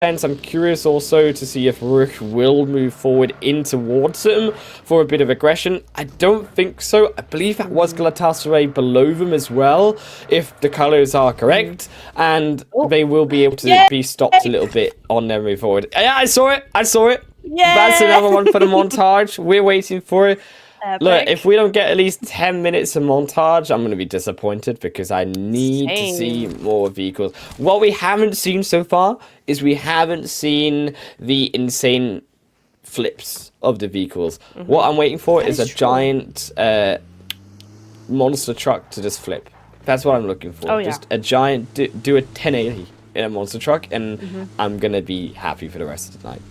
I'm curious also to see if Rook will move forward in towards him for a bit of aggression. I don't think so. I believe that was Galatasaray below them as well, if the colors are correct, and they will be able to be stopped a little bit on their move forward. Yeah, I saw it. That's another one for the montage. We're waiting for it. Epic. Look, if we don't get at least 10 minutes of montage, I'm going to be disappointed because I need to see more vehicles. What we haven't seen so far is we haven't seen the insane flips of the vehicles. What I'm waiting for is a giant monster truck to just flip. That's what I'm looking for. Just a giant, do a 1080 in a monster truck, and I'm going to be happy for the rest of the night.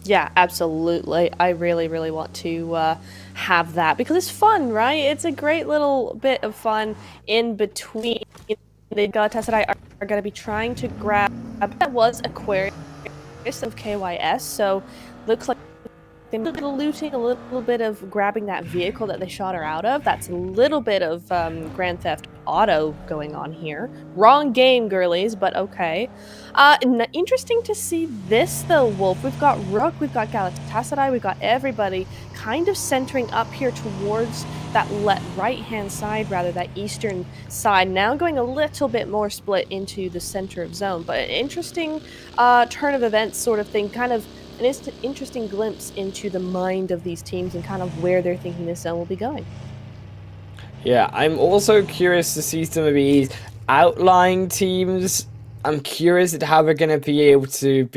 Yeah, absolutely. I really, really want to have that because it's fun, right? It's a great little bit of fun in between. The Galatasaray are going to be trying to grab that was Aquarius of KYS, so looks like a little looting, a little bit of grabbing that vehicle that they shot her out of. That's a little bit of Grand Theft Auto going on here. Wrong game, girlies, but okay. Interesting to see this, though, Wolf. We've got Rook, we've got Galatasaray, we've got everybody kind of centering up here towards that right-hand side, rather, that eastern side. Now going a little bit more split into the center of zone, but an interesting turn of events sort of thing, kind of an interesting glimpse into the mind of these teams and kind of where they're thinking this zone will be going. Yeah, I'm also curious to see some of these outlying teams. I'm curious at how they're going to be able to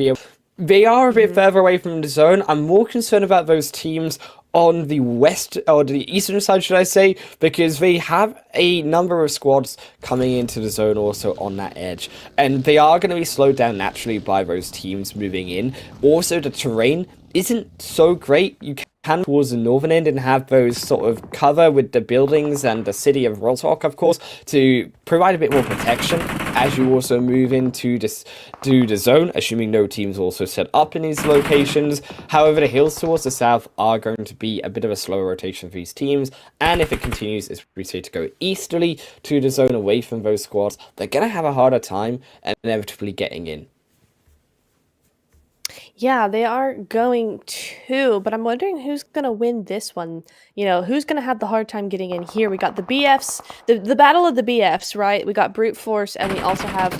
They are a bit further away from the zone. I'm more concerned about those teams on the west, or the eastern side, should I say, because they have a number of squads coming into the zone also on that edge, and they are going to be slowed down naturally by those teams moving in. Also, the terrain isn't so great. You can towards the northern end and have those sort of cover with the buildings and the city of Rostock, of course, to provide a bit more protection as you also move into the zone, assuming no teams also set up in these locations. However, the hills towards the south are going to be a bit of a slower rotation for these teams, and if it continues, as we say, to go easterly to the zone away from those squads, they're going to have a harder time inevitably getting in. Yeah, they are going to, but I'm wondering who's going to win this one. You know, who's going to have the hard time getting in here? We got the BFs, the battle of the BFs, right? We got Brute Force, and we also have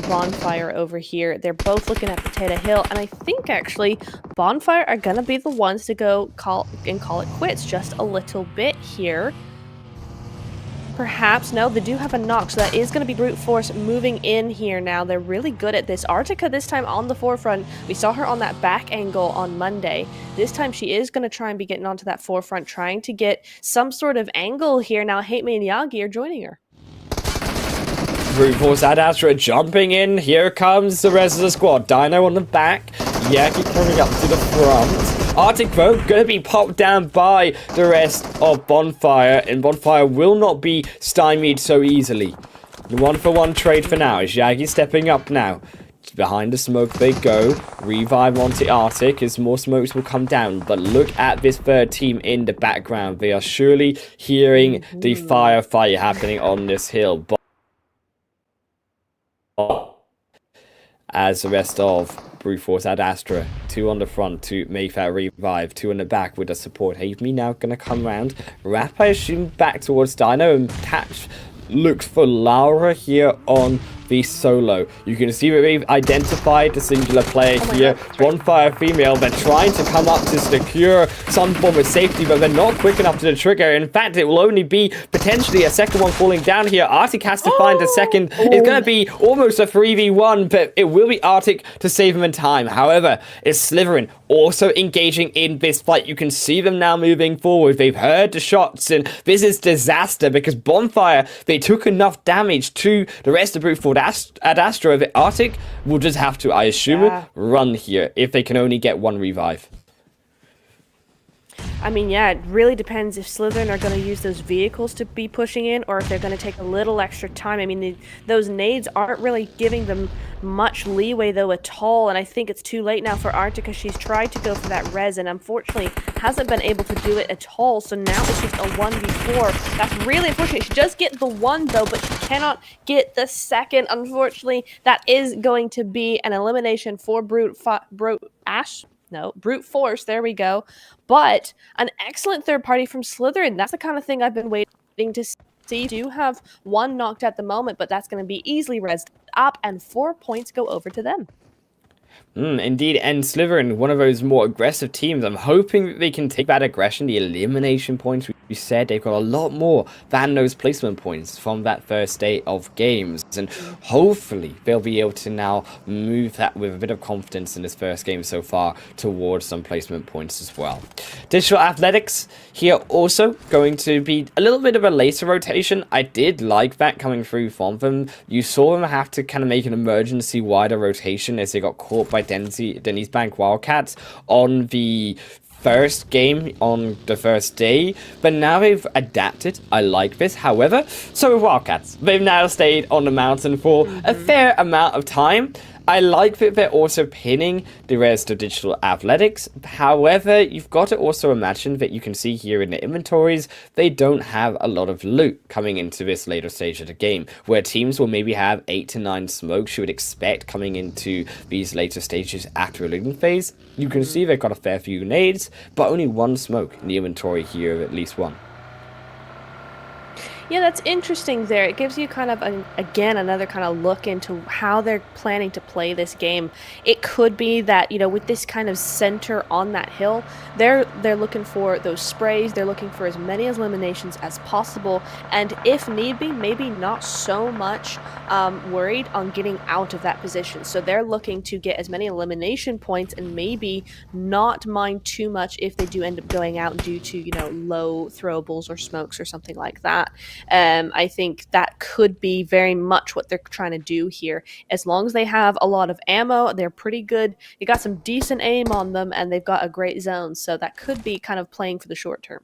Bonfire over here. They're both looking at Potato Hill, and I think, actually, Bonfire are going to be the ones to go call it quits just a little bit here. Perhaps. No, they do have a knock, so that is going to be Brute Force moving in here now. They're really good at this. Artica this time on the forefront. We saw her on that back angle on Monday. This time she is going to try and be getting onto that forefront, trying to get some sort of angle here. Now Hate Me and Yagi are joining her. Brute Force and Astra jumping in. Here comes the rest of the squad. Dino on the back. Yagi coming up to the front. Arctic though gonna be popped down by the rest of Bonfire, and Bonfire will not be stymied so easily. The 1-for-1 trade for now is Yagi stepping up now. Behind the smoke they go. Revive onto Arctic as more smokes will come down. But look at this third team in the background. They are surely hearing the firefight happening on this hill. As the rest of Brute Force and Astra, 2 on the front to make that revive, 2 in the back with the support. Hate Me now gonna come round. Rap, I assume, back towards Dino, and Patch looks for Laura here on the solo. You can see that they've identified the singular player here. Bonfire female. They're trying to come up to secure some form of safety, but they're not quick enough to the trigger. In fact, it will only be potentially a second one falling down here. Arctic has to find a second. It's going to be almost a 3v1, but it will be Arctic to save him in time. However, it's Slytherin also engaging in this fight. You can see them now moving forward. They've heard the shots, and this is disaster because Bonfire, they took enough damage to the rest of Brute Force at Astra. The Arctic will just have to, I assume, run here if they can only get one revive. I mean, yeah, it really depends if Slytherin are going to use those vehicles to be pushing in or if they're going to take a little extra time. I mean, those nades aren't really giving them much leeway, though, at all. And I think it's too late now for Arctica. She's tried to go for that res and unfortunately hasn't been able to do it at all. So now it's just a 1v4. That's really unfortunate. She does get the one, though, but she cannot get the second. Unfortunately, that is going to be an elimination for Brute Force, there we go. But an excellent third party from Slytherin. That's the kind of thing I've been waiting to see. Do have one knocked at the moment, but that's going to be easily rezzed up, and 4 points go over to them. Indeed, and Slytherin, one of those more aggressive teams. I'm hoping that they can take that aggression, the elimination points. We said they've got a lot more than those placement points from that first day of games, and hopefully they'll be able to now move that with a bit of confidence in this first game so far towards some placement points as well. Digital Athletics here also going to be a little bit of a later rotation. I did like that coming through from them. You saw them have to kind of make an emergency wider rotation as they got caught by Denise Bank Wildcats on the first game on the first day, but now they've adapted. I like this. However, so have Wildcats. They've now stayed on the mountain for a fair amount of time. I like that they're also pinning the rest of Digital Athletics. However, you've got to also imagine that you can see here in the inventories, they don't have a lot of loot coming into this later stage of the game, where teams will maybe have 8 to 9 smokes you would expect coming into these later stages after a looting phase. You can see they've got a fair few nades, but only 1 smoke in the inventory here, at least 1. Yeah, that's interesting there. It gives you kind of, again, another kind of look into how they're planning to play this game. It could be that, you know, with this kind of center on that hill, they're looking for those sprays. They're looking for as many eliminations as possible. And if need be, maybe not so much worried on getting out of that position. So they're looking to get as many elimination points and maybe not mind too much if they do end up going out due to, you know, low throwables or smokes or something like that. I think that could be very much what they're trying to do here. As long as they have a lot of ammo, they're pretty good. You got some decent aim on them, and they've got a great zone. So that could be kind of playing for the short term.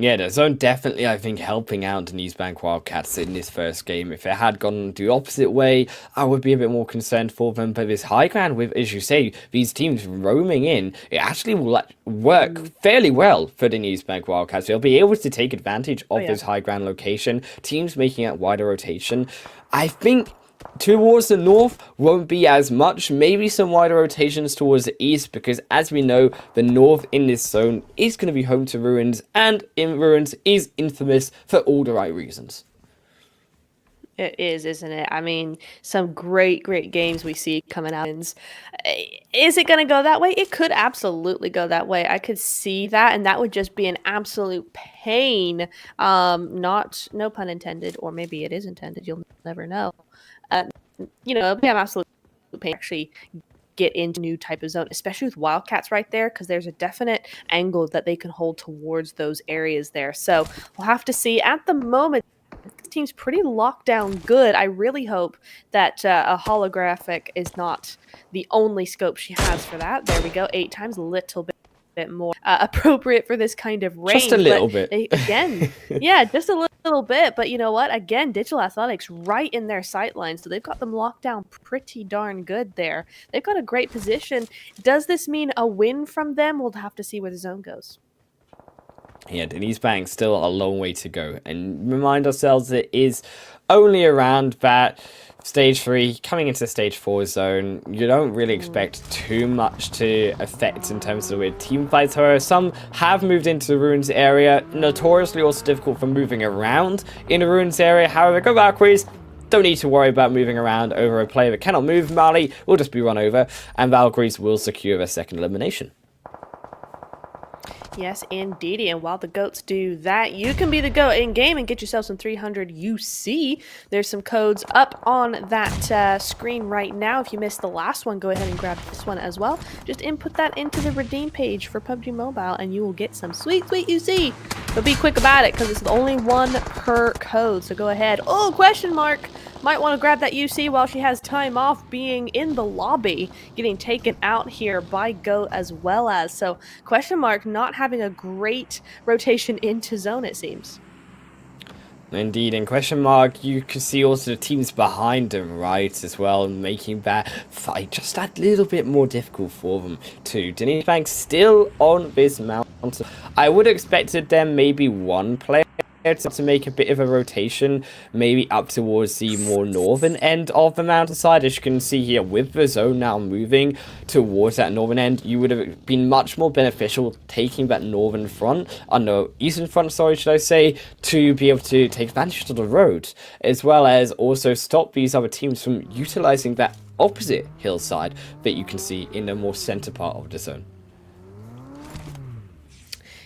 Yeah, the zone definitely, I think, helping out Denise Bank Wildcats in this first game. If it had gone the opposite way, I would be a bit more concerned for them. But this high ground with, as you say, these teams roaming in, it actually will work fairly well for Denise Bank Wildcats. They'll be able to take advantage of this high ground location. Teams making out wider rotation. I think towards the north won't be as much, maybe some wider rotations towards the east, because as we know, the north in this zone is going to be home to Ruins, and in Ruins is infamous for all the right reasons. It is, isn't it? I mean, some great games we see coming out. Is it going to go that way? It could absolutely go that way. I could see that, and that would just be an absolute pain. No pun intended, or maybe it is intended. You'll never know. You know, it'll be an absolute pain actually get into new type of zone, especially with Wildcats right there, because there's a definite angle that they can hold towards those areas there. So we'll have to see. At the moment, this team's pretty locked down good. I really hope that a holographic is not the only scope she has for that. There we go. 8 times, a little bit more appropriate for this kind of range. Just a little bit. Again, yeah, just a little bit. But you know what? Again, Digital Athletics right in their sight line. So they've got them locked down pretty darn good there. They've got a great position. Does this mean a win from them? We'll have to see where the zone goes. Yeah, Denise Bank still a long way to go. And remind ourselves it is only around that stage 3 coming into stage 4 zone. You don't really expect too much to affect in terms of the way team fights are. Some have moved into the Ruins area, notoriously also difficult for moving around in the Ruins area. However, go Valkyries, don't need to worry about moving around over a player that cannot move. Mali will just be run over, and Valkyries will secure their second elimination. Yes, indeedy. And while the goats do that, you can be the goat in game and get yourself some 300 UC. There's some codes up on that screen right now. If you missed the last one, go ahead and grab this one as well. Just input that into the redeem page for PUBG Mobile and you will get some sweet UC. But be quick about it because it's only 1 per code. So go ahead. Oh, question mark. might want to grab that UC while she has time off being in the lobby, getting taken out here by Goat as well as. So, question mark not having a great rotation into zone, it seems. Indeed, in question mark, you can see also the teams behind them, right, as well, making that fight just that little bit more difficult for them too. Denise Banks still on this mountain. I would have expected them maybe one player to make a bit of a rotation, maybe up towards the more northern end of the mountainside. As you can see here, with the zone now moving towards that northern end, you would have been much more beneficial taking that northern front, no, eastern front, sorry, should I say, to be able to take advantage of the road, as well as also stop these other teams from utilizing that opposite hillside that you can see in the more center part of the zone.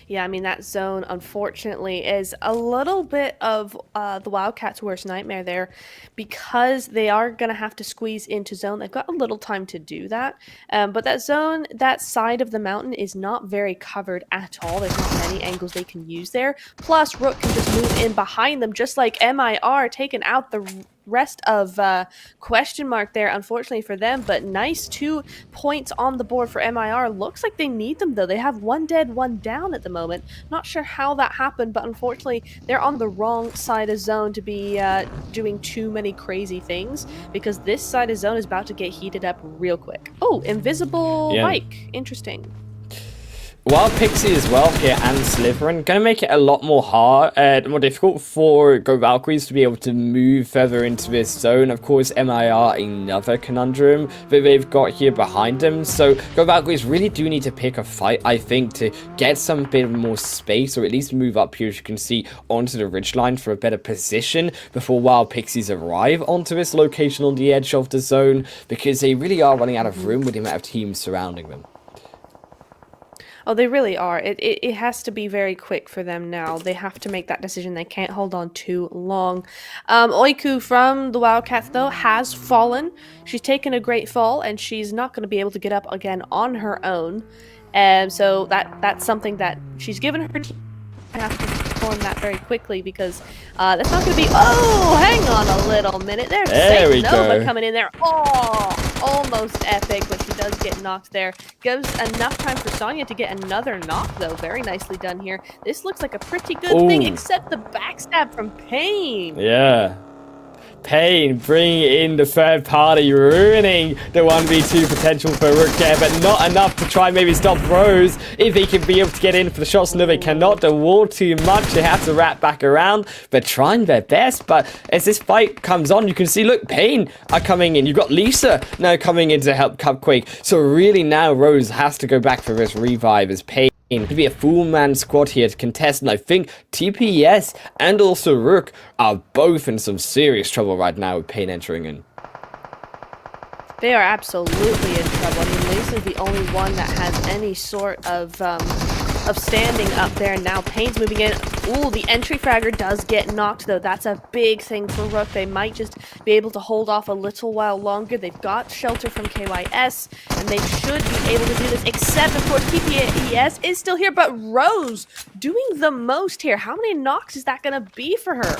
Yeah, I mean, that zone, unfortunately, is a little bit of the Wildcats' worst nightmare there because they are going to have to squeeze into zone. They've got a little time to do that. But that zone, that side of the mountain is not very covered at all. There's not many angles they can use there. Plus, Rook can just move in behind them, just like MIR, taking out the rest of question mark there, unfortunately for them. But nice 2 points on the board for MIR. Looks like they need them, though. They have 1 dead, 1 down at the moment. Not sure how that happened, but unfortunately they're on the wrong side of zone to be doing too many crazy things, because this side of zone is about to get heated up real quick. Oh, invisible bike. Interesting. Wild Pixie as well here and Slytherin gonna make it a lot more more difficult for Go Valkyries to be able to move further into this zone. Of course, MIR another conundrum that they've got here behind them. So Go Valkyries really do need to pick a fight, I think, to get some bit more space, or at least move up here, as you can see, onto the ridgeline for a better position before Wild Pixies arrive onto this location on the edge of the zone, because they really are running out of room with the amount of teams surrounding them. Oh, they really are. It has to be very quick for them now. They have to make that decision. They can't hold on too long. Oiku from the Wildcats, though, has fallen. She's taken a great fall, and she's not going to be able to get up again on her own. So that's something that she's given her team. Have to perform that very quickly, because that's not going to be... Oh, hang on a little minute. There we go. Coming in there. Oh, almost epic, but she does get knocked there. Gives enough time for Sonya to get another knock, though. Very nicely done here. This looks like a pretty good thing, except the backstab from Pain. Yeah. Pain bringing in the third party, ruining the 1v2 potential for Rook there, but not enough to try maybe stop Rose if they can be able to get in for the shots. No, they cannot. The wall too much. They have to wrap back around. They're trying their best, but as this fight comes on, you can see, look, Pain are coming in. You've got Lisa now coming in to help Cupquake. So really now Rose has to go back for this revive as Pain to be a full-man squad here to contest, and I think TPS and also Rook are both in some serious trouble right now with Pain entering in. They are absolutely in trouble. I mean, Lisa's the only one that has any sort of standing up there. Now Pain's moving in. Ooh, the entry fragger does get knocked, though. That's a big thing for Rook. They might just be able to hold off a little while longer. They've got shelter from KYS, and they should be able to do this, except, of course, TPS is still here, but Rose doing the most here. How many knocks is that going to be for her?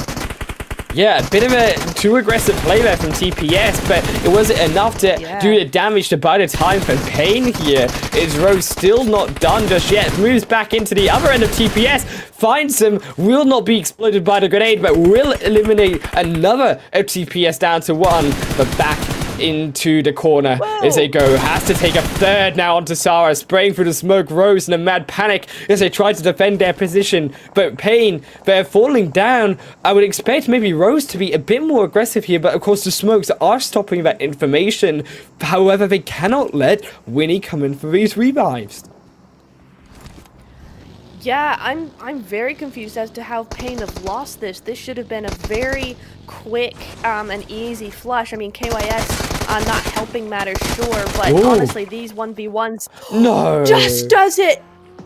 Yeah, a bit of a too aggressive play there from TPS, but it wasn't enough to do the damage to buy the time for Pain here. Is Rose still not done just yet? Moves back into the other end of TPS, finds him, will not be exploded by the grenade, but will eliminate another of TPS down to 1, but back into the corner as they go. Has to take a third now onto Sarah, spraying through the smoke. Rose in a mad panic as they try to defend their position, but Pain, they're falling down. I would expect maybe Rose to be a bit more aggressive here, but of course the smokes are stopping that information. However, they cannot let Winnie come in for these revives. Yeah, I'm very confused as to how Pain have lost this. This should have been a very quick and easy flush. I mean, KYS not helping matters, sure, but honestly, these 1v1s just does it.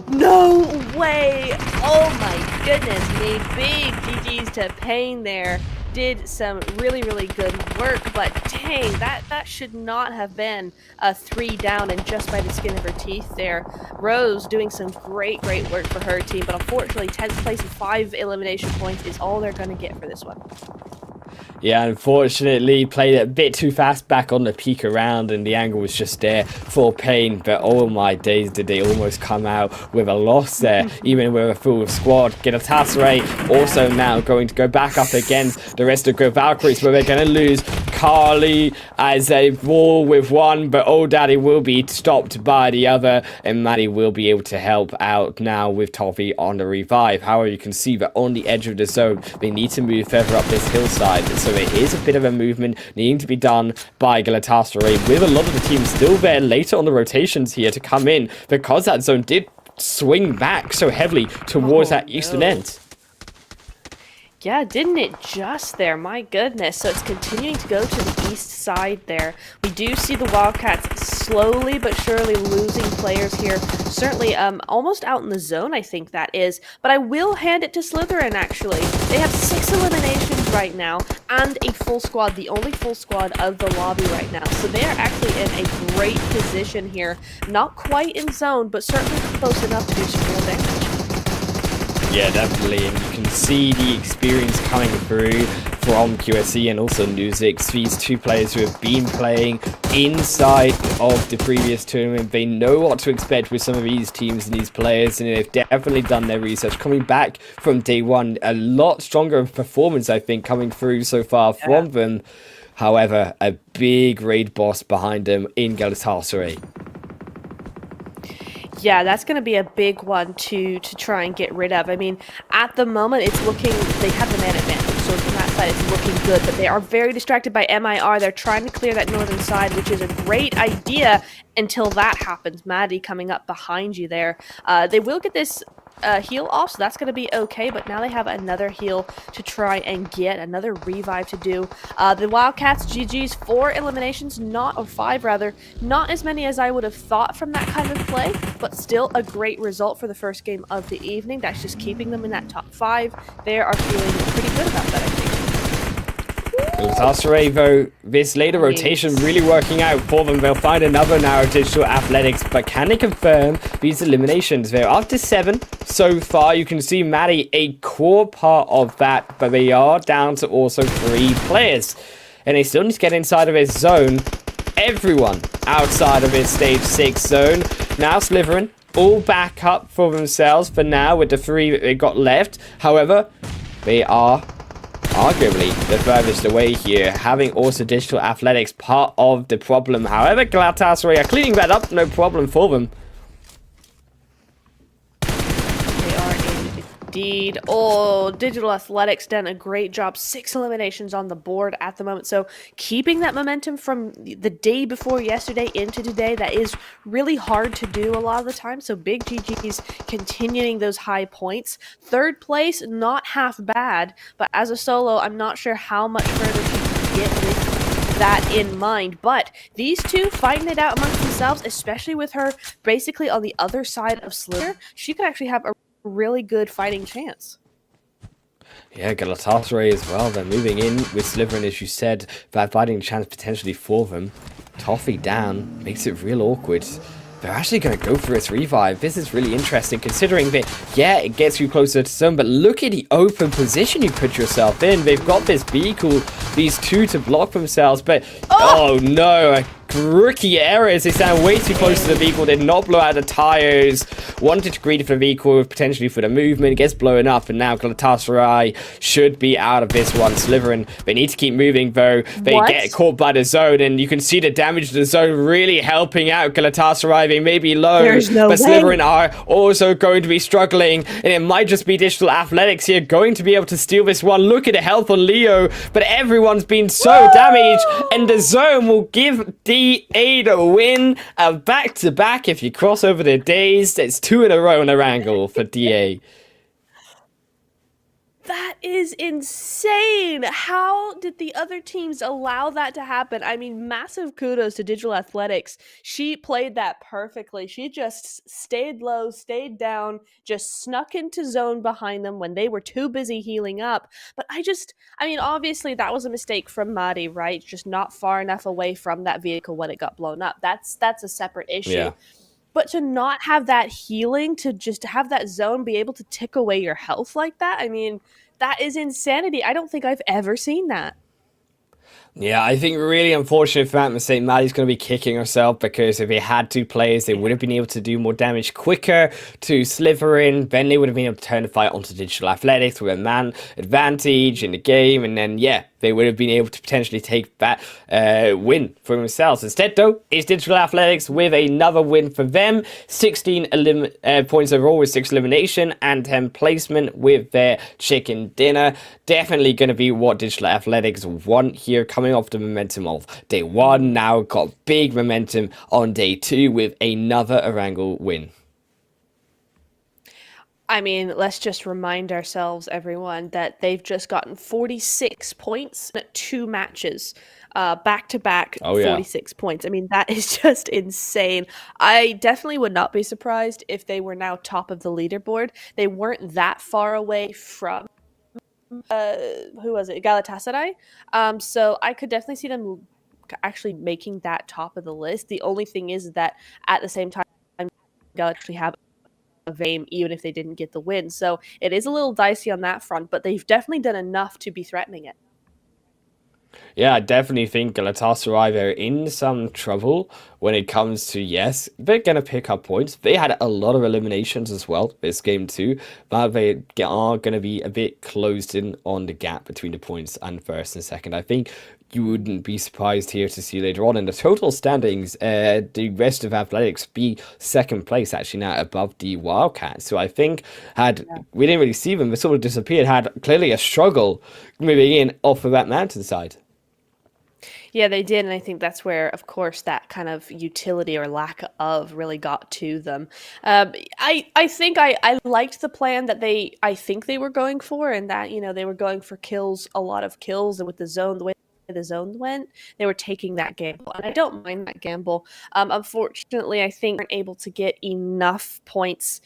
No way. Oh my goodness me. Big GG's to Pain there. Did some really, really good work, but dang, that should not have been a 3 down and just by the skin of her teeth there. Rose doing some great work for her team, but unfortunately 10th place and 5 elimination points is all they're going to get for this one. Yeah, unfortunately, played it a bit too fast back on the peak around, and the angle was just there for pain. But oh my days, did they almost come out with a loss there, even with a full squad. Galatasaray also now going to go back up against the rest of the Valkyries, where they're going to lose Carly as a ball with one, but Old Daddy will be stopped by the other, and Maddie will be able to help out now with Toffee on the revive. However, you can see that on the edge of the zone, they need to move further up this hillside, so there is a bit of a movement needing to be done by Galatasaray, with a lot of the teams still there later on the rotations here to come in, because that zone did swing back so heavily towards that eastern end. Yeah, didn't it just there? My goodness. So it's continuing to go to the east side there. We do see the Wildcats slowly but surely losing players here. Certainly almost out in the zone, I think that is. But I will hand it to Slytherin, actually. They have 6 eliminations right now and a full squad, the only full squad of the lobby right now. So they are actually in a great position here. Not quite in zone, but certainly close enough to do some real damage. Yeah, definitely, and you can see the experience coming through from QSE and also Nuzix. These two players who have been playing inside of the previous tournament, they know what to expect with some of these teams and these players, and they've definitely done their research. Coming back from day one, a lot stronger of performance, I think, coming through so far from them. However, a big raid boss behind them in Galatasaray. Yeah, that's going to be a big one to try and get rid of. I mean, at the moment, it's looking, they have the man advantage, so from that side, it's looking good, but they are very distracted by MIR. They're trying to clear that northern side, which is a great idea until that happens. Maddie coming up behind you there. They will get this heal off, so that's going to be okay, but now they have another heal to try and get, another revive to do. The Wildcats, GG's, 4 eliminations, or 5 rather, not as many as I would have thought from that kind of play, but still a great result for the first game of the evening. That's just keeping them in that top 5. They are feeling pretty good about that, I think. Galatasaray, though, this later rotation really working out for them. They'll find another now Digital Athletics, but can they confirm these eliminations? They're up to 7 so far. You can see Maddie a core part of that, but they are down to also 3 players. And they still need to get inside of his zone. Everyone outside of his stage 6 zone. Now Slytherin all back up for themselves for now with the 3 that they got left. However, they are arguably the furthest away here, having also Digital Athletics part of the problem. However, Galatasaray are cleaning that up, no problem for them. They are indeed. Oh, Digital Athletics done a great job. 6 eliminations on the board at the moment. So keeping that momentum from the day before yesterday into today, that is really hard to do a lot of the time. So big GG's continuing those high points. 3rd place, not half bad, but as a solo, I'm not sure how much further she can get with that in mind. But these two fighting it out amongst themselves, especially with her basically on the other side of Slither, she could actually have a really good fighting chance. Yeah, Galatasaray as well. They're moving in with Slytherin, as you said, that fighting chance potentially for them. Toffee down makes it real awkward. They're actually going to go for its revive. This is really interesting, considering that, yeah, it gets you closer to zone, but look at the open position you put yourself in. They've got this vehicle, these 2 to block themselves, but oh no, rookie errors. They stand way too close to the vehicle, did not blow out the tires, wanted to greet for the vehicle, potentially for the movement, it gets blown up, and now Galatasaray should be out of this one. Slytherin, they need to keep moving though. They get caught by the zone, and you can see the damage to the zone really helping out Galatasaray. They may be low, but Slytherin are also going to be struggling, and it might just be Digital Athletics here going to be able to steal this one. Look at the health on Leo, but everyone's been so damaged, and the zone will give DA the win. Back-to-back, if you cross over the days, it's 2 in a row in a wrangle for DA. That is insane. How did the other teams allow that to happen? I mean, massive kudos to Digital Athletics. She played that perfectly. She just stayed low, stayed down, just snuck into zone behind them when they were too busy healing up. But I mean, obviously that was a mistake from Maddie, right? Just not far enough away from that vehicle when it got blown up. That's a separate issue. Yeah. But to not have that healing, to just have that zone be able to tick away your health like that, I mean, that is insanity. I don't think I've ever seen that. Yeah, I think really unfortunate for Atmos St. Maddie's going to be kicking herself because if they had two players, they would have been able to do more damage quicker to Slytherin. Then they would have been able to turn the fight onto Digital Athletics with a man advantage in the game. And then, yeah, they would have been able to potentially take that win for themselves. Instead, though, it's Digital Athletics with another win for them. 16 points overall with 6 elimination and 10 placement with their chicken dinner. Definitely going to be what Digital Athletics want here, coming off the momentum of day 1. Now got big momentum on day 2 with another Erangel win. I mean, let's just remind ourselves, everyone, that they've just gotten 46 points in 2 matches, back to back, Oh, yeah. 46 points. I mean, that is just insane. I definitely would not be surprised if they were now top of the leaderboard. They weren't that far away from uh who was it, Galatasaray. So I could definitely see them actually making that top of the list. The only thing is that at the same time, Gal actually have a game even if they didn't get the win. So it is a little dicey on that front, but they've definitely done enough to be threatening it. Yeah, I definitely think Galatasaray are in some trouble when it comes to, yes, they're going to pick up points. They had a lot of eliminations as well this game too, but they are going to be a bit closed in on the gap between the points and first and second. I think you wouldn't be surprised here to see later on in the total standings, the rest of Athletics be second place actually now above the Wildcats. So I think had we didn't really see them, they sort of disappeared, had clearly a struggle moving in off of that mountainside. Yeah, they did, and I think that's where, of course, that kind of utility or lack of really got to them. I think I liked the plan that I think they were going for, and that they were going for kills, a lot of kills, and with the zone, the way the zone went, they were taking that gamble, and I don't mind that gamble. Unfortunately, I think weren't able to get enough points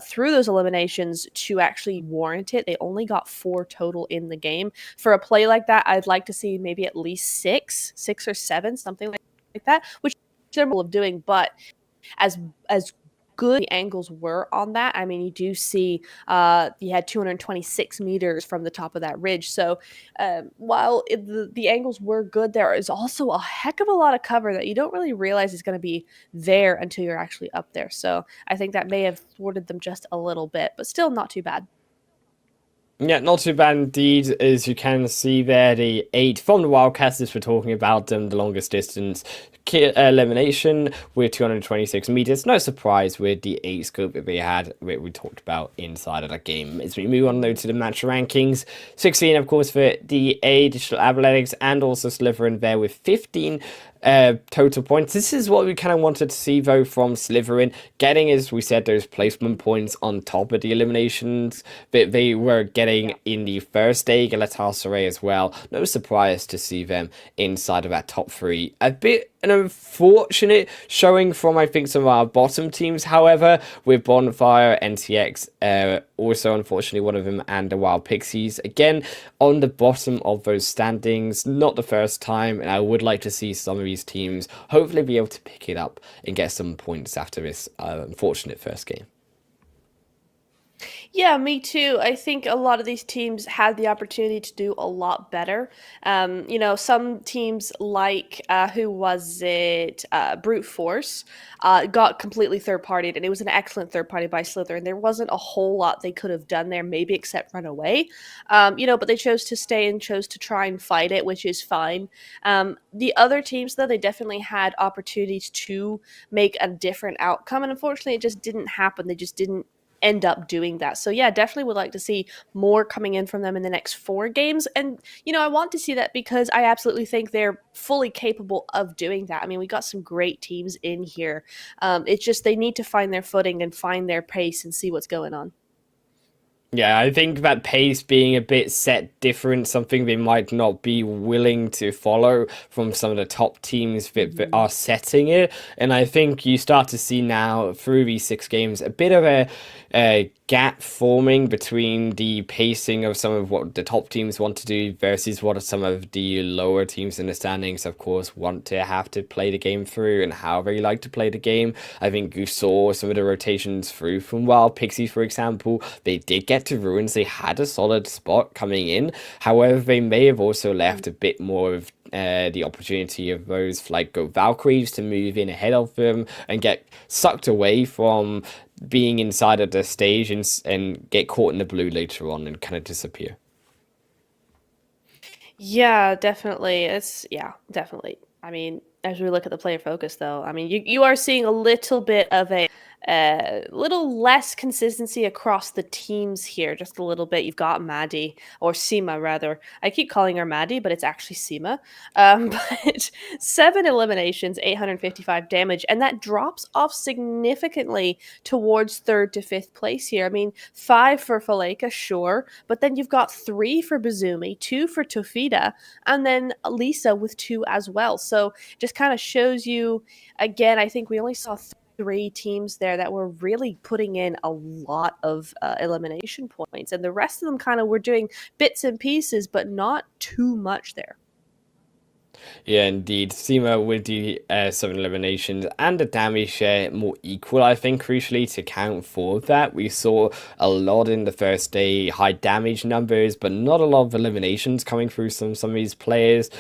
through those eliminations to actually warrant it. They only got 4 total in the game. For a play like that, I'd like to see maybe at least six or seven, something like that, which they're capable of doing. But as good the angles were on that, I mean, you do see you had 226 meters from the top of that ridge. So while the angles were good, there is also a heck of a lot of cover that you don't really realize is going to be there until you're actually up there. So I think that may have thwarted them just a little bit, but still not too bad. Yeah, not too bad indeed. As you can see there, the 8 from the Wildcats, as we're talking about them, the longest distance elimination with 226 meters. No surprise with the 8 scope that they had, we talked about inside of that game. As we move on though to the match rankings, 16 of course for the A Digital Athletics and also Slytherin there with 15 total points. This is what we kind of wanted to see though from Slytherin, getting, as we said, those placement points on top of the eliminations that they were getting in the first day. Galatasaray as well. No surprise to see them inside of that top 3. A bit an unfortunate showing from, I think, some of our bottom teams, however, with Bonfire, NTX, also unfortunately one of them, and the Wild Pixies. Again, on the bottom of those standings, not the first time, and I would like to see some of these teams hopefully be able to pick it up and get some points after this unfortunate first game. Yeah, me too. I think a lot of these teams had the opportunity to do a lot better. Some teams like who was it? Brute Force got completely third-partied, and it was an excellent third party by Slytherin. There wasn't a whole lot they could have done there, maybe except run away. But they chose to stay and chose to try and fight it, which is fine. The other teams, though, they definitely had opportunities to make a different outcome, and unfortunately, it just didn't happen. They just didn't end up doing that. So yeah, definitely would like to see more coming in from them in the next 4 games. And I want to see that because I absolutely think they're fully capable of doing that. I mean, we got some great teams in here. It's just they need to find their footing and find their pace and see what's going on. Yeah, I think that pace being a bit set different, something they might not be willing to follow from some of the top teams that are setting it. And I think you start to see now through these 6 games a bit of a gap forming between the pacing of some of what the top teams want to do versus what some of the lower teams in the standings, of course, want to have to play the game through and how they like to play the game. I think you saw some of the rotations through from Wild Pixies, for example. They did get to Ruins. They had a solid spot coming in. However, they may have also left a bit more of the opportunity of those like Go Valkyries to move in ahead of them and get sucked away from being inside of the stage and get caught in the blue later on and kind of disappear. Yeah, definitely. Yeah, definitely. I mean, as we look at the player focus, though, I mean, you are seeing a little bit of a little less consistency across the teams here, just a little bit. You've got Maddie or Seema rather. I keep calling her Maddie, but it's actually Seema. But 7 eliminations, 855 damage, and that drops off significantly towards third to fifth place here. I mean, 5 for Faleka, sure, but then you've got 3 for Bazumi, 2 for Tofida, and then Lisa with 2 as well. So just kind of shows you again. I think we only saw 3 teams there that were really putting in a lot of elimination points, and the rest of them kind of were doing bits and pieces, but not too much there. Yeah, indeed. Seema with the 7 eliminations and the damage share more equal, I think, crucially to count for that. We saw a lot in the first day, high damage numbers, but not a lot of eliminations coming through some of these players.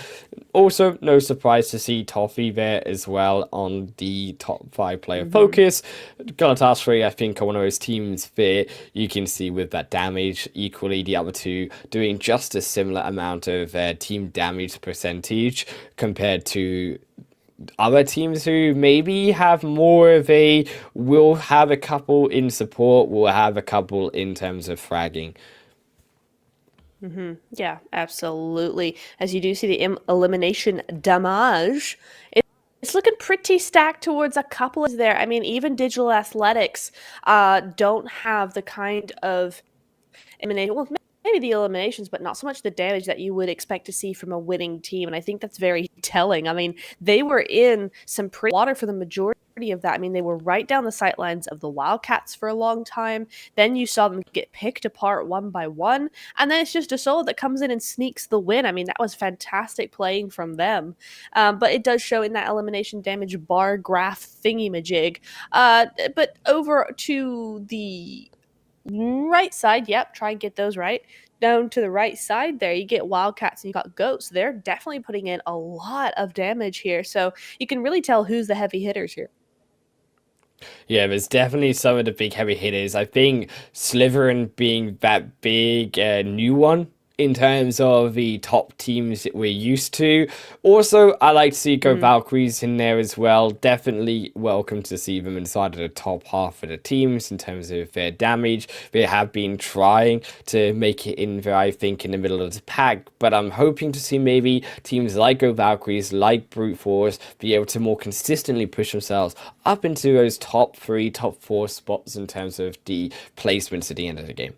Also, no surprise to see Toffee there as well on the top 5 player focus. Galatasaray, I think, are one of those teams there you can see with that damage. Equally, the other two doing just a similar amount of team damage percentage compared to other teams who maybe have more of a will have a couple in support, will have a couple in terms of fragging. Yeah, absolutely. As you do see the elimination damage, it's looking pretty stacked towards a couple of there. I mean, even Digital Athletics don't have the kind of elimination. Well, maybe the eliminations, but not so much the damage that you would expect to see from a winning team. And I think that's very telling. I mean, they were in some pretty water for the majority of that. I mean, they were right down the sightlines of the Wildcats for a long time. Then you saw them get picked apart one by one. And then it's just a solo that comes in and sneaks the win. I mean, that was fantastic playing from them. But it does show in that elimination damage bar graph thingy-majig. But over to the right side, yep, try and get those right. Down to the right side there, you get Wildcats and you got Ghosts. They're definitely putting in a lot of damage here. So you can really tell who's the heavy hitters here. Yeah, there's definitely some of the big heavy hitters. I think Slytherin being that big new one in terms of the top teams that we're used to. Also, I like to see Go Valkyries in there as well. Definitely welcome to see them inside of the top half of the teams in terms of their damage. They have been trying to make it in there, I think, in the middle of the pack, but I'm hoping to see maybe teams like Go Valkyries, like Brute Force, be able to more consistently push themselves up into those top 3, top 4 spots in terms of the placements at the end of the game.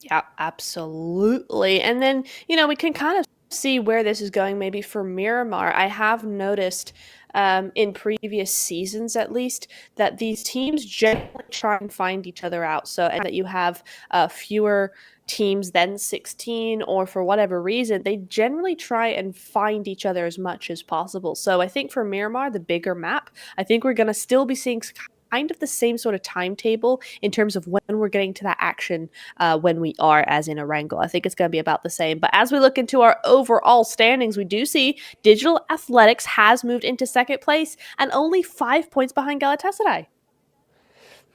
Yeah, absolutely. And then, we can kind of see where this is going maybe for Miramar. I have noticed in previous seasons, at least, that these teams generally try and find each other out. So, and that you have fewer teams than 16, or for whatever reason, they generally try and find each other as much as possible. So I think for Miramar, the bigger map, I think we're going to still be seeing kind of the same sort of timetable in terms of when we're getting to that action when we are as in Erangel. I think it's going to be about the same. But as we look into our overall standings, we do see Digital Athletics has moved into second place and only 5 points behind Galatasaray.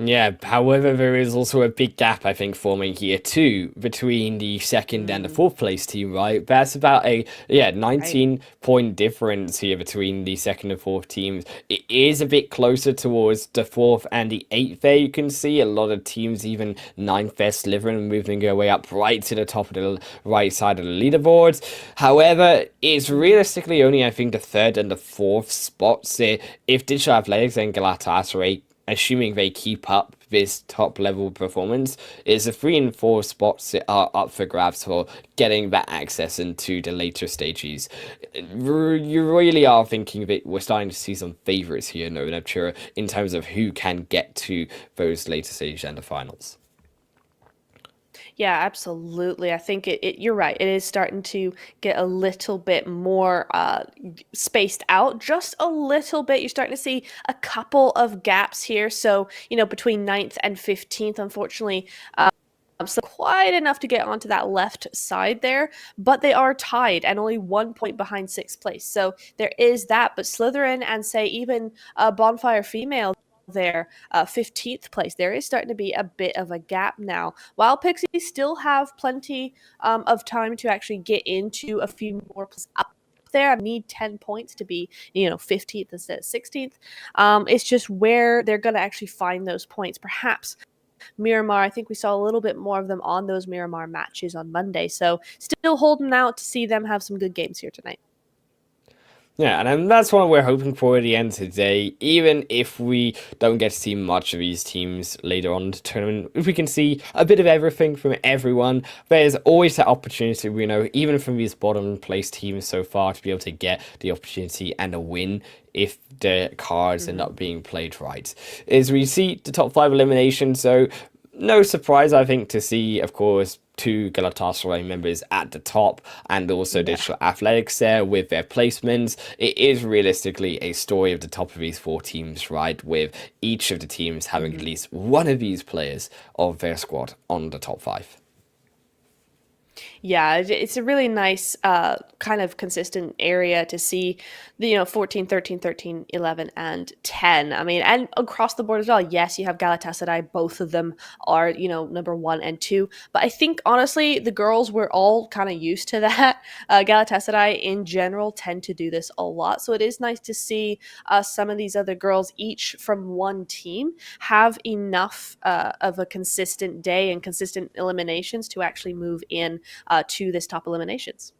Yeah, however, there is also a big gap, I think, forming here too between the second and the fourth place team, right? That's about a 19-point difference here between the second and fourth teams. It is a bit closer towards the fourth and the eighth there. You can see a lot of teams, even ninth best Slytherin, moving their way up right to the top of the right side of the leaderboards. However, it's realistically only, I think, the third and the fourth spots there. If Digital Athletics and Galatasaray, assuming they keep up this top level performance, is the 3 and 4 spots that are up for grabs for getting that access into the later stages. You really are thinking that we're starting to see some favourites here, no Neptura, in terms of who can get to those later stages and the finals. Yeah, absolutely. I think you're right. It is starting to get a little bit more spaced out, just a little bit. You're starting to see a couple of gaps here. So, between 9th and 15th, unfortunately, So quite enough to get onto that left side there, but they are tied and only 1 point behind 6th place. So there is that. But Slytherin and say even Bonfire Female there, 15th place. There is starting to be a bit of a gap now. While Pixies still have plenty of time to actually get into a few more places up there. I need 10 points to be, 15th instead of 16th. It's just where they're going to actually find those points. Perhaps Miramar, I think we saw a little bit more of them on those Miramar matches on Monday. So still holding out to see them have some good games here tonight. Yeah, and that's what we're hoping for at the end of the day. Even if we don't get to see much of these teams later on in the tournament, if we can see a bit of everything from everyone, there's always that opportunity, even from these bottom place teams so far, to be able to get the opportunity and a win if the cards end up being played right. As we see the top 5 eliminations, so no surprise, I think, to see, of course, 2 Galatasaray members at the top, and also Digital Athletics there with their placements. It is realistically a story of the top of these 4 teams, right? With each of the teams having at least one of these players of their squad on the top 5. Yeah, it's a really nice kind of consistent area to see the 14, 13, 13, 11, and 10. I mean, and across the board as well. Yes, you have Galatasaray. Both of them are, number 1 and 2. But I think, honestly, the girls were all kind of used to that. Galatasaray, in general, tend to do this a lot. So it is nice to see some of these other girls, each from one team, have enough of a consistent day and consistent eliminations to actually move in to this top eliminations.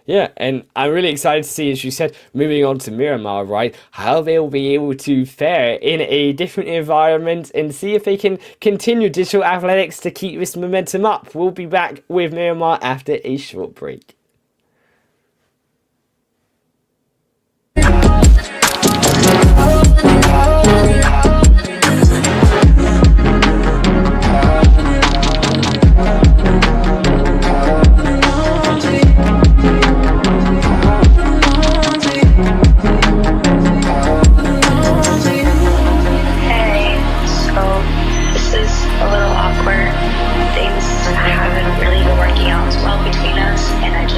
Yeah, and I'm really excited to see, as you said, moving on to Miramar, right, how they'll be able to fare in a different environment and see if they can continue Digital Athletics to keep this momentum up. We'll be back with Miramar after a short break. A little awkward. Things haven't really been working out as well between us, and I just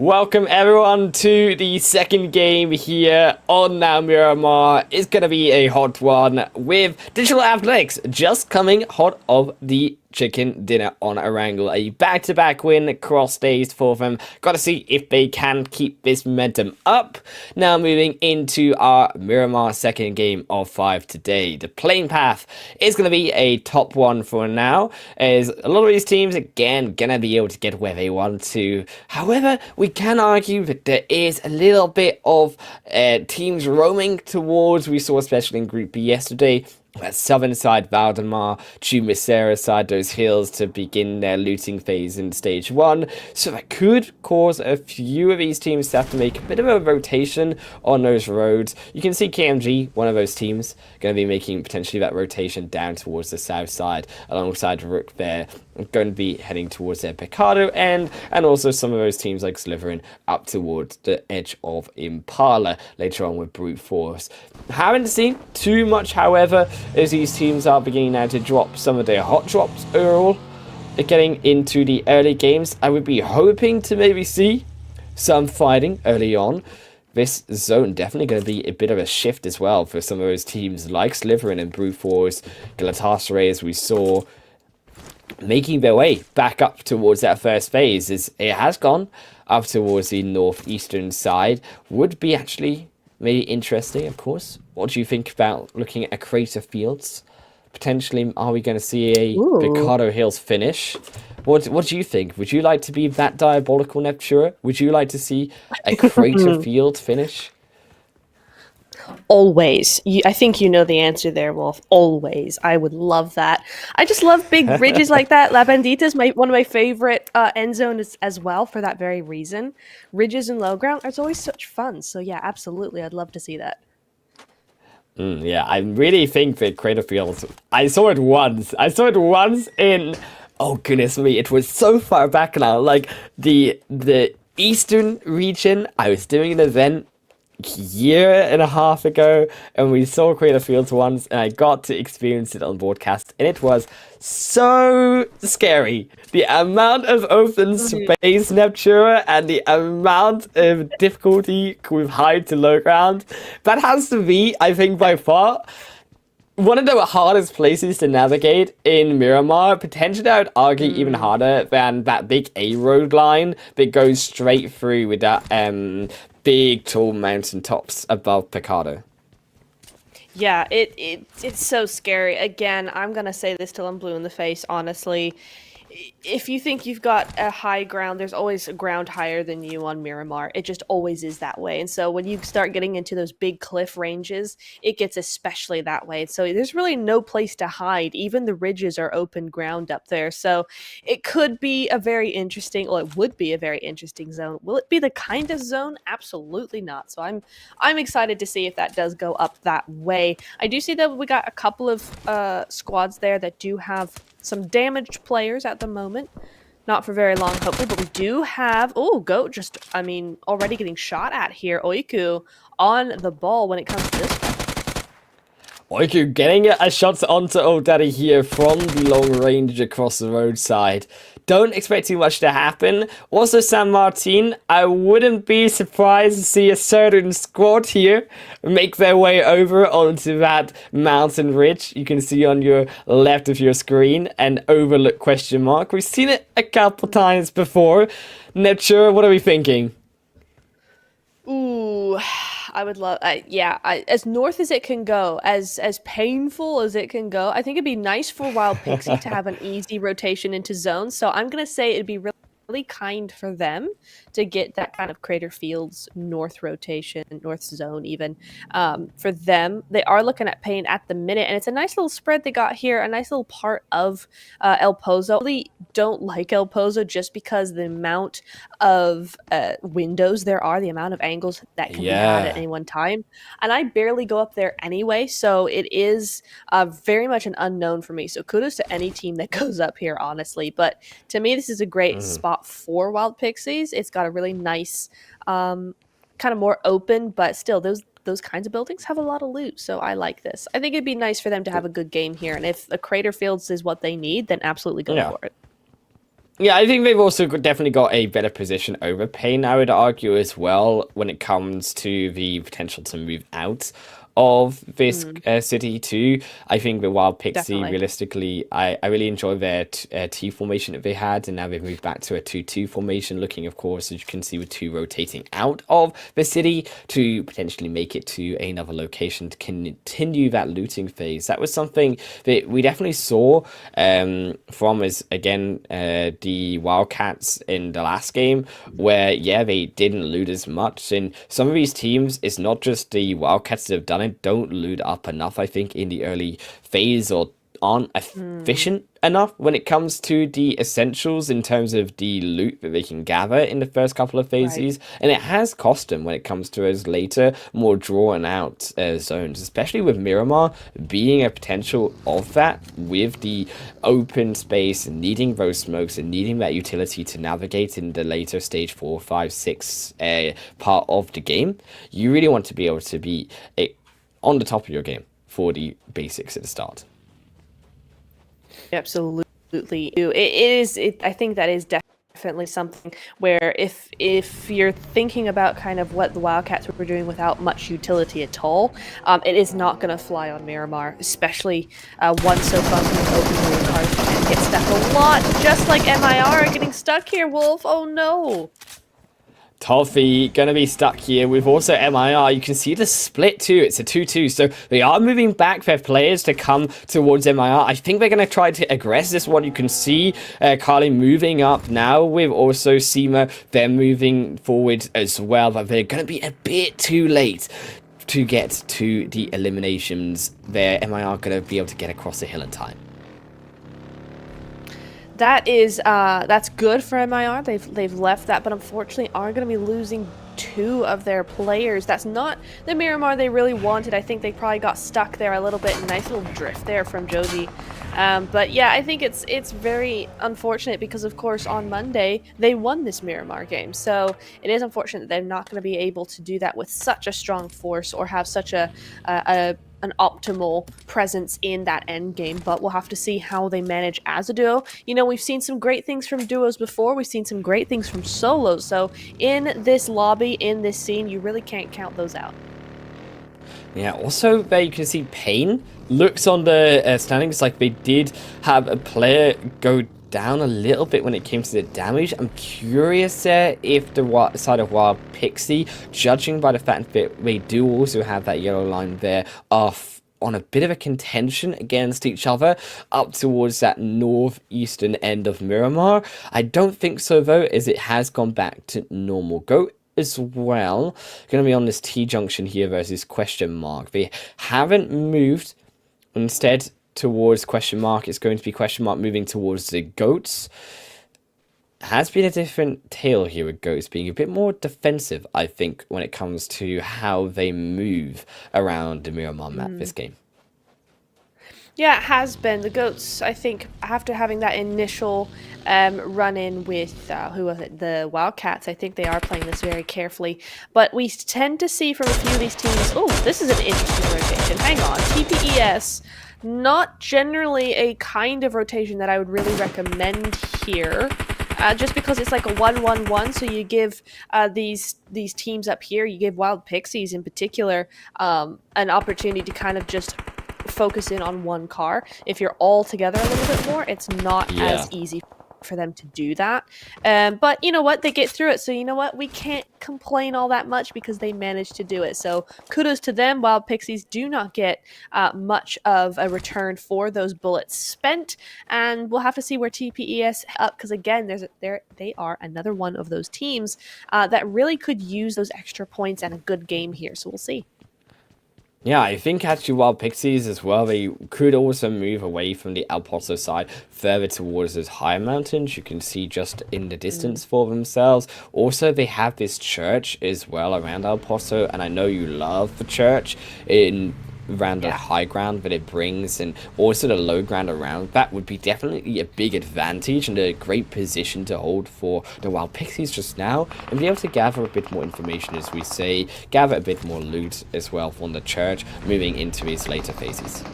Welcome everyone to the second game here on Now Miramar. It's going to be a hot one with Digital Athletics just coming hot of the chicken dinner on Erangel. A back-to-back win across days for them. Got to see if they can keep this momentum up. Now moving into our Miramar second game of 5 today. The playing path is going to be a top one for now, as a lot of these teams, again, going to be able to get where they want to. However, we can argue that there is a little bit of teams roaming towards, we saw especially in Group B yesterday, that southern side, Valdemar, Chumisera side, those hills to begin their looting phase in stage 1. So that could cause a few of these teams to have to make a bit of a rotation on those roads. You can see KMG, one of those teams, going to be making potentially that rotation down towards the south side, alongside Rook there, going to be heading towards their Picado end, and also some of those teams like Slytherin up towards the edge of Impala later on with Brute Force. Haven't seen too much, however, as these teams are beginning now to drop some of their hot drops overall. Getting into the early games, I would be hoping to maybe see some fighting early on. This zone definitely going to be a bit of a shift as well for some of those teams like Slytherin and Brute Force, Galatasaray, as we saw, making their way back up towards that first phase, as it has gone up towards the northeastern side. Would be actually maybe interesting, of course. What do you think about looking at Crater Fields? Potentially, are we going to see a Picado Hills finish? What do you think? Would you like to be that diabolical, Neptura? Would you like to see a Crater Field finish? Always. I think you know the answer there, Wolf. Always. I would love that. I just love big ridges like that. La Bandita is one of my favorite end zones as well for that very reason. Ridges and low ground are always such fun. So yeah, absolutely. I'd love to see that. Yeah, I really think that Crater Fields, I saw it once. I saw it once in, oh goodness me, it was so far back now. Like the eastern region, I was doing an event year and a half ago, and we saw Crater Fields once, and I got to experience it on broadcast, and it was so scary. The amount of open space, Neptura, and the amount of difficulty with high to low ground, that has to be, I think, by far one of the hardest places to navigate in Miramar. Potentially, I would argue even harder than that big A road line that goes straight through with that big tall mountain tops above Picado. Yeah, it's so scary. Again, I'm gonna say this till I'm blue in the face, honestly. If you think you've got a high ground, there's always a ground higher than you on Miramar. It just always is that way. And so when you start getting into those big cliff ranges, it gets especially that way. So there's really no place to hide. Even the ridges are open ground up there. So it could be a very interesting, well, it would be a very interesting zone. Will it be the kind of zone? Absolutely not. So I'm excited to see if that does go up that way. I do see that we got a couple of squads there that do have some damaged players at the moment. Not for very long, hopefully, but we do have... Oh, Goat just, already getting shot at here. Oiku on the ball when it comes to this one. Oiku getting a shot onto Old Daddy here from the long range across the roadside. Don't expect too much to happen. Also, San Martin, I wouldn't be surprised to see a certain squad here make their way over onto that mountain ridge. You can see on your left of your screen an overlook question mark. We've seen it a couple times before. Nepture, what are we thinking? Ooh, I would love, as north as it can go, as painful as it can go. I think it'd be nice for Wild Pixie to have an easy rotation into zones. So I'm gonna say it'd be really kind for them to get that kind of Crater Fields north rotation, north zone even. For them, they are looking at pain at the minute, and it's a nice little spread they got here, a nice little part of El Pozo. I really don't like El Pozo just because the amount of windows there are, the amount of angles that can be had at any one time. And I barely go up there anyway, so it is very much an unknown for me. So kudos to any team that goes up here, honestly. But to me, this is a great spot for Wild Pixies. It's got a really nice, kind of more open, but still those kinds of buildings have a lot of loot. So I like this. I think it'd be nice for them to have a good game here. And if the Crater Fields is what they need, then absolutely go for it. Yeah, I think they've also definitely got a better position over Pain, I would argue, as well, when it comes to the potential to move out of this city too. I think the Wild Pixie, Definitely. realistically, I really enjoy their T formation that they had, and now they've moved back to a 2-2 formation, looking, of course, as you can see, with two rotating out of the city to potentially make it to another location to continue that looting phase. That was something that we definitely saw from, as again, the Wildcats in the last game, where, yeah, they didn't loot as much. And some of these teams, it's not just the Wildcats that have done it, don't loot up enough, I think, in the early phase, or aren't efficient enough when it comes to the essentials in terms of the loot that they can gather in the first couple of Right. phases. And it has cost them when it comes to those later, more drawn out zones, especially with Miramar being a potential of that, with the open space and needing those smokes and needing that utility to navigate in the later stage 4, 5, 6 part of the game. You really want to be able to be on the top of your game for the basics at the start. Absolutely. It is. I think that is definitely something where if you're thinking about kind of what the Wildcats were doing without much utility at all, it is not going to fly on Miramar, especially one so far from the open where the cars can get stuck a lot, just like MIR are getting stuck here, Wolf. Oh no. Toffee gonna be stuck here with also MIR. You can see the split too. It's a 2-2. So they are moving back their players to come towards MIR. I think they're gonna try to aggress this one. You can see Carly moving up now with also Seema. They're moving forward as well, but they're gonna be a bit too late to get to the eliminations. There, MIR gonna be able to get across the hill in time. That's good for MIR. They've left that, but unfortunately are going to be losing two of their players. That's not the Miramar they really wanted. I think they probably got stuck there a little bit. Nice little drift there from Josie. But yeah, I think it's very unfortunate because, of course, on Monday they won this Miramar game. So it is unfortunate that they're not going to be able to do that with such a strong force or have such an optimal presence in that end game, but we'll have to see how they manage as a duo. You know, we've seen some great things from duos before. We've seen some great things from solos. So in this lobby, in this scene, you really can't count those out. Yeah, also there you can see Pain looks on the standings like they did have a player go down a little bit when it came to the damage. I'm curious if the side of Wild Pixie, judging by the fact that they do also have that yellow line there, are on a bit of a contention against each other up towards that northeastern end of Miramar. I don't think so though, as it has gone back to normal. Go as well. Going to be on this T-junction here versus question mark. They haven't moved. Instead, towards question mark, it's going to be question mark moving towards the goats. Has been a different tale here with goats being a bit more defensive, I think, when it comes to how they move around the Miramar map this game. Yeah, it has been. The goats, I think, after having that initial run-in with, who was it, the Wildcats, I think they are playing this very carefully. But we tend to see from a few of these teams, oh, this is an interesting rotation. Hang on, TPES, not generally a kind of rotation that I would really recommend here. Just because it's like a 1-1-1, so you give these teams up here, you give Wild Pixies in particular an opportunity to kind of just focus in on one car. If you're all together a little bit more, it's not as easy for them to do that. But you know what? They get through it. So you know what? We can't complain all that much because they managed to do it. So kudos to them. Wild Pixies do not get much of a return for those bullets spent. And we'll have to see where TPES up, because again, they are another one of those teams that really could use those extra points and a good game here. So we'll see. Yeah, I think actually Wild Pixies as well, they could also move away from the El Pozo side further towards those higher mountains. You can see just in the distance for themselves. Also, they have this church as well around El Pozo, and I know you love the church around the high ground that it brings, and also the low ground around that would be definitely a big advantage and a great position to hold for the Wild Pixies just now, and be able to gather a bit more information, as we say, gather a bit more loot as well from the church moving into its later phases.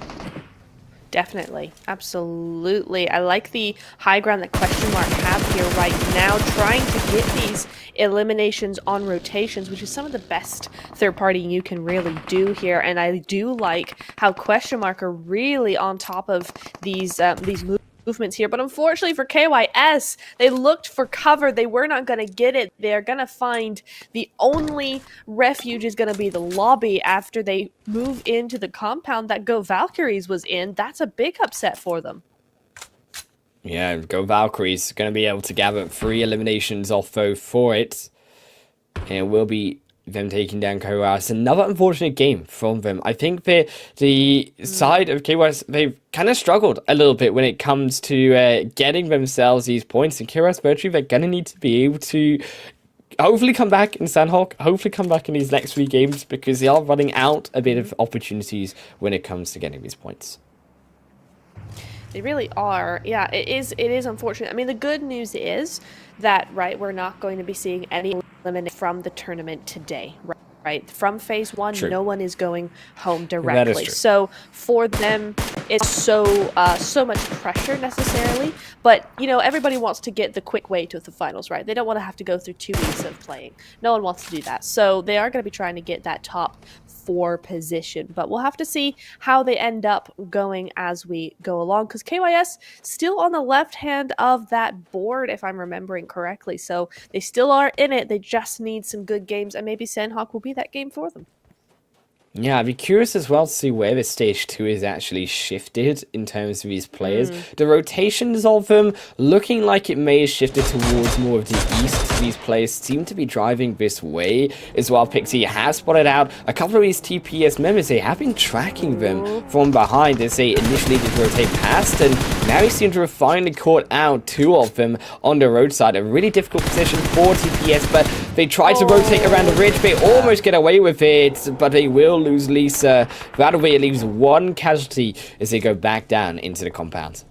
Definitely. Absolutely. I like the high ground that question mark have here right now, trying to get these eliminations on rotations, which is some of the best third party you can really do here. And I do like how Question Mark are really on top of these movements here. But unfortunately for KYS, they looked for cover. They were not going to get it. They're going to find the only refuge is going to be the lobby after they move into the compound that Go Valkyries was in. That's a big upset for them. Yeah, Go Valkyries going to be able to gather 3 eliminations off though for it. And it will be them taking down KYS. Another unfortunate game from them. I think the side of KYS, they've kind of struggled a little bit when it comes to getting themselves these points. And KYS virtually, they're going to need to be able to hopefully come back in Sandhawk, hopefully come back in these next 3 games, because they are running out a bit of opportunities when it comes to getting these points. They really are. Yeah, it is unfortunate. I mean, the good news is that, right, we're not going to be seeing any elimination from the tournament today, right? From phase 1, True. No one is going home directly. That is true. So for them, it's so much pressure necessarily. But, you know, everybody wants to get the quick way to the finals, right? They don't want to have to go through 2 weeks of playing. No one wants to do that. So they are going to be trying to get that top 4 position, but we'll have to see how they end up going as we go along, because KYS still on the left hand of that board, if I'm remembering correctly. So they still are in it. They just need some good games, and maybe Sandhawk will be that game for them. Yeah, I'd be curious as well to see where the stage 2 is actually shifted in terms of these players. The rotations of them looking like it may have shifted towards more of the east. These players seem to be driving this way as well. Pixie has spotted out a couple of these TPS members. They have been tracking them from behind as they initially did rotate past, and now he seems to have finally caught out 2 of them on the roadside. A really difficult position for TPS, but they try to rotate around the ridge. They almost get away with it, but they will lose Lisa. That way it leaves 1 casualty as they go back down into the compound.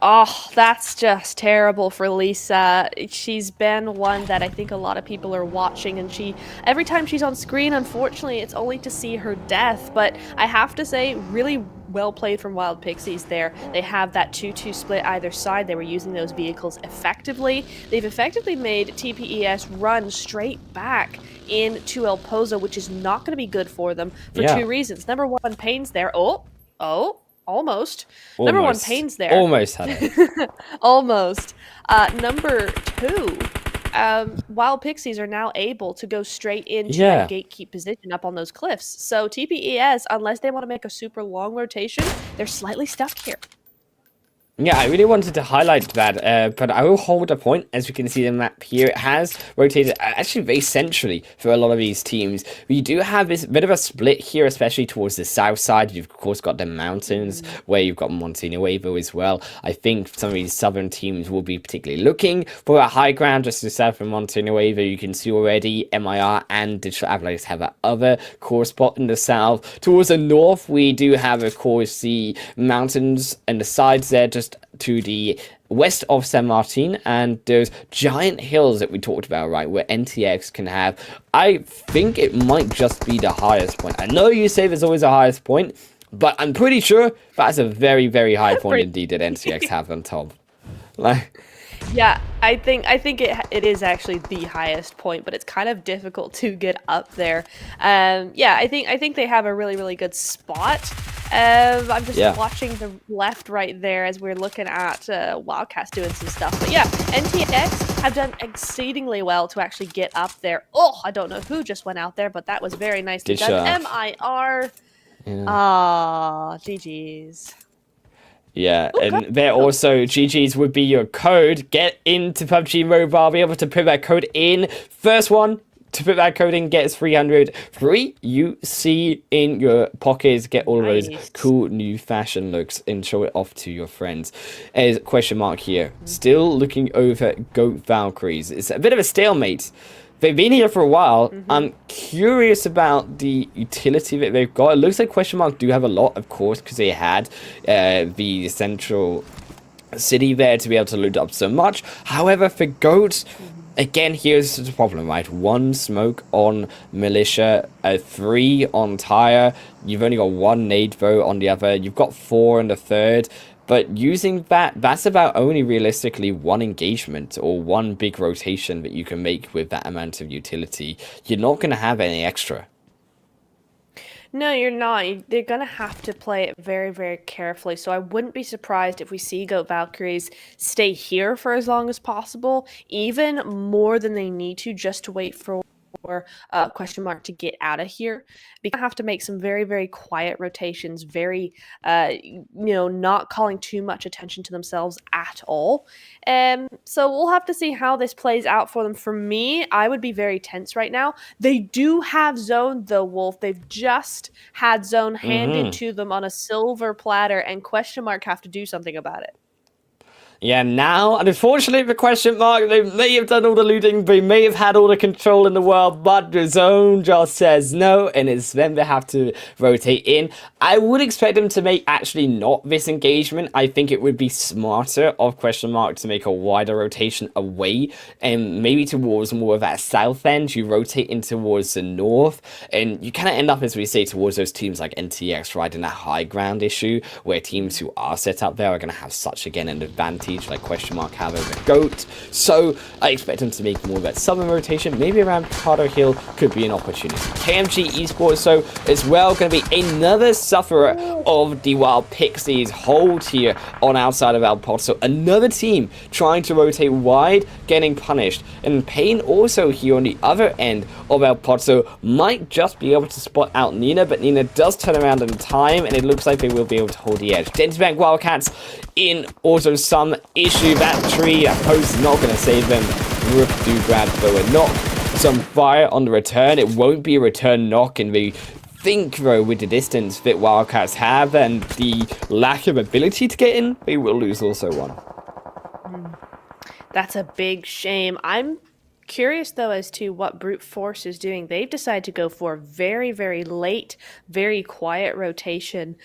Oh, that's just terrible for Lisa. She's been one that I think a lot of people are watching, and every time she's on screen, unfortunately, it's only to see her death. But I have to say, really well played from Wild Pixies there. They have that 2-2 split either side. They were using those vehicles effectively. They've effectively made TPES run straight back into El Pozo, which is not going to be good for them for 2 reasons. Number 1, Payne's there. Almost. Number 1, Payne's there. Almost had it. Almost. Number 2, Wild Pixies are now able to go straight into that gatekeep position up on those cliffs. So TPES, unless they want to make a super long rotation, they're slightly stuck here. Yeah, I really wanted to highlight that, but I will hold a point. As we can see the map here, it has rotated actually very centrally for a lot of these teams. We do have this bit of a split here, especially towards the south side. You've, of course, got the mountains, where you've got Montenuevo as well. I think some of these southern teams will be particularly looking for a high ground just to the south of Montenuevo. You can see already MIR and Digital Avalanche have that other core spot in the south. Towards the north, we do have, of course, the mountains and the sides there, just to the west of San Martin, and those giant hills that we talked about, right, where NTX can have, I think it might just be the highest point. I know you say there's always a highest point, but I'm pretty sure that's a very, very high point indeed that NTX have on top. Like, yeah, I think it is actually the highest point, but it's kind of difficult to get up there. Yeah, I think they have a really, really good spot. I'm just watching the left right there as we're looking at Wildcats doing some stuff. But yeah, NTX have done exceedingly well to actually get up there. Oh, I don't know who just went out there, but that was very nicely done. MIR. Ah, GG's. Yeah, and there also, GG's would be your code. Get into PUBG Mobile, be able to put that code in. First one to put that code in gets 300 free UC in your pockets. Get all of those cool new fashion looks and show it off to your friends. As question mark here, still looking over Goat Valkyries. It's a bit of a stalemate. They've been here for a while. I'm curious about the utility that they've got. It looks like question mark do have a lot, of course, because they had the central city there to be able to loot up so much. However, for Goat, again, here's the problem, right? 1 smoke on Militia, 3 on Tire. You've only got 1 nade vote on the other. You've got 4 on the third. But using that's about only realistically one engagement or one big rotation that you can make with that amount of utility. You're not going to have any extra. No, you're not. They're gonna have to play it very, very carefully. So I wouldn't be surprised if we see Goat Valkyries stay here for as long as possible, even more than they need to, just to wait for question mark to get out of here. Because I have to make some very, very quiet rotations, very not calling too much attention to themselves at all. So we'll have to see how this plays out for them. For me, I would be very tense right now. They do have zone though, Wolf. They've just had zone handed to them on a silver platter, and question mark have to do something about it. Yeah, now, and unfortunately for question mark, they may have done all the looting, they may have had all the control in the world, but the zone just says no, and it's them they have to rotate in. I would expect them to make actually not this engagement. I think it would be smarter of question mark to make a wider rotation away, and maybe towards more of that south end. You rotate in towards the north, and you kind of end up, as we say, towards those teams like NTX, right, in that high ground issue, where teams who are set up there are going to have such, again, an advantage like question mark have over Goat. So I expect them to make more of that southern rotation. Maybe around Carter Hill could be an opportunity. KMG Esports, so as well, going to be another sufferer of the Wild Pixies hold here on outside of El Pozo. Another team trying to rotate wide, getting punished. And Payne also here on the other end of El Pozo might just be able to spot out Nina, but Nina does turn around in time, and it looks like they will be able to hold the edge. Densbank Wildcats in also some issue. That tree, that post is not going to save them. Rook do grab though a knock. Some fire on the return. It won't be a return knock, and they think though with the distance that Wildcats have and the lack of ability to get in, they will lose also one. That's a big shame. I'm curious though as to what Brute Force is doing. They've decided to go for a very, very late, very quiet rotation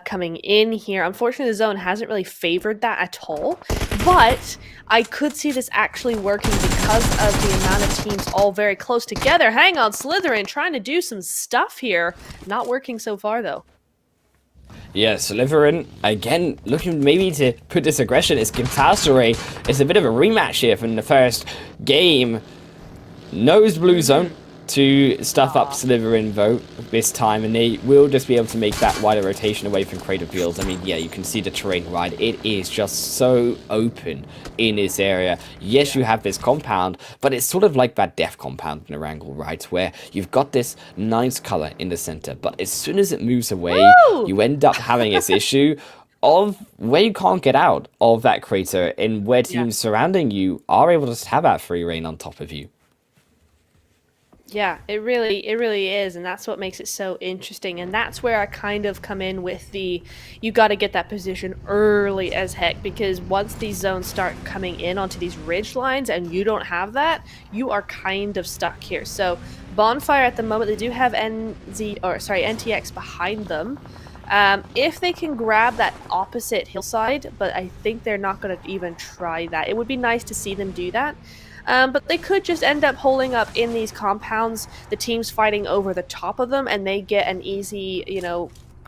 coming in here. Unfortunately, the zone hasn't really favored that at all, but I could see this actually working because of the amount of teams all very close together. Hang on, Slytherin trying to do some stuff here. Not working so far though. Yeah, Slytherin, again, looking maybe to put this aggression. It's Catastrophe. It's a bit of a rematch here from the first game. Nose blue zone to stuff up Slytherin vote this time, and they will just be able to make that wider rotation away from Crater Fields. I mean, yeah, you can see the terrain, right? It is just so open in this area. Yes, you have this compound, but it's sort of like that death compound in Erangel, right? Where you've got this nice color in the center, but as soon as it moves away, you end up having this issue of where you can't get out of that crater, and where teams surrounding you are able to have that free reign on top of you. Yeah, it really is, and that's what makes it so interesting. And that's where I kind of come in with the, you got to get that position early as heck, because once these zones start coming in onto these ridge lines and you don't have that, you are kind of stuck here. So Bonfire at the moment, they do have NTX behind them. If they can grab that opposite hillside, but I think they're not going to even try that. It would be nice to see them do that. But they could just end up holding up in these compounds, the teams fighting over the top of them, and they get an easy,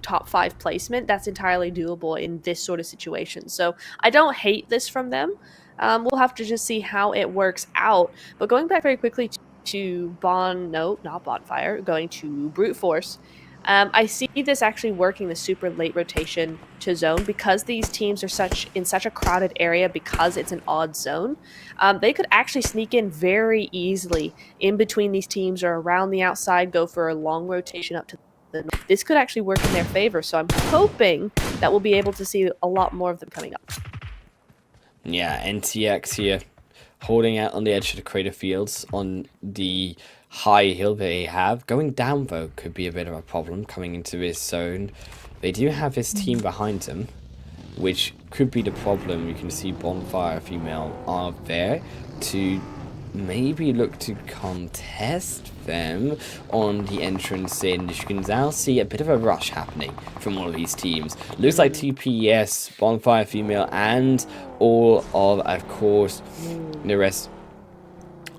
top 5 placement. That's entirely doable in this sort of situation. So I don't hate this from them. We'll have to just see how it works out. But going back very quickly to not Bonfire, going to Brute Force. I see this actually working the super late rotation to zone because these teams are in such a crowded area, because it's an odd zone. They could actually sneak in very easily in between these teams or around the outside, go for a long rotation up to the north. This could actually work in their favor, so I'm hoping that we'll be able to see a lot more of them coming up. Yeah, NTX here, holding out on the edge of the Crater Fields on the high hill they have. Going down, though, could be a bit of a problem coming into this zone. They do have his team behind them, which could be the problem. You can see Bonfire Female are there to maybe look to contest them on the entrance in. You can now see a bit of a rush happening from all of these teams. Looks like TPS, Bonfire Female, and all of course, the rest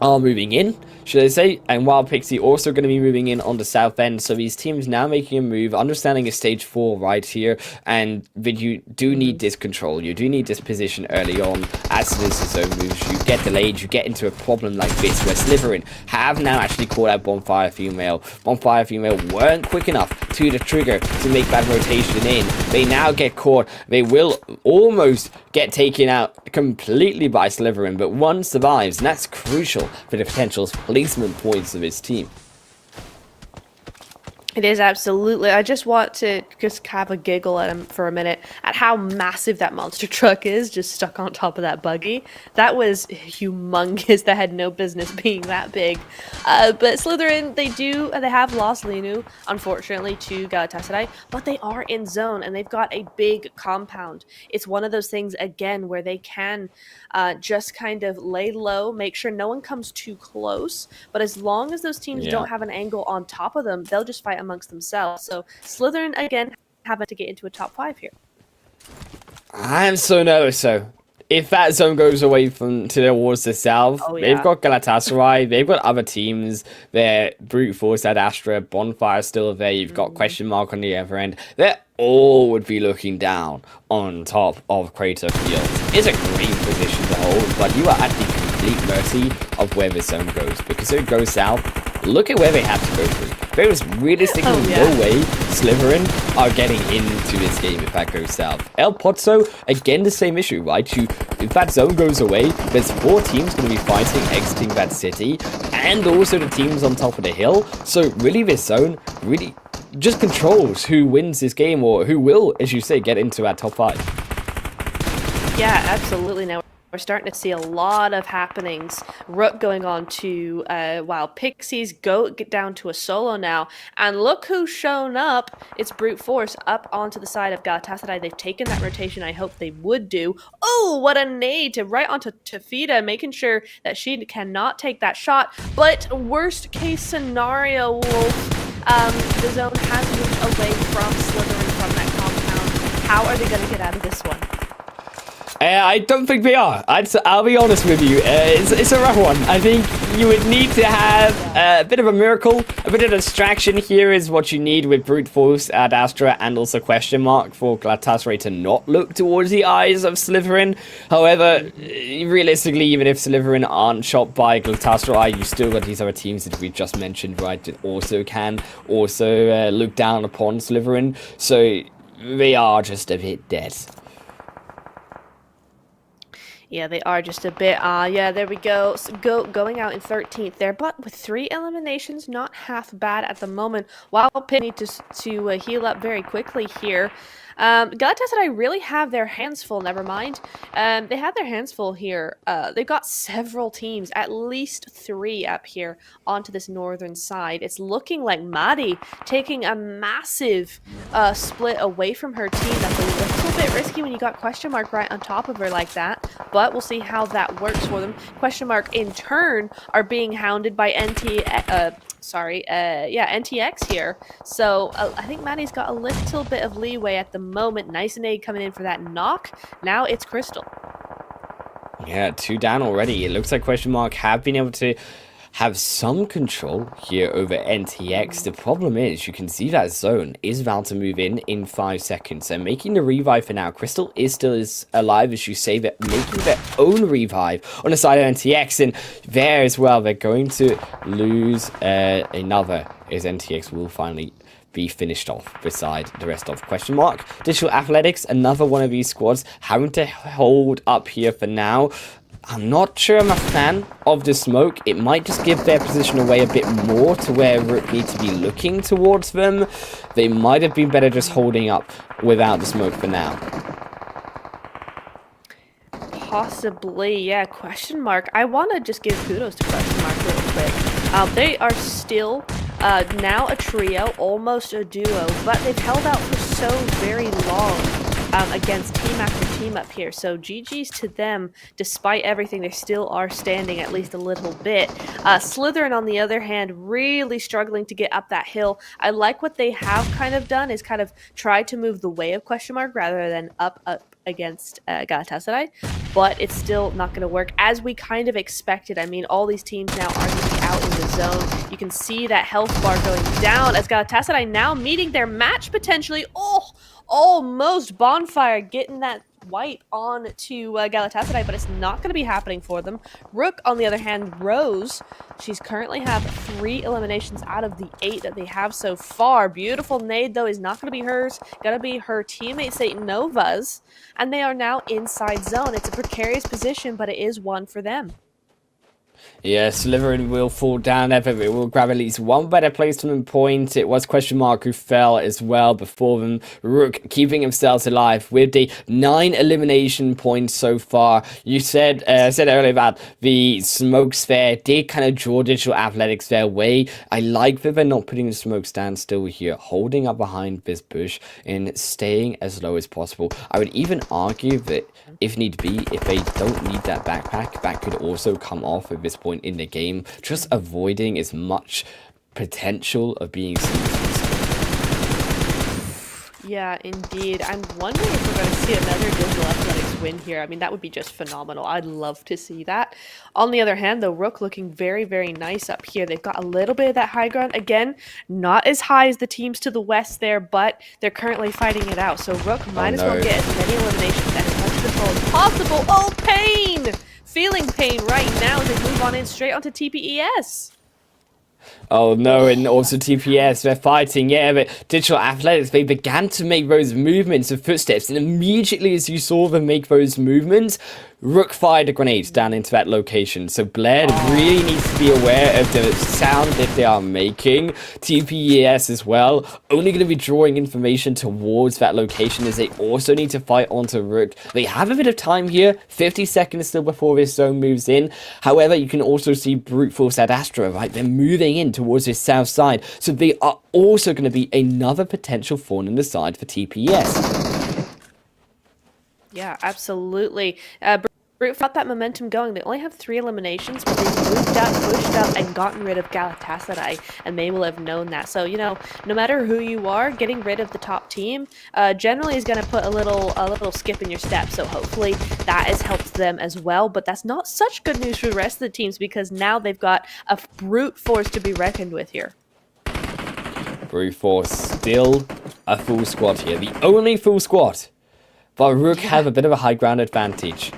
are moving in, should I say, and Wild Pixie also going to be moving in on the south end, so these teams now making a move, understanding a stage 4 right here, and that you do need this control, you do need this position early on, as soon as the zone moves, you get delayed, you get into a problem like this, where Slytherin have now actually called out Bonfire Female. Bonfire Female weren't quick enough to the trigger to make that rotation in, they now get caught, they will almost get taken out completely by Slytherin, but one survives, and that's crucial for the potential placement points of his team. It is absolutely. I just want to just have a giggle at him for a minute at how massive that monster truck is, just stuck on top of that buggy. That was humongous. That had no business being that big. But Slytherin, they have lost Linu, unfortunately, to Galatasaray, but they are in zone and they've got a big compound. It's one of those things again where they can just kind of lay low, make sure no one comes too close. But as long as those teams don't have an angle on top of them, they'll just fight amongst themselves. So Slytherin again having to get into a top 5 here. I'm so nervous. So if that zone goes away from towards the south, they've got Galatasaray, they've got other teams. They're Brute Force, Ad Astra, Bonfire still there. You've got Question Mark on the other end. They all would be looking down on top of Crater Field. It's a great position to hold, but you are at the complete mercy of where the zone goes, because if it goes south, look at where they have to go through. There is realistically no way Slytherin are getting into this game if that goes south. El Pozzo, again the same issue, right? If that zone goes away, there's 4 teams going to be fighting, exiting that city, and also the teams on top of the hill. So really this zone really just controls who wins this game, or who will, as you say, get into our top 5. Yeah, absolutely. Now we're starting to see a lot of happenings. Rook going on to Wild Pixies, Goat get down to a solo now, and look who's shown up. It's Brute Force up onto the side of Galatasaray. They've taken that rotation I hope they would do. Oh, what a nade to right onto Tafida, making sure that she cannot take that shot. But worst case scenario, Wolf, the zone has moved away from Slytherin from that compound. How are they going to get out of this one? I don't think they are. I'll be honest with you. It's a rough one. I think you would need to have a bit of a miracle. A bit of distraction here is what you need with Brute Force, Ad Astra, and also Question Mark for Galatasaray to not look towards the eyes of Slytherin. However, realistically, even if Slytherin aren't shot by Galatasaray, you still got these other teams that we just mentioned, right, that also can look down upon Slytherin. So they are just a bit dead. Yeah, they are just a bit, yeah, there we go. So going out in 13th there, but with 3 eliminations, not half bad at the moment. While Pitt need to heal up very quickly here. Galatasaray really have their hands full, never mind. They have their hands full here. They've got several teams, at least 3 up here onto this northern side. It's looking like Maddie taking a massive split away from her team. That's a little bit risky when you got Question Mark right on top of her like that, but we'll see how that works for them. Question Mark, in turn, are being hounded by NTX here. So I think Maddie's got a little bit of leeway at the moment. Nice and aid coming in for that knock. Now it's Crystal. Yeah, 2 down already. It looks like Question Mark have been able to have some control here over NTX. The problem is, you can see that zone is about to move in 5 seconds. And making the revive for now, Crystal is still as alive as you say, that making their own revive on the side of NTX. And there as well, they're going to lose another, as NTX will finally be finished off beside the rest of Question Mark. Digital Athletics, another one of these squads having to hold up here for now. I'm not sure I'm a fan of the smoke. It might just give their position away a bit more to where Rook need to be looking towards them. They might have been better just holding up without the smoke for now. Possibly, yeah. Question Mark. I want to just give kudos to Question Mark real quick. They are still now a trio, almost a duo, but they've held out for so very long against team after team up here. So GG's to them. Despite everything, they still are standing at least a little bit. Slytherin, on the other hand, really struggling to get up that hill. I like what they have kind of done is kind of try to move the way of Question Mark rather than up against Galatasaray. but it's still not going to work as we kind of expected. I mean, all these teams now are going to be out in the zone. You can see that health bar going down as Galatasaray now meeting their match potentially. Oh, almost Bonfire getting that wipe on to Galatasaray, but it's not going to be happening for them. Rook, on the other hand, Rose, she's currently have 3 eliminations out of the 8 that they have so far. Beautiful nade, though, is not going to be hers. Going to be her teammate, Satan Nova's, and they are now inside zone. It's a precarious position, but it is one for them. Yeah, Slytherin will fall down there, but it will grab at least one better placement point. It was Question Mark who fell as well before them. Rook keeping themselves alive with the 9 elimination points so far. You said earlier about the smoke sphere did kind of draw Digital Athletics their way. I like that they're not putting the smoke stand still here, holding up behind this bush and staying as low as possible. I would even argue that if need be, if they don't need that backpack, that could also come off at this point in the game, just avoiding as much potential of being seen. Yeah, indeed. I'm wondering if we're going to see another Digital Athletics win here. I mean, that would be just phenomenal. I'd love to see that. On the other hand, though, Rook looking very, very nice up here. They've got a little bit of that high ground. Again, not as high as the teams to the west there, but they're currently fighting it out. So Rook might as well get as many eliminations and as much control as possible. Oh, pain! Feeling pain right now as they move on in straight onto TPES. Oh no, and also TPS, they're fighting, yeah, but Digital Athletics, they began to make those movements of footsteps, and immediately as you saw them make those movements, Rook fired a grenade down into that location. So Blair really needs to be aware of the sound that they are making. TPES as well, only going to be drawing information towards that location as they also need to fight onto Rook. They have a bit of time here, 50 seconds still before this zone moves in. However, you can also see Brute Force at Astra, right? They're moving in towards this south side. So they are also going to be another potential thorn in the side for TPS. Yeah, absolutely. Brute got that momentum going. They only have 3 eliminations, but they've moved up, pushed up, and gotten rid of Galatasaray, and they will have known that. So, you know, no matter who you are, getting rid of the top team generally is going to put a little skip in your step. So hopefully that has helped them as well. But that's not such good news for the rest of the teams because now they've got a brute force to be reckoned with here. Brute Force still a full squad here. The only full squad. But Rook have a bit of a high ground advantage.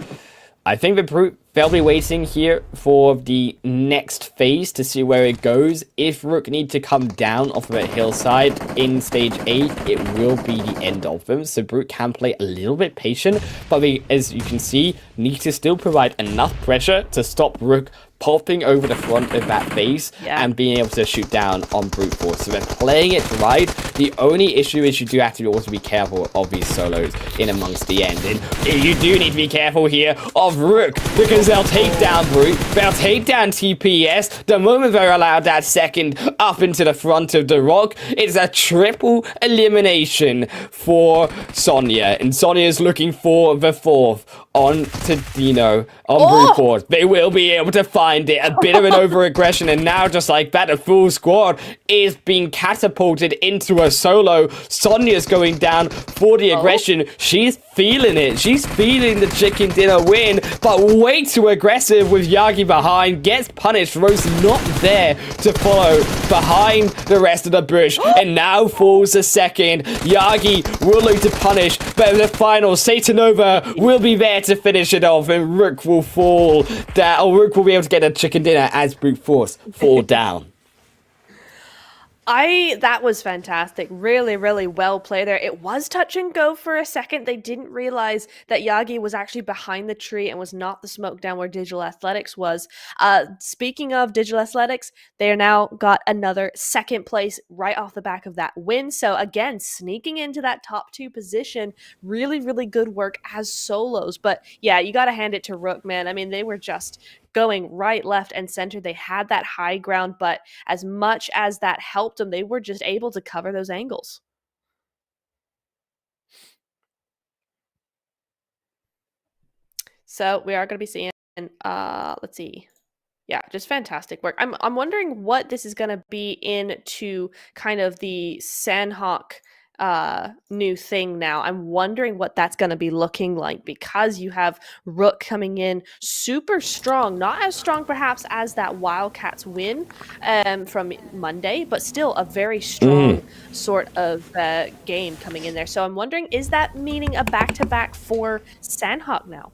I think the Brute, they'll be waiting here for the next phase to see where it goes. If Rook need to come down off of a hillside in stage 8, it will be the end of them. So Brute can play a little bit patient, but they, as you can see, need to still provide enough pressure to stop Rook popping over the front of that base and being able to shoot down on Brute Force. So they're playing it right. The only issue is you do have to also be careful of these solos in amongst the end. And you do need to be careful here of Rook because they'll take down Brute. They'll take down TPS. The moment they're allowed that second up into the front of the rock, it's a triple elimination for Sonya. And Sonya's looking for the 4th on to Dino on Brute Force. They will be able to find it. A bit of an over-aggression, and now just like that, a full squad is being catapulted into a solo. Sonya's going down for the aggression. She's feeling it. She's feeling the chicken dinner win, but way too aggressive with Yagi behind. Gets punished. Rose not there to follow behind the rest of the bush, and now falls the second. Yagi will look to punish, but in the final, Satanova will be there to finish it off, and Rook will fall down, or Rook will be able to get a chicken dinner as Brute Force fall down. That was fantastic. Really, really well played there. It was touch and go for a second. They didn't realize that Yagi was actually behind the tree and was not the smoke down where Digital Athletics was. Speaking of Digital Athletics, they are now got another second place right off the back of that win. So again, sneaking into that top 2 position. Really, really good work as solos. But yeah, you got to hand it to Rook, man. I mean, they were just going right, left, and center. They had that high ground, but as much as that helped them, they were just able to cover those angles. So we are going to be seeing, let's see. Yeah, just fantastic work. I'm wondering what this is going to be into kind of the Sandhawk new thing now. I'm wondering what that's going to be looking like because you have Rook coming in super strong, not as strong perhaps as that Wildcats win from Monday, but still a very strong sort of game coming in there. So I'm wondering, is that meaning a back-to-back for Sandhawk now?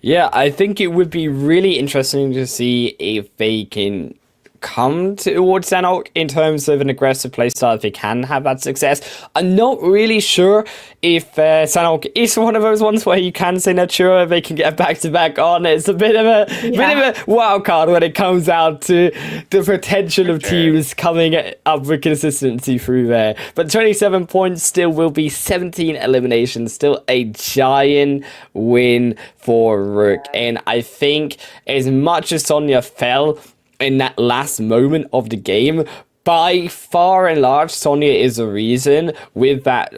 Yeah, I think it would be really interesting to see if they can come towards Sanok in terms of an aggressive playstyle, if they can have that success. I'm not really sure if Sanok is one of those ones where you can say not sure if they can get back to back on. It's a bit of a wild card when it comes out to the potential of teams coming up with consistency through there. But 27 points still will be 17 eliminations, still a giant win for Rook. And I think as much as Sonya fell in that last moment of the game, by far and large, Sonya is the reason with that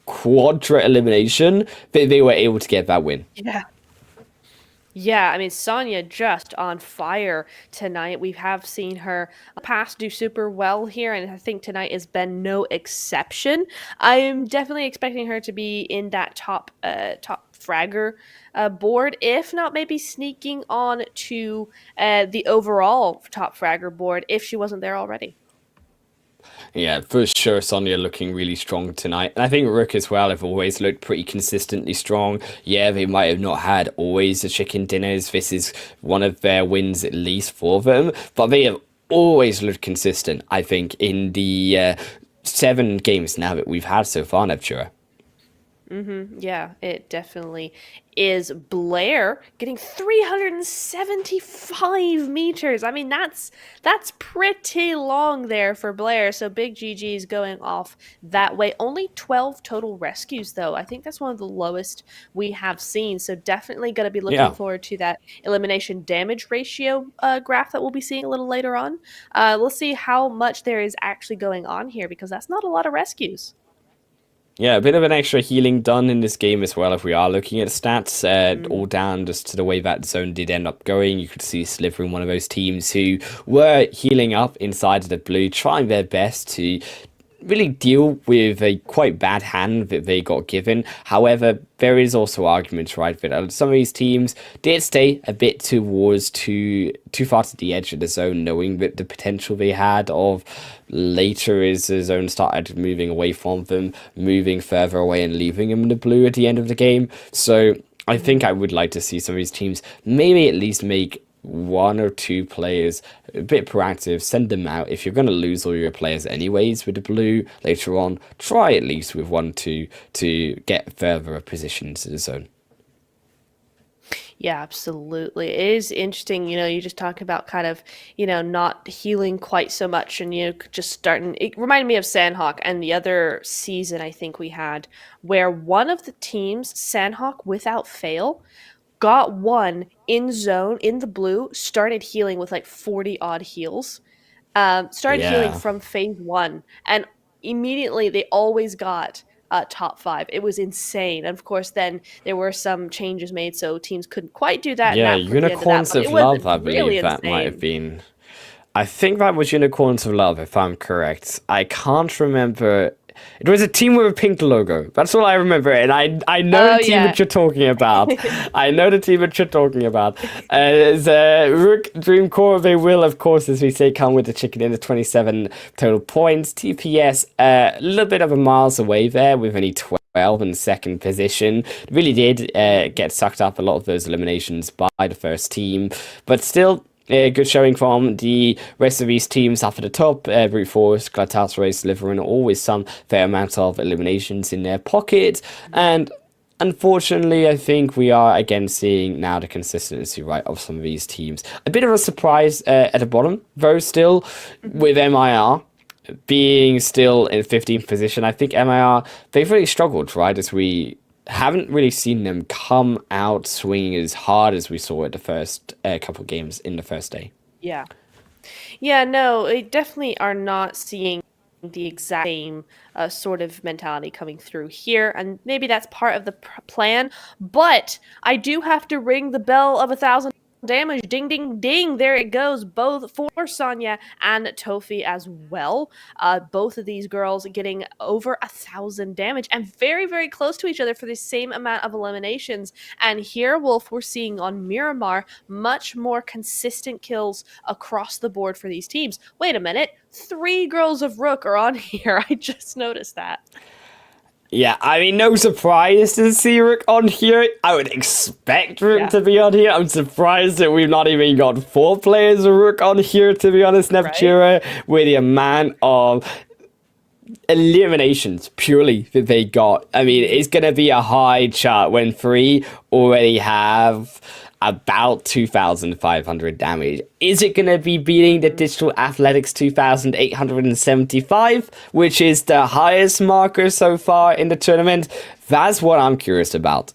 quadra elimination that they were able to get that win. Yeah. Yeah, I mean, Sonya just on fire tonight. We have seen her past do super well here, and I think tonight has been no exception. I'm definitely expecting her to be in that top fragger board, if not maybe sneaking on to the overall top fragger board if she wasn't there already. Yeah, for sure, Sonya looking really strong tonight. And I think Rook as well have always looked pretty consistently strong. Yeah, they might have not had always the chicken dinners. This is one of their wins, at least for them. But they have always looked consistent, I think, in the 7 games now that we've had so far, Nevtura. Yeah, it definitely is. Blair getting 375 meters. I mean, that's pretty long there for Blair. So big GG's going off that way. Only 12 total rescues, though. I think that's one of the lowest we have seen. So definitely going to be looking Yeah. forward to that elimination damage ratio graph that we'll be seeing a little later on. Let's see how much there is actually going on here because that's not a lot of rescues. Yeah, a bit of an extra healing done in this game as well if we are looking at stats. All down just to the way that zone did end up going. You could see Slivering, one of those teams who were healing up inside of the blue, trying their best to really deal with a quite bad hand that they got given. However, there is also arguments, right, that some of these teams did stay a bit too far to the edge of the zone, knowing that the potential they had of later as the zone started moving away from them, moving further away and leaving them in the blue at the end of the game. So I think I would like to see some of these teams maybe at least make 1 or 2 players a bit proactive, send them out. If you're going to lose all your players anyways with the blue later on, try at least with 1 2 to get further position into the zone. Yeah, absolutely. It is interesting, you just talk about kind of, not healing quite so much and, just starting. It reminded me of Sandhawk and the other season I think we had where one of the teams, Sandhawk without fail, got one in zone in the blue, started healing with like 40 odd heals, started healing Yeah. from phase 1, and immediately they always got top 5. It was insane. And of course, then there were some changes made so teams couldn't quite do that, and Yeah, that put the end of that. Unicorns But of it was Love, I really believe that might have insane. been. I think that was Unicorns of Love, if I'm correct. I can't remember. It was a team with a pink logo. That's all I remember. And I know Oh the team yeah. that you're talking about. I know the team that you're talking about. As Rook Dream Core, they will, of course, as we say, come with the chicken in the 27 total points. TPS, a little bit of a miles away there with only 12 in second position. Really did get sucked up a lot of those eliminations by the first team. But still, good showing from the rest of these teams up at the top. Brute Force, Galatasaray, delivering always some fair amount of eliminations in their pocket. And unfortunately, I think we are again seeing now the consistency, right, of some of these teams. A bit of a surprise at the bottom, though, still, with MIR being still in 15th position. I think MIR, they've really struggled, right, as we haven't really seen them come out swinging as hard as we saw at the first couple of games in the first day. Yeah. Yeah, no, they definitely are not seeing the exact same sort of mentality coming through here, and maybe that's part of the plan. But I do have to ring the bell of 1,000 damage. Ding, ding, ding. There it goes. Both for Sonya and Tofi as well. Both of these girls getting over 1,000 damage and very, very close to each other for the same amount of eliminations. And here, Wolf, we're seeing on Miramar much more consistent kills across the board for these teams. Wait a minute. 3 girls of Rook are on here. I just noticed that. Yeah, I mean, no surprise to see Rook on here. I would expect Rook to be on here. I'm surprised that we've not even got 4 players of Rook on here, to be honest, Neptura, with the amount of eliminations purely that they got. I mean, it's going to be a high chart when 3 already have about 2,500 damage. Is it going to be beating the Digital Athletics 2,875, which is the highest marker so far in the tournament? That's what I'm curious about.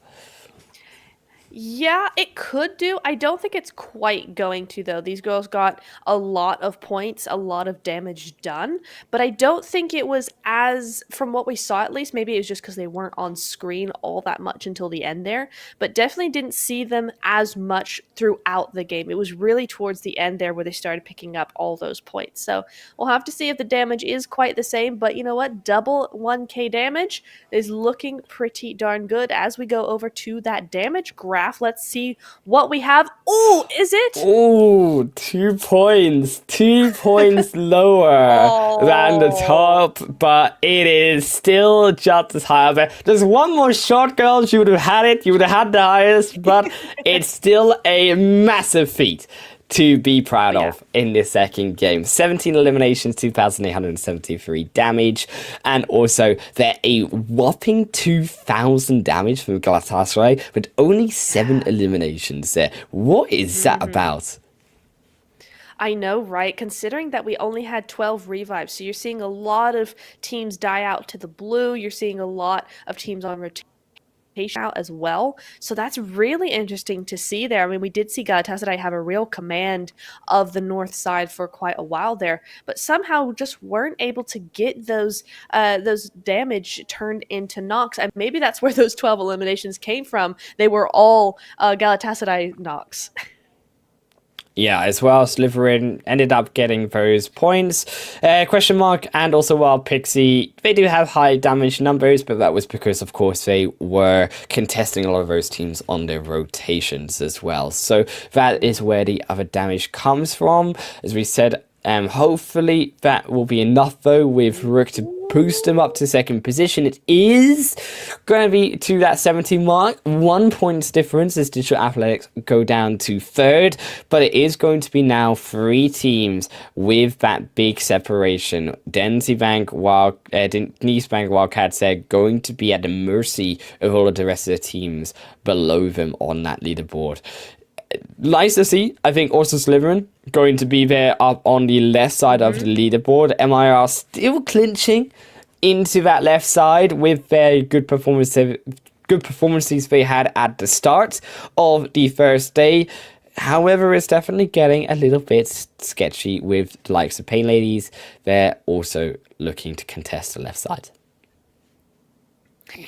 Yeah, it could do. I don't think it's quite going to, though. These girls got a lot of points, a lot of damage done, but I don't think it was as, from what we saw at least, maybe it was just because they weren't on screen all that much until the end there, but definitely didn't see them as much throughout the game. It was really towards the end there where they started picking up all those points. So we'll have to see if the damage is quite the same, but you know what? Double 1k damage is looking pretty darn good. As we go over to that damage graph, let's see what we have. Oh, is it? Oh, 2 points. 2 points lower than the top, but it is still just as high. There's one more shot, girls. You would have had it. You would have had the highest, but it's still a massive feat to be proud of in this second game. 17 eliminations, 2,873 damage, and also they're a whopping 2,000 damage from Galatasaray, with only 7 eliminations there. What is that about? I know, right? Considering that we only had 12 revives, so you're seeing a lot of teams die out to the blue, you're seeing a lot of teams on rotation out as well. So that's really interesting to see there. I mean, we did see Galatasaray have a real command of the north side for quite a while there, but somehow just weren't able to get those damage turned into knocks. And maybe that's where those 12 eliminations came from. They were all Galatasaray knocks. Yeah, as well, Slytherin ended up getting those points. Question mark, and also Wild Pixie, they do have high damage numbers, but that was because, of course, they were contesting a lot of those teams on their rotations as well. So that is where the other damage comes from. As we said, hopefully that will be enough, though, with Rook to boost them up to second position. It is going to be to that 17 mark. 1 point difference as Digital Athletics go down to third, but it is going to be now 3 teams with that big separation. Denzi Bank, Denise Bank, Wildcats, they're going to be at the mercy of all of the rest of the teams below them on that leaderboard. Nice to see. I think also Slytherin going to be there up on the left side of the leaderboard. MIR still clinching into that left side with their good performances they had at the start of the first day. However, it's definitely getting a little bit sketchy with the likes of Pain Ladies. They're also looking to contest the left side.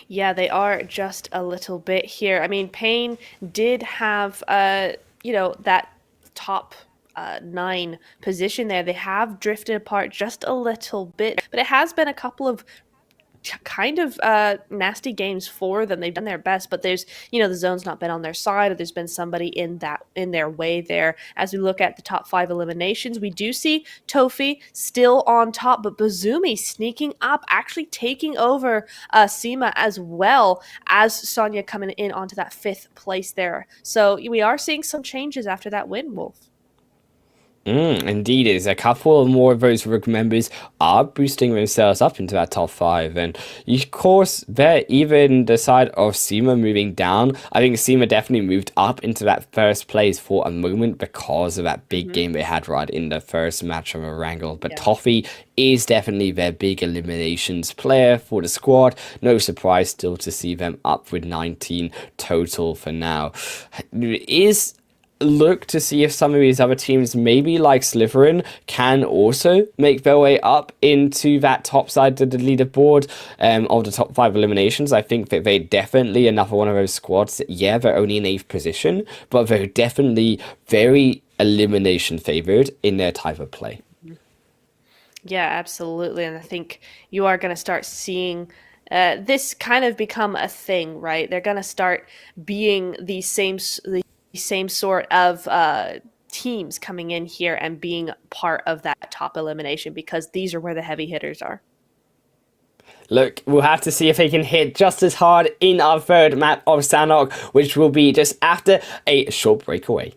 Yeah, they are just a little bit here. I mean, Pain did have, that top 9 position there. They have drifted apart just a little bit, but it has been a couple of kind of nasty games for them. They've done their best, but there's the zone's not been on their side, or there's been somebody in their way there. As we look at the top 5 eliminations, we do see Tofi still on top, but Bazumi sneaking up, actually taking over Sima as well, as Sonya coming in onto that 5th place there. So we are seeing some changes after that win, Wolf. Indeed, is a couple more of those Rook members are boosting themselves up into that top 5, and of course, there even the side of Seema moving down. I think Seema definitely moved up into that first place for a moment because of that big game they had right in the first match of a wrangle. But Toffee is definitely their big eliminations player for the squad. No surprise still to see them up with 19 total for now. It is look to see if some of these other teams, maybe like Slytherin, can also make their way up into that top side of the leaderboard of the top 5 eliminations. I think that they're definitely another one of those squads. Yeah, they're only in 8th position, but they're definitely very elimination favored in their type of play. Yeah, absolutely. And I think you are going to start seeing this kind of become a thing, right? They're going to start being the same sort of teams coming in here and being part of that top elimination, because these are where the heavy hitters are. Look, we'll have to see if they can hit just as hard in our third map of Sanhok, which will be just after a short breakaway.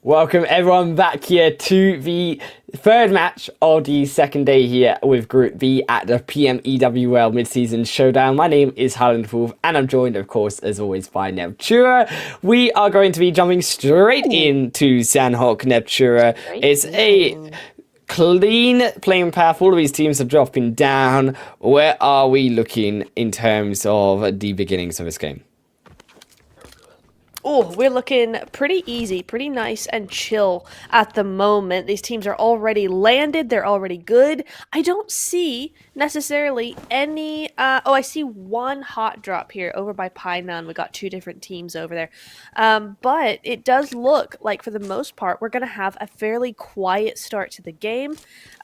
Welcome everyone back here to the third match of the second day here with Group B at the PMEWL mid-season showdown. My name is Highland Wolf and I'm joined, of course, as always, by Neptura. We are going to be jumping straight into Sandhawk Neptura. It's a clean playing path. All of these teams are dropping down. Where are we looking in terms of the beginnings of this game? Oh, we're looking pretty easy, pretty nice and chill at the moment. These teams are already landed. They're already good. I don't see necessarily any... I see one hot drop here over by Pine Mountain. We got two different teams over there. But it does look like, for the most part, we're going to have a fairly quiet start to the game.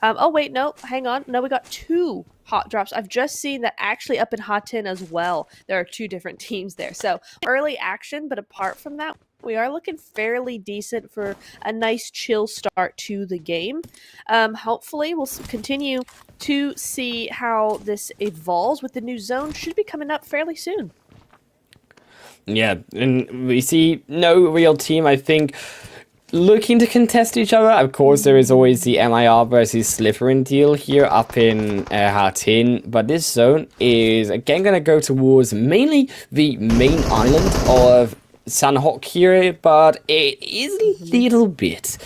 Oh, wait, no, hang on. No, we got two hot drops. I've just seen that actually up in Hatin as well. There are two different teams there. So early action, but apart from that, we are looking fairly decent for a nice chill start to the game. Hopefully we'll continue to see how this evolves with the new zone. Should be coming up fairly soon. Yeah, and we see no real team, I think, looking to contest each other. Of course, there is always the MIR versus Slytherin deal here up in Hatin, but this zone is again going to go towards mainly the main island of Sandhawk here, but it is a little bit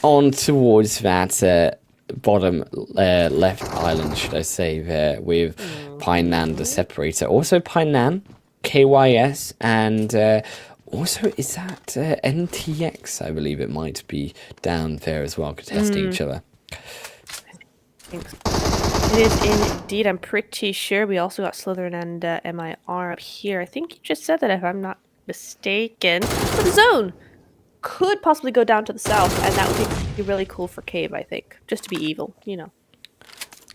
on towards that bottom left island, should I say, there with Pine Nan, the separator. Also Pine Nan, KYS, and also, is that NTX? I believe it might be down there as well, contesting each other. It is indeed. I'm pretty sure we also got Slytherin and MIR up here. I think you just said that, if I'm not mistaken. But the zone could possibly go down to the south, and that would be really cool for Cave, I think. Just to be evil, you know.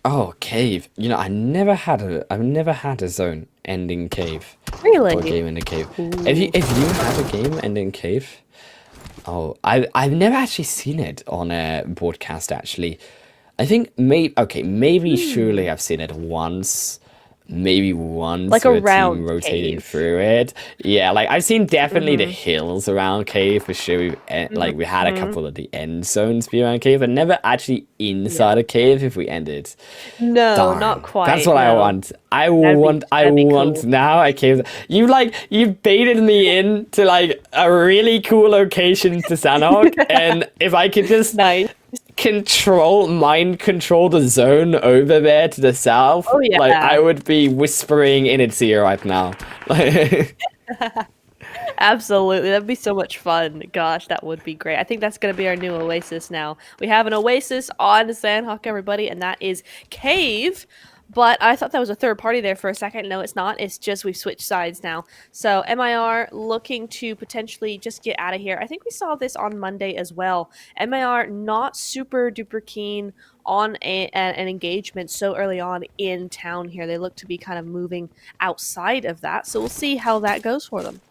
Oh, Cave. You know, I've never had a zone ending Cave. Really? Or a game ending Cave. If you had a game ending Cave, I've never actually seen it on a broadcast. Actually, I think maybe surely I've seen it once. Maybe once, like with a round team rotating cave. through it. Yeah, like I've seen definitely the hills around Cave for sure. We had a couple of the end zones be around Cave, but never actually inside a cave. If we ended, no, darn, not quite. that's what I want. I want cool. now a cave. You baited me in to like a really cool location to Sandhawk, and if I could just Nice. mind control the zone over there to the south. Oh, yeah. Like I would be whispering in its ear right now. Absolutely, that'd be so much fun. Gosh, that would be great. I think that's gonna be our new oasis now. We have an oasis on Sandhawk, everybody, and that is Cave. But I thought that was a third party there for a second. No, it's not. It's just we've switched sides now. So MIR looking to potentially just get out of here. I think we saw this on Monday as well. MIR not super duper keen on an engagement so early on in town here. They look to be kind of moving outside of that. So we'll see how that goes for them.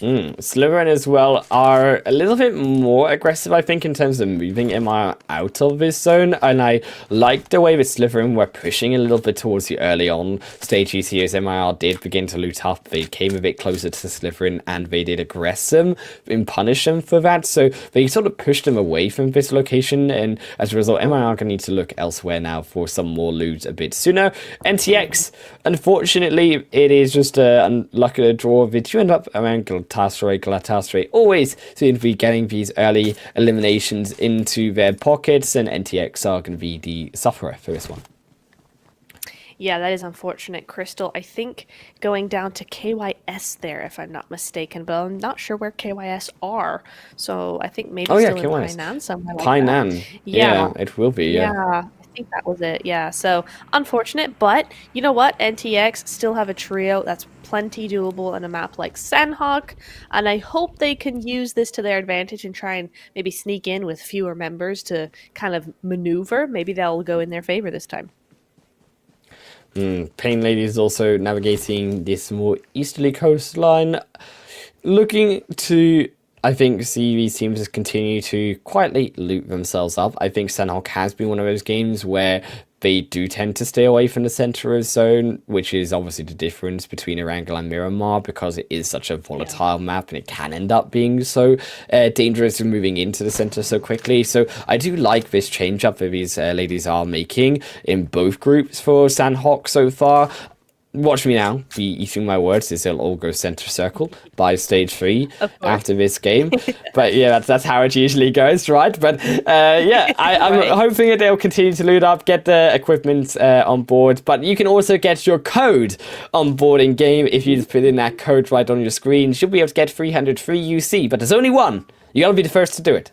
Slytherin as well are a little bit more aggressive, I think, in terms of moving MIR out of this zone, and I like the way that Slytherin were pushing a little bit towards the early on stages here as MIR did begin to loot up. They came a bit closer to Slytherin and they did aggress them and punish them for that, so they sort of pushed them away from this location, and as a result, MIR are going to need to look elsewhere now for some more loot a bit sooner. NTX, unfortunately, it is just a lucky draw that you end up around Galatasaray always seem to be getting these early eliminations into their pockets, and NTX are going to be the sufferer for this one. Yeah, that is unfortunate. Crystal, I think going down to KYS there, if I'm not mistaken, but I'm not sure where KYS are. So I think maybe still in KYS. Painan somewhere like Painan. that. Yeah, it will be, yeah. I think that was it. Yeah, so unfortunate, but you know what? NTX still have a trio that's plenty doable on a map like Sandhawk, and I hope they can use this to their advantage and try and maybe sneak in with fewer members to kind of maneuver. Maybe they'll go in their favor this time. Pain Lady is also navigating this more easterly coastline, looking to, I think, see these teams just continue to quietly loot themselves up. I think Sandhawk has been one of those games where they do tend to stay away from the center of zone, which is obviously the difference between Erangel and Miramar, because it is such a volatile map and it can end up being so dangerous and moving into the center so quickly. So I do like this change up that these ladies are making in both groups for Sandhawk so far. Watch me now be eating my words, as they'll all go center circle by stage 3 after this game. But yeah, that's how it usually goes, right? But yeah, I'm hoping that they'll continue to loot up, get the equipment on board. But you can also get your code on board in game. If you just put in that code right on your screen, you'll be able to get 300 free UC. But there's only one. You gotta be the first to do it.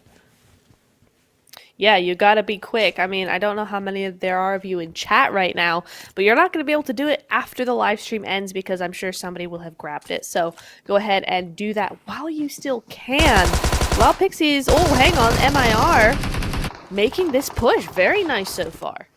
Yeah, you gotta be quick. I mean, I don't know how many there are of you in chat right now, but you're not gonna be able to do it after the live stream ends because I'm sure somebody will have grabbed it. So go ahead and do that while you still can. Well, Pixies, oh, hang on, MIR making this push. Very nice so far.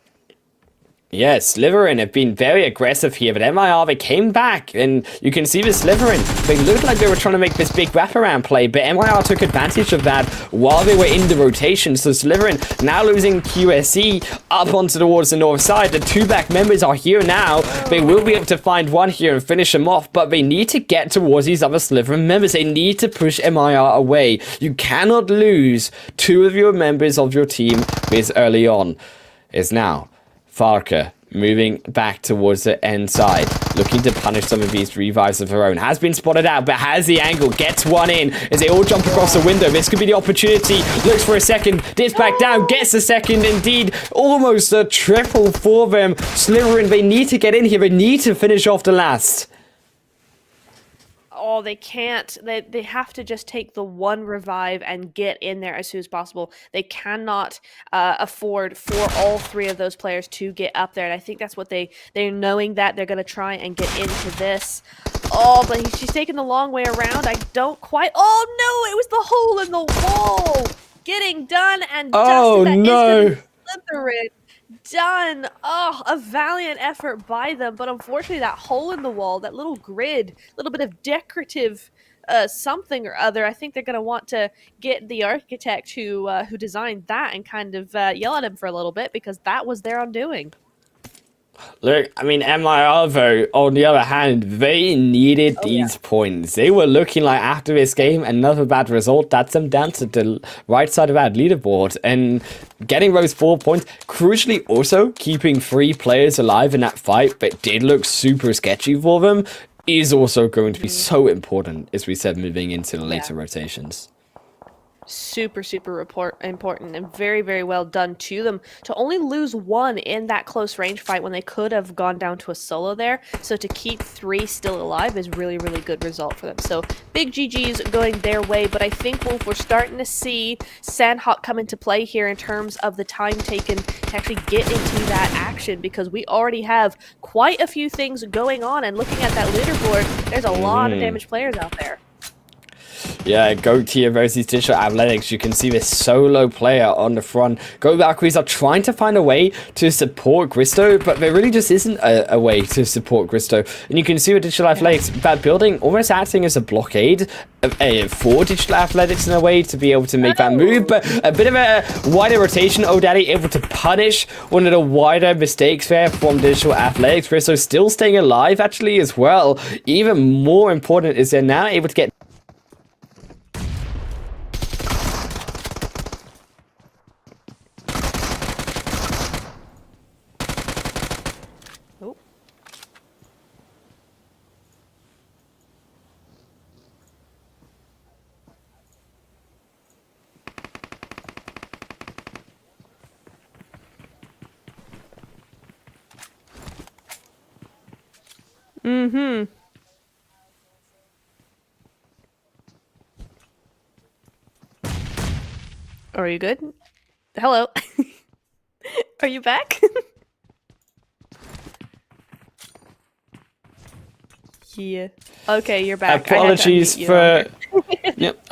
Yeah, Slytherin have been very aggressive here, but MIR, they came back, and you can see the Slytherin, they looked like they were trying to make this big wraparound play, but MIR took advantage of that while they were in the rotation. So Slytherin now losing QSE up onto towards the north side. The 2 back members are here now. They will be able to find one here and finish them off, but they need to get towards these other Slytherin members. They need to push MIR away. You cannot lose 2 of your members of your team this early on. It's now Farka moving back towards the end side, looking to punish some of these revives of her own. Has been spotted out, but has the angle, gets one in as they all jump across the window. This could be the opportunity. Looks for a second, dips back down, gets a second indeed. Almost a triple for them. Slytherin, they need to get in here. They need to finish off the last. Oh, they can't. They have to just take the one revive and get in there as soon as possible. They cannot afford for all 3 of those players to get up there. And I think that's what they're knowing that they're going to try and get into this. Oh, but she's taking the long way around. I don't quite. Oh, no, it was the hole in the wall. Getting done and oh, dusted. No. Slytherin. Done. Oh, a valiant effort by them, but unfortunately that hole in the wall, that little grid, a little bit of decorative something or other, I think they're going to want to get the architect who designed that and kind of yell at him for a little bit, because that was their undoing. Look, I mean, MIR, though, on the other hand, they needed these points. They were looking like, after this game, another bad result. That's them down to the right side of that leaderboard. And getting those 4 points, crucially also keeping 3 players alive in that fight, but did look super sketchy for them, is also going to be so important, as we said, moving into the later rotations. Super important and very, very well done to them to only lose 1 in that close range fight when they could have gone down to a solo there. So to keep 3 still alive is really, really good result for them. So big GG's going their way, but I think we're starting to see Sandhawk come into play here in terms of the time taken to actually get into that action, because we already have quite a few things going on, and looking at that leaderboard, there's a lot of damaged players out there. Yeah, Goat Tier versus Digital Athletics. You can see this solo player on the front. Go Valkyries are trying to find a way to support Gristo, but there really just isn't a way to support Gristo. And you can see with Digital Athletics, that building almost acting as a blockade for Digital Athletics in a way to be able to make that move. But a bit of a wider rotation. O'Daddy able to punish one of the wider mistakes there from Digital Athletics. Gristo still staying alive actually as well. Even more important is they're now able to get Are you good? Hello. Are you back? Yeah. Okay, you're back. Apologies for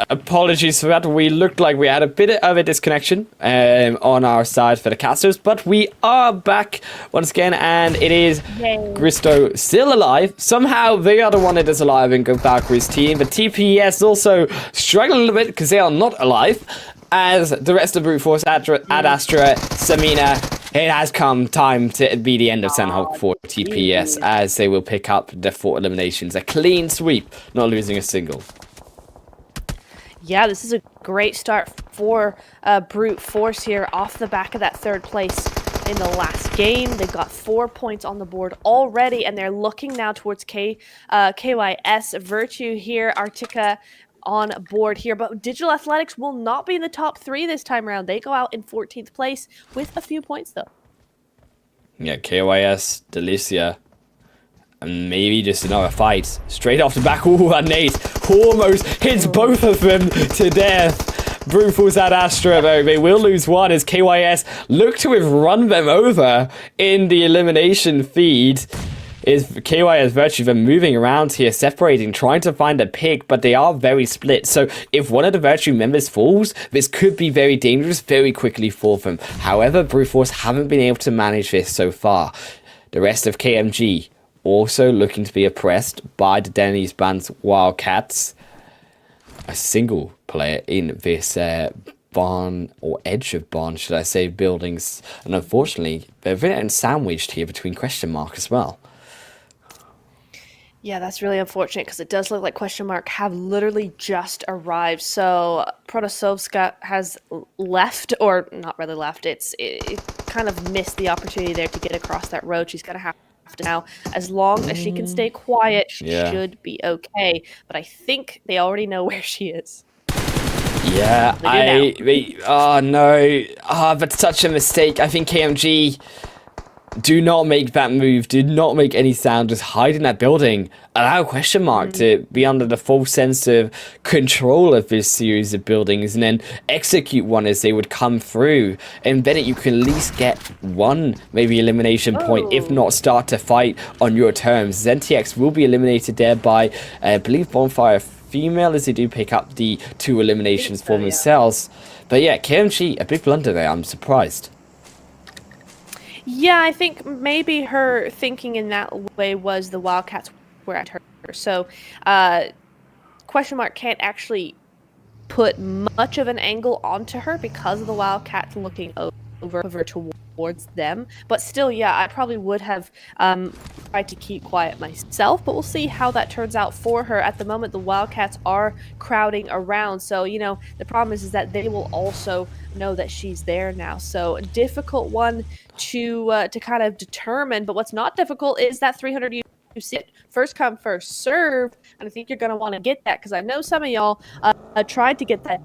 apologies for that. We looked like we had a bit of a disconnection on our side for the casters, but we are back once again, and it is Gristo still alive. Somehow they are the one that is alive in Go Valkyrie's team. The TPS also struggling a little bit because they are not alive, as the rest of Brute Force, Ad Astra, Samina, It has come time to be the end of Sandhawk for TPS, as they will pick up the 4 eliminations. A clean sweep, not losing a single. Yeah, this is a great start for Brute Force here off the back of that 3rd place in the last game. They've got 4 points on the board already, and they're looking now towards KYS. Virtue here, Arctica on board here, but Digital Athletics will not be in the top 3 this time around. They go out in 14th place with a few points, though. Yeah, KYS, Delicia, and maybe just another fight. Straight off the back, ooh, and Nate almost hits both of them to death. Brute Force at Astra, though. They will lose one as KYS look to have run them over in the elimination feed. Is KYS Virtue, them moving around here, separating, trying to find a pick, but they are very split. So if one of the Virtue members falls, this could be very dangerous very quickly for them. However, Brute Force haven't been able to manage this so far. The rest of KMG also looking to be oppressed by the Denny's Band's Wildcats. A single player in this barn, or edge of barn, should I say, buildings. And unfortunately, they're very sandwiched here between question mark as well. Yeah, that's really unfortunate because it does look like question mark have literally just arrived. So Protasovska has left, or not really left. It kind of missed the opportunity there to get across that road. She's gonna have to now. As long as she can stay quiet, she should be okay. But I think they already know where she is. Yeah, oh no, that's such a mistake. I think KMG. Do not make that move. Do not make any sound. Just hide in that building. Allow question mark to be under the full sense of control of this series of buildings, and then execute one as they would come through. And Bennett, you can at least get one maybe elimination point, if not start to fight on your terms. ZenTX will be eliminated there by, I believe, Bonfire Female, as they do pick up the 2 eliminations for themselves. But yeah, KMG, a big blunder there. I'm surprised. Yeah, I think maybe her thinking in that way was the Wildcats were at her. So, question mark can't actually put much of an angle onto her because of the Wildcats looking over towards them. But still, yeah, I probably would have tried to keep quiet myself, but we'll see how that turns out for her. At the moment, the Wildcats are crowding around, so, you know, the problem is that they will also know that she's there now. So a difficult one to kind of determine, but what's not difficult is that 300 you see it first come, first serve, and I think you're going to want to get that because I know some of y'all tried to get that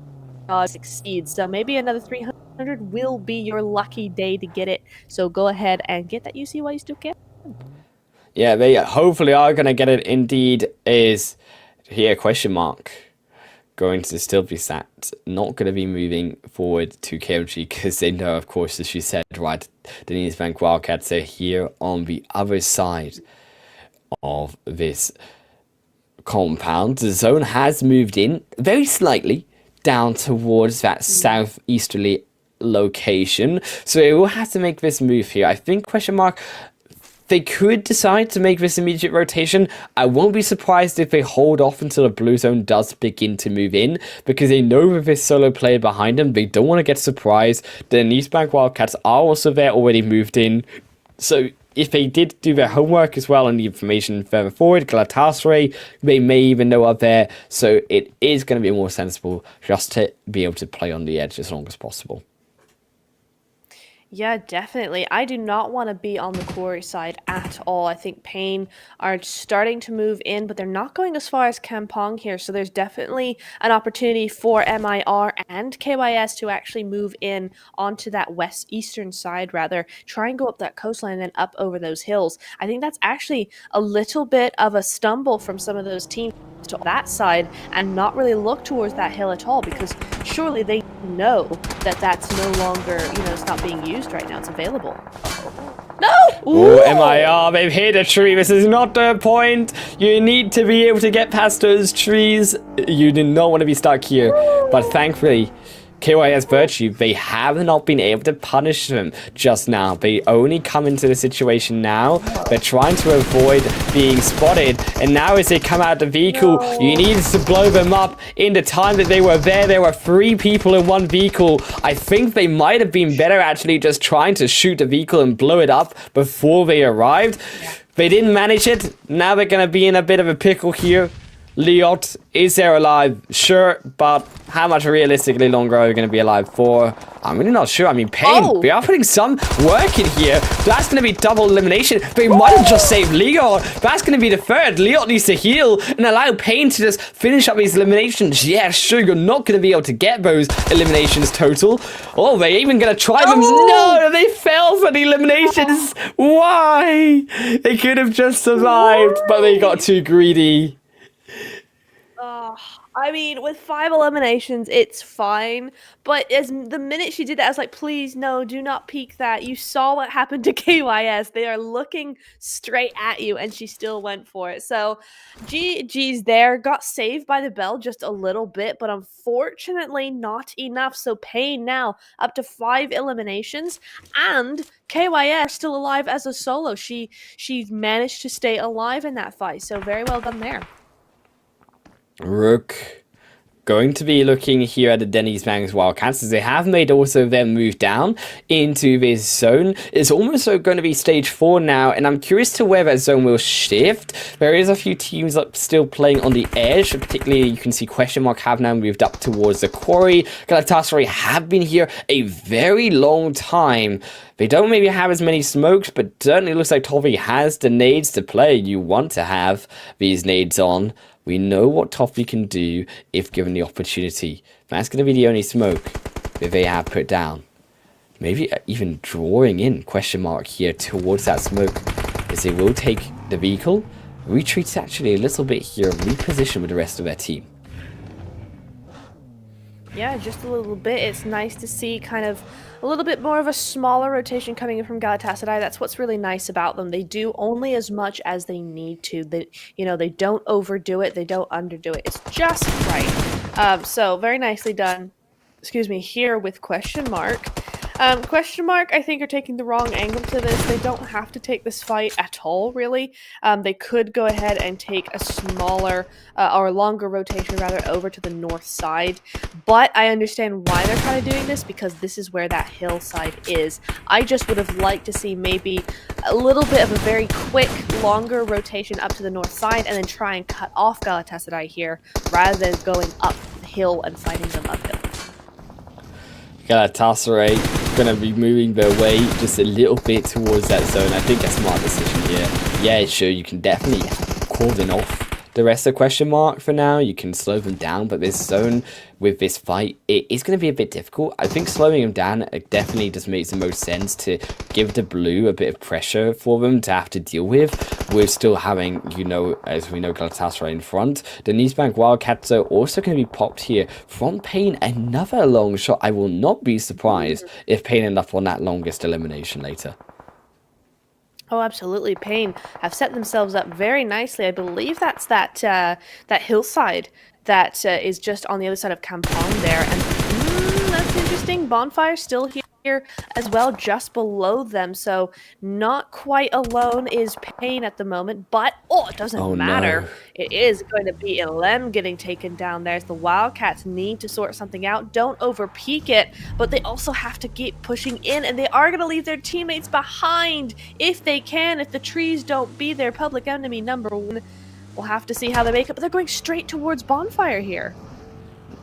succeed, so maybe another 300 will be your lucky day to get it. So go ahead and get that UC while you still can. Yeah, they hopefully are going to get it. Indeed, is here question mark going to still be sat, not going to be moving forward to KMG because they know, of course, as you said, right, Denise Bank Wildcats are here on the other side of this compound. The zone has moved in very slightly down towards that southeasterly location, so they will have to make this move here. I think question mark they could decide to make this immediate rotation. I won't be surprised if they hold off until the blue zone does begin to move in, because they know with this solo player behind them, they don't want to get surprised. The East Bank Wildcats are also there, already moved in. So if they did do their homework as well and the information further forward, Galatasaray, they may even know are there. So it is going to be more sensible just to be able to play on the edge as long as possible. Yeah, definitely. I do not want to be on the quarry side at all. I think Pain are starting to move in, but they're not going as far as Kampong here. So there's definitely an opportunity for MIR and KYS to actually move in onto that west-eastern side, rather. Try and go up that coastline and then up over those hills. I think that's actually a little bit of a stumble from some of those teams to that side and not really look towards that hill at all, because surely they know that that's no longer, it's not being used right now. It's available. No! Oh, MIR, they've hit a tree. This is not the point. You need to be able to get past those trees. You do not want to be stuck here. But thankfully, KYS Virtue, they have not been able to punish them just now. They only come into the situation now. They're trying to avoid being spotted. And now as they come out the vehicle, you need to blow them up. In the time that they were there were 3 people in one vehicle. I think they might have been better actually just trying to shoot the vehicle and blow it up before they arrived. They didn't manage it. Now they're going to be in a bit of a pickle here. Liot, is there alive? Sure, but how much realistically longer are we going to be alive for? I'm really not sure. I mean, Pain, we are putting some work in here. That's going to be double elimination. They might have just saved Liot. That's going to be the third. Liot needs to heal and allow Pain to just finish up these eliminations. Yeah, sure, you're not going to be able to get those eliminations total. Oh, they're even going to try them. No, they fell for the eliminations. Why? They could have just survived, but they got too greedy. I mean, with 5 eliminations, it's fine. But as the minute she did that, I was like, please, no, do not peek that. You saw what happened to KYS. They are looking straight at you, and she still went for it. So GG's there. Got saved by the bell just a little bit, but unfortunately not enough. So Pain now up to 5 eliminations, and KYS still alive as a solo. She managed to stay alive in that fight. So very well done there. Rook going to be looking here at the Denny's Banks Wildcats as they have made also their move down into this zone. It's almost going to be stage 4 now, and I'm curious to where that zone will shift. There is a few teams up still playing on the edge, particularly you can see Question Mark have now moved up towards the quarry. Galatasaray have been here a very long time. They don't maybe have as many smokes, but certainly looks like Toffee has the nades to play. You want to have these nades on. We know what Toffee can do if given the opportunity. That's going to be the only smoke that they have put down. Maybe even drawing in Question Mark here towards that smoke as they will take the vehicle. Retreats actually a little bit here, reposition with the rest of their team. Yeah, just a little bit. It's nice to see kind of a little bit more of a smaller rotation coming in from Galatasaray. That's what's really nice about them. They do only as much as they need to. They don't overdo it. They don't underdo it. It's just right. So very nicely done. Excuse me, here with Question Mark. Question Mark, I think, are taking the wrong angle to this. They don't have to take this fight at all, really. They could go ahead and take a smaller or longer rotation, rather, over to the north side. But I understand why they're kind of doing this, because this is where that hillside is. I just would have liked to see maybe a little bit of a very quick, longer rotation up to the north side and then try and cut off Galatasaray here, rather than going uphill and fighting them uphill. Galatasaray going to be moving their way just a little bit towards that zone. I think a smart decision here. Yeah, sure, you can definitely call them off the rest of Question Mark for now. You can slow them down, but this zone with this fight, it is going to be a bit difficult. I think slowing them down definitely just makes the most sense to give the blue a bit of pressure for them to have to deal with. We're still having, as we know, Galatasaray in front. The Nicebank Wildcats are also going to be popped here from Pain. Another long shot. I will not be surprised if Pain end up on that longest elimination later. Oh, absolutely. Pain have set themselves up very nicely. I believe that's that hillside that is just on the other side of Kampong there. And that's interesting. Bonfire still here as well, just below them. So not quite alone is Pain at the moment. But, it doesn't matter. No. It is going to be Elem getting taken down there. The Wildcats need to sort something out. Don't over-peak it, but they also have to keep pushing in, and they are going to leave their teammates behind if they can, if the trees don't be their public enemy number 1. We'll have to see how they make it, but they're going straight towards Bonfire here.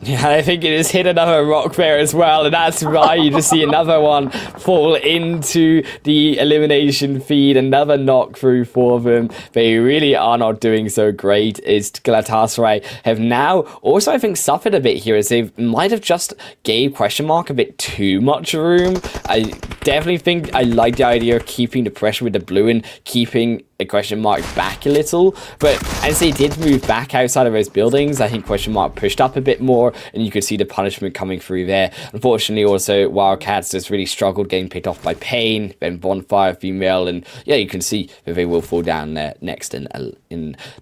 Yeah, I think it has hit another rock there as well, and that's why you just see another one fall into the elimination feed, another knock through for them. They really are not doing so great. As Galatasaray have now also, I think, suffered a bit here, as they might have just gave Question Mark a bit too much room. I definitely think I like the idea of keeping the pressure with the blue and keeping a Question Mark back a little, but as they did move back outside of those buildings, I think Question Mark pushed up a bit more, and you could see the punishment coming through there. Unfortunately, also Wildcats just really struggled getting picked off by Pain, then Bonfire, PMEWL, and yeah, you can see that they will fall down there next in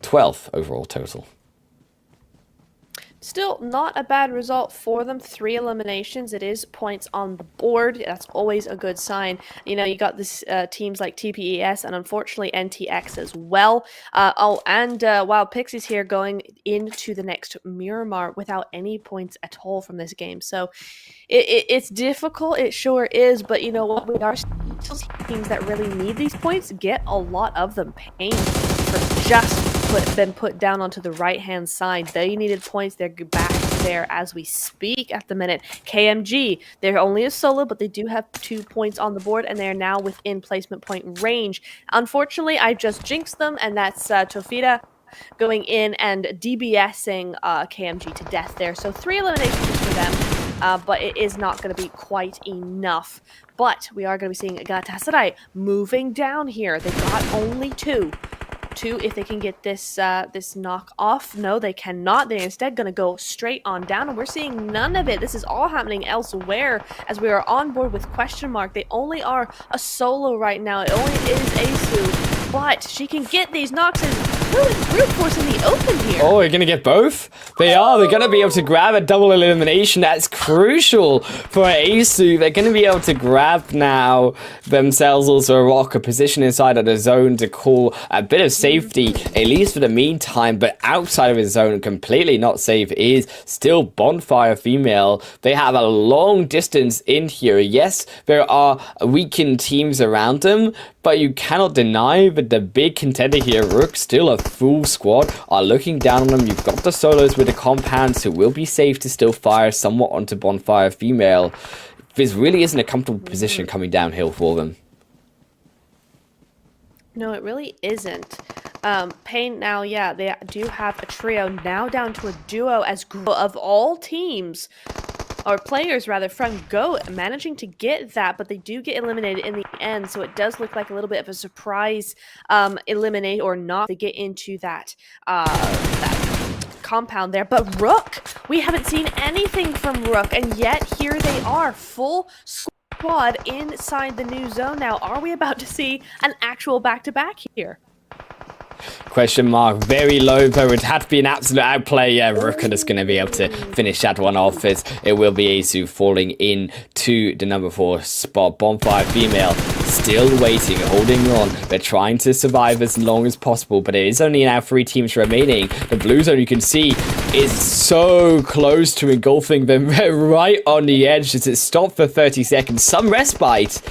12th overall total. Still, not a bad result for them. 3 eliminations. It is points on the board. That's always a good sign. You know, you got this teams like TPES and unfortunately NTX as well. Wild Pixies here going into the next Miramar without any points at all from this game. So it's difficult. It sure is. But you know what? We are still teams that really need these points. Get a lot of them. Pain for just been put down onto the right-hand side. They needed points. They're back there as we speak at the minute. KMG, they're only a solo, but they do have 2 points on the board, and they're now within placement point range. Unfortunately, I just jinxed them, and that's Tofita going in and DBSing KMG to death there. So 3 eliminations for them, but it is not going to be quite enough. But we are going to be seeing Galatasaray moving down here. They've got only 2 if they can get this this knock off. No, they cannot. They're instead going to go straight on down, and we're seeing none of it. This is all happening elsewhere as we are on board with question mark. They only are a solo right now. It only is Asu, but she can get these knocks and really brute force in the open here. Oh, they're going to get both? They are. They're going to be able to grab a double elimination. That's crucial for Asu. They're going to be able to grab now themselves also a rock, a position inside of the zone to call a bit of safety, at least for the meantime. But outside of his zone, completely not safe, is still Bonfire Female. They have a long distance in here. Yes, there are weakened teams around them, but you cannot deny that the big contender here, Rook, still a full squad, are looking down on them. You've got the solos with the compounds who will be safe to still fire somewhat onto Bonfire Female. This really isn't a comfortable position coming downhill for them. No, it really isn't. Pain now, yeah, they do have a trio, now down to a duo as of all teams, or players rather, from Go managing to get that, but they do get eliminated in the end, so it does look like a little bit of a surprise eliminate or not to get into that compound there. But Rook, we haven't seen anything from Rook, and yet here they are, full squad inside the new zone now. Are we about to see an actual back-to-back here? Question mark, very low though. It had to be an absolute outplay. Yeah, Rook is going to be able to finish that one off as it will be Asu falling in to the number 4 spot. Bonfire Female still waiting, holding on. They're trying to survive as long as possible, but it is only now 3 teams remaining. The blue zone, you can see, is so close to engulfing them. Right on the edge as it stopped for 30 seconds. Some respite,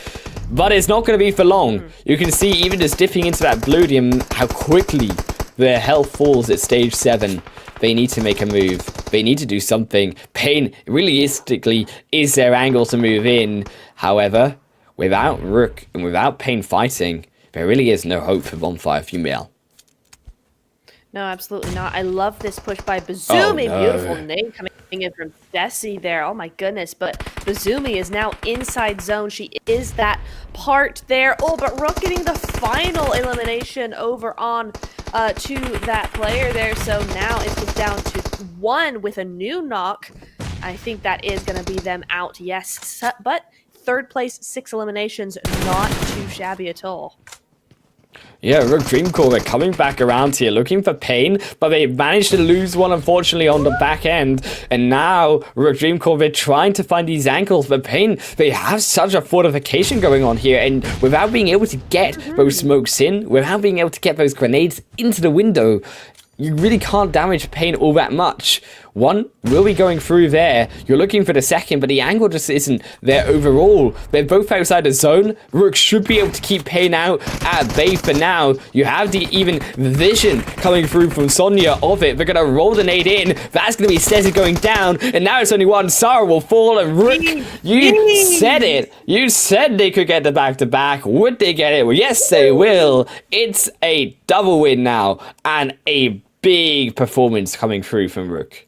but it's not going to be for long. You can see even just dipping into that bluedium how quickly their health falls at stage 7. They need to make a move. They need to do something. Pain realistically is their angle to move in. However, without Rook and without Pain fighting, there really is no hope for Bonfire Female. No, absolutely not. I love this push by Bazumi. Oh, no. Beautiful name coming in from Desi there. Oh my goodness. But Bazumi is now inside zone. She is that part there. Oh, but Rook getting the final elimination over on to that player there. So now it's down to 1 with a new knock. I think that is going to be them out. Yes, but 3rd place, 6 eliminations. Not too shabby at all. Yeah, Rook Dreamcore, they're coming back around here looking for Pain, but they managed to lose one, unfortunately, on the back end. And now, Rook Dreamcore, they're trying to find these ankles, but Pain, they have such a fortification going on here, and without being able to get those smokes in, without being able to get those grenades into the window, you really can't damage Pain all that much. One will be going through there. You're looking for the second, but the angle just isn't there overall. They're both outside the zone. Rook should be able to keep Pain out at bay for now. You have the even vision coming through from Sonya of it. They're going to roll the nade in. That's going to be Stezzy going down. And now it's only one. Sarah will fall. And Rook, you said it. You said they could get the back-to-back. Would they get it? Well, yes, they will. It's a double win now. And a big performance coming through from Rook.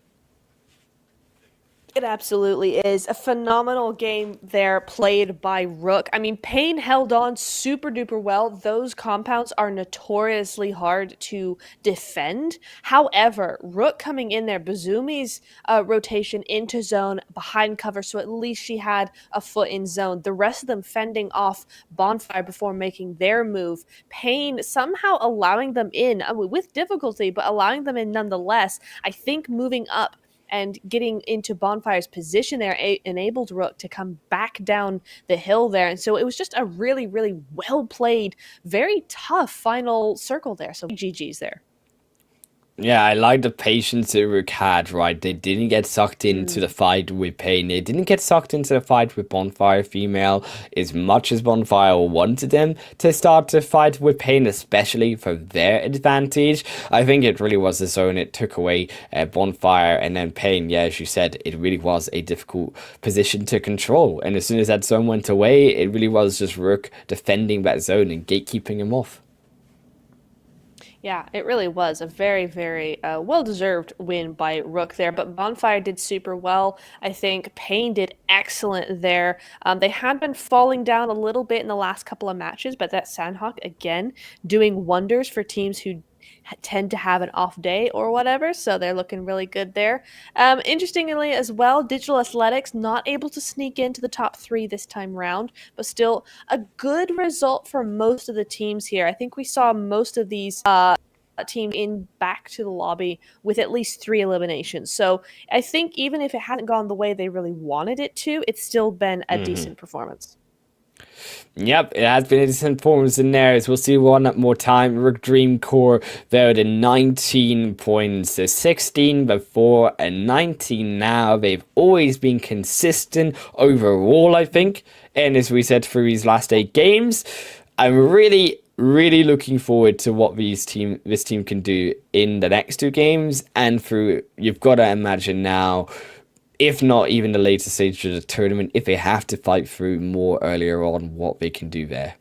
It absolutely is. A phenomenal game there played by Rook. I mean, Pain held on super duper well. Those compounds are notoriously hard to defend. However, Rook coming in there, Bazumi's rotation into zone behind cover, so at least she had a foot in zone. The rest of them fending off Bonfire before making their move. Pain somehow allowing them in, with difficulty, but allowing them in nonetheless. I think moving up and getting into Bonfire's position there enabled Rook to come back down the hill there. And so it was just a really, really well played, very tough final circle there. So GG's there. Yeah, I like the patience that Rook had, right? They didn't get sucked into the fight with Pain. They didn't get sucked into the fight with Bonfire Female as much as Bonfire wanted them to start to fight with Pain, especially for their advantage. I think it really was the zone. It took away Bonfire and then Pain. Yeah, as you said, it really was a difficult position to control. And as soon as that zone went away, it really was just Rook defending that zone and gatekeeping him off. Yeah, it really was a very, very well-deserved win by Rook there. But Bonfire did super well. I think Pain did excellent there. They had been falling down a little bit in the last couple of matches, but that Sandhawk, again, doing wonders for teams who tend to have an off day or whatever, so they're looking really good there. Interestingly as well, Digital Athletics not able to sneak into the top 3 this time round, but still a good result for most of the teams here. I think we saw most of these team in back to the lobby with at least 3 eliminations. So I think even if it hadn't gone the way they really wanted it to, it's still been a decent performance. Yep, it has been a decent performance in there. As we'll see one more time. Rook Dream Core there at 19 points, so 16 before and 19 now. They've always been consistent overall, I think. And as we said through these last 8 games, I'm really looking forward to what this team can do in the next 2 games and through. You've got to imagine now, if not even the later stage of the tournament, if they have to fight through more earlier on, what they can do there.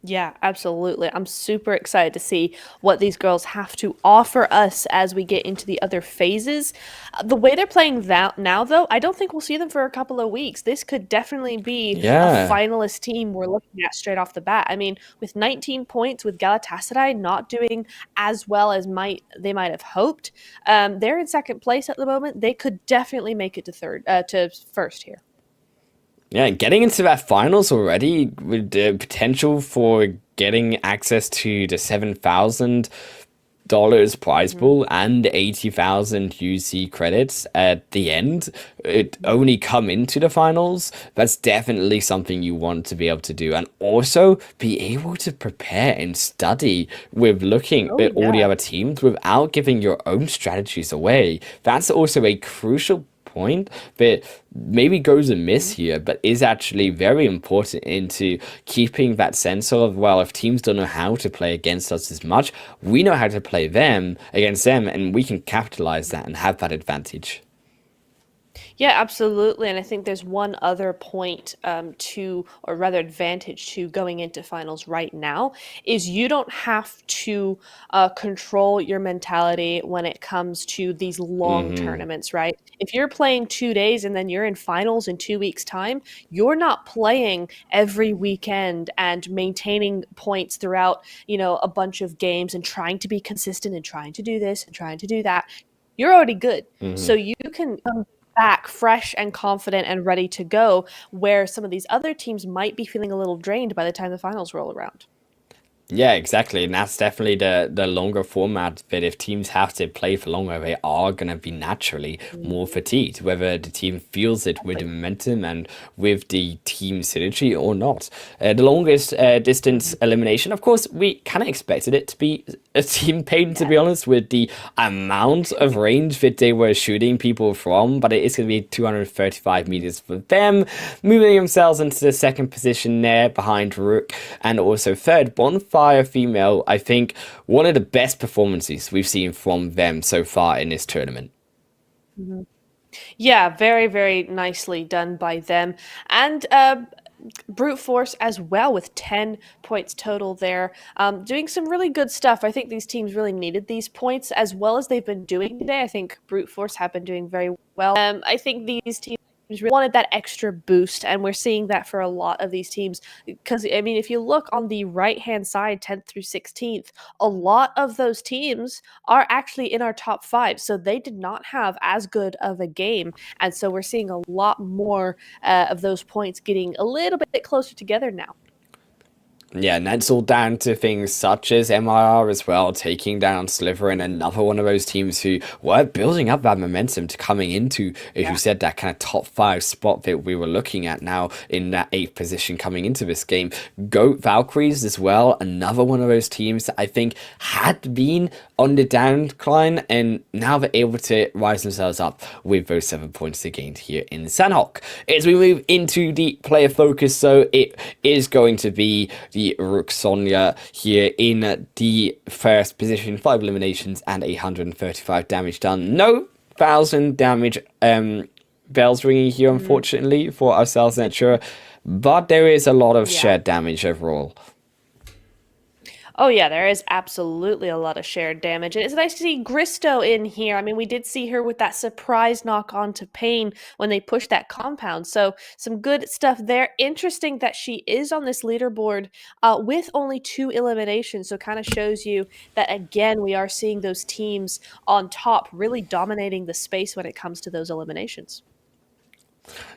Yeah, absolutely. I'm super excited to see what these girls have to offer us as we get into the other phases. The way they're playing that now, though, I don't think we'll see them for a couple of weeks. This could definitely be a finalist team we're looking at straight off the bat. I mean, with 19 points, with Galatasaray not doing as well as they might have hoped, they're in second place at the moment. They could definitely make it to first here. Yeah, getting into that finals already with the potential for getting access to the $7,000 prize pool and 80,000 UC credits at the end, it only come into the finals. That's definitely something you want to be able to do, and also be able to prepare and study with looking at all the other teams without giving your own strategies away. That's also a crucial point that maybe goes amiss here, but is actually very important into keeping that sense of, well, if teams don't know how to play against us as much, we know how to play them against them, and we can capitalize that and have that advantage. Yeah, absolutely. And I think there's one other point or rather advantage to going into finals right now, is you don't have to control your mentality when it comes to these long tournaments, right? If you're playing 2 days and then you're in finals in 2 weeks' time, you're not playing every weekend and maintaining points throughout, a bunch of games and trying to be consistent and trying to do this and trying to do that. You're already good. So you can come back fresh and confident and ready to go, where some of these other teams might be feeling a little drained by the time the finals roll around. Yeah, exactly. And that's definitely the longer format. But if teams have to play for longer, they are going to be naturally more fatigued, whether the team feels it with the momentum and with the team synergy or not. The longest distance elimination, of course, we kind of expected it to be a team pain, to be honest, with the amount of range that they were shooting people from. But it is going to be 235 meters for them, moving themselves into the second position there behind Rook, and also third, Bonfire Female. I think one of the best performances we've seen from them so far in this tournament. Yeah, very, very nicely done by them. And Brute Force as well with 10 points total there. Doing some really good stuff. I think these teams really needed these points as well as they've been doing today. I think Brute Force have been doing very well. I think these teams really wanted that extra boost, and we're seeing that for a lot of these teams. Because, I mean, if you look on the right-hand side, 10th through 16th, a lot of those teams are actually in our top 5, so they did not have as good of a game, and so we're seeing a lot more of those points getting a little bit closer together now. Yeah, and that's all down to things such as MIR as well, taking down Slytherin, another one of those teams who were building up that momentum to coming into, as you Yeah. said, that kind of top five spot that we were looking at now in that eighth position coming into this game. Goat Valkyries as well, another one of those teams that I think had been on the downcline, and now they're able to rise themselves up with those 7 points they gained here in Sanhok. As we move into the player focus, so it is going to be the Rook Sonya here in the first position, 5 eliminations and 135 damage done. No 1,000 damage bells ringing here, unfortunately, for ourselves, not sure, but there is a lot of Yeah. shared damage overall. Oh yeah, there is absolutely a lot of shared damage. And it's nice to see Gristo in here. I mean, we did see her with that surprise knock on to Pain when they pushed that compound. So some good stuff there. Interesting that she is on this leaderboard with only 2 eliminations. So kind of shows you that again we are seeing those teams on top really dominating the space when it comes to those eliminations.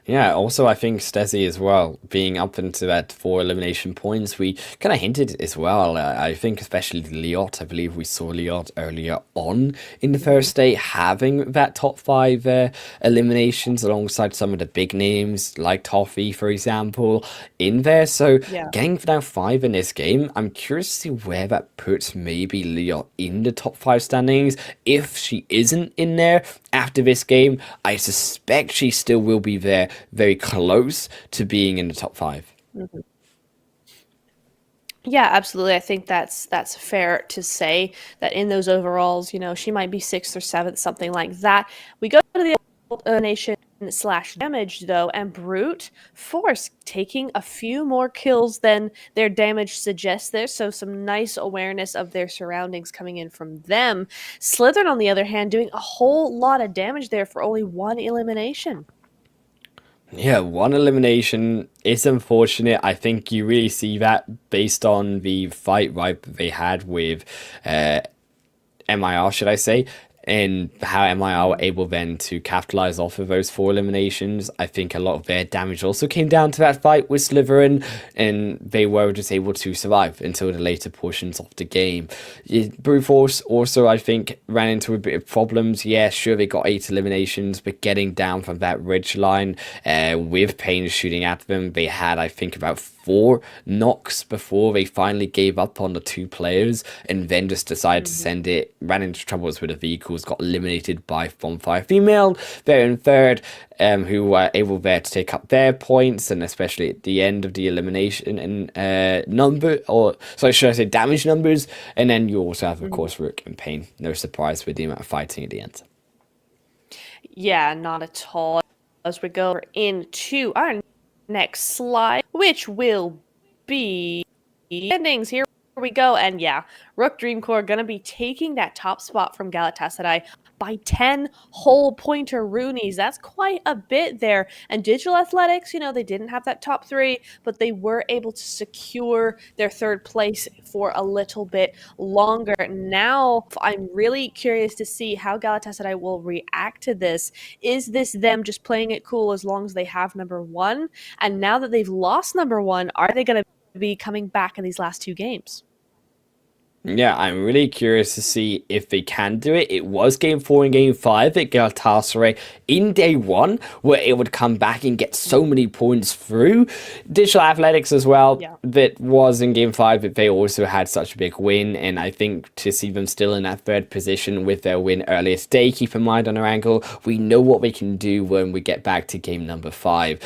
Yeah, also I think Stesi as well, being up into that 4 elimination points, we kind of hinted as well. I think especially Liot, I believe we saw Liot earlier on in the Mhm. first day having that top 5 eliminations alongside some of the big names like Toffee, for example, in there. So Yeah. getting now 5 in this game, I'm curious to see where that puts maybe Liot in the top 5 standings. If she isn't in there after this game, I suspect she still will be there, very close to being in the top 5. Mhm. Yeah, absolutely. I think that's fair to say that in those overalls, she might be sixth or seventh, something like that. We go to the elimination slash damage though, and Brute Force taking a few more kills than their damage suggests there. So some nice awareness of their surroundings coming in from them. Slytherin, on the other hand, doing a whole lot of damage there for only 1 elimination. Yeah, 1 elimination is unfortunate. I think you really see that based on the fight right that they had with uh, MIR, should I say, and how MIR were able then to capitalize off of those 4 eliminations. I think a lot of their damage also came down to that fight with Slytherin, and they were just able to survive until the later portions of the game. Brute Force also, I think, ran into a bit of problems. Yeah, sure, they got 8 eliminations, but getting down from that ridge line with Pain shooting at them, they had, I think, about 4 knocks before they finally gave up on the 2 players and then just decided to Mhm. send it, ran into troubles with the vehicles, got eliminated by Bonfire Female. They're in third, who were able there to take up their points, and especially at the end of the elimination and number, or sorry, should I say damage numbers. And then you also have, of Mhm. course, Rook and Pain. No surprise with the amount of fighting at the end. Yeah, not at all. As we go into our next slide, which will be endings. Here we go. And yeah, Rook Dreamcore gonna be taking that top spot from Galatasaray by 10 whole pointer Roonies. That's quite a bit there. And Digital Athletics, they didn't have that top 3, but they were able to secure their third place for a little bit longer. Now, I'm really curious to see how Galatasaray will react to this. Is this them just playing it cool as long as they have number 1? And now that they've lost number 1, are they going to be coming back in these last 2 games? Yeah, I'm really curious to see if they can do it. It was game 4 and game 5 that Galatasaray in day 1 were able to come back and get so many points through. Digital Athletics as well, Yeah. that was in game 5, but they also had such a big win. And I think to see them still in that third position with their win earlier today, keep in mind on our angle, we know what we can do when we get back to game number 5.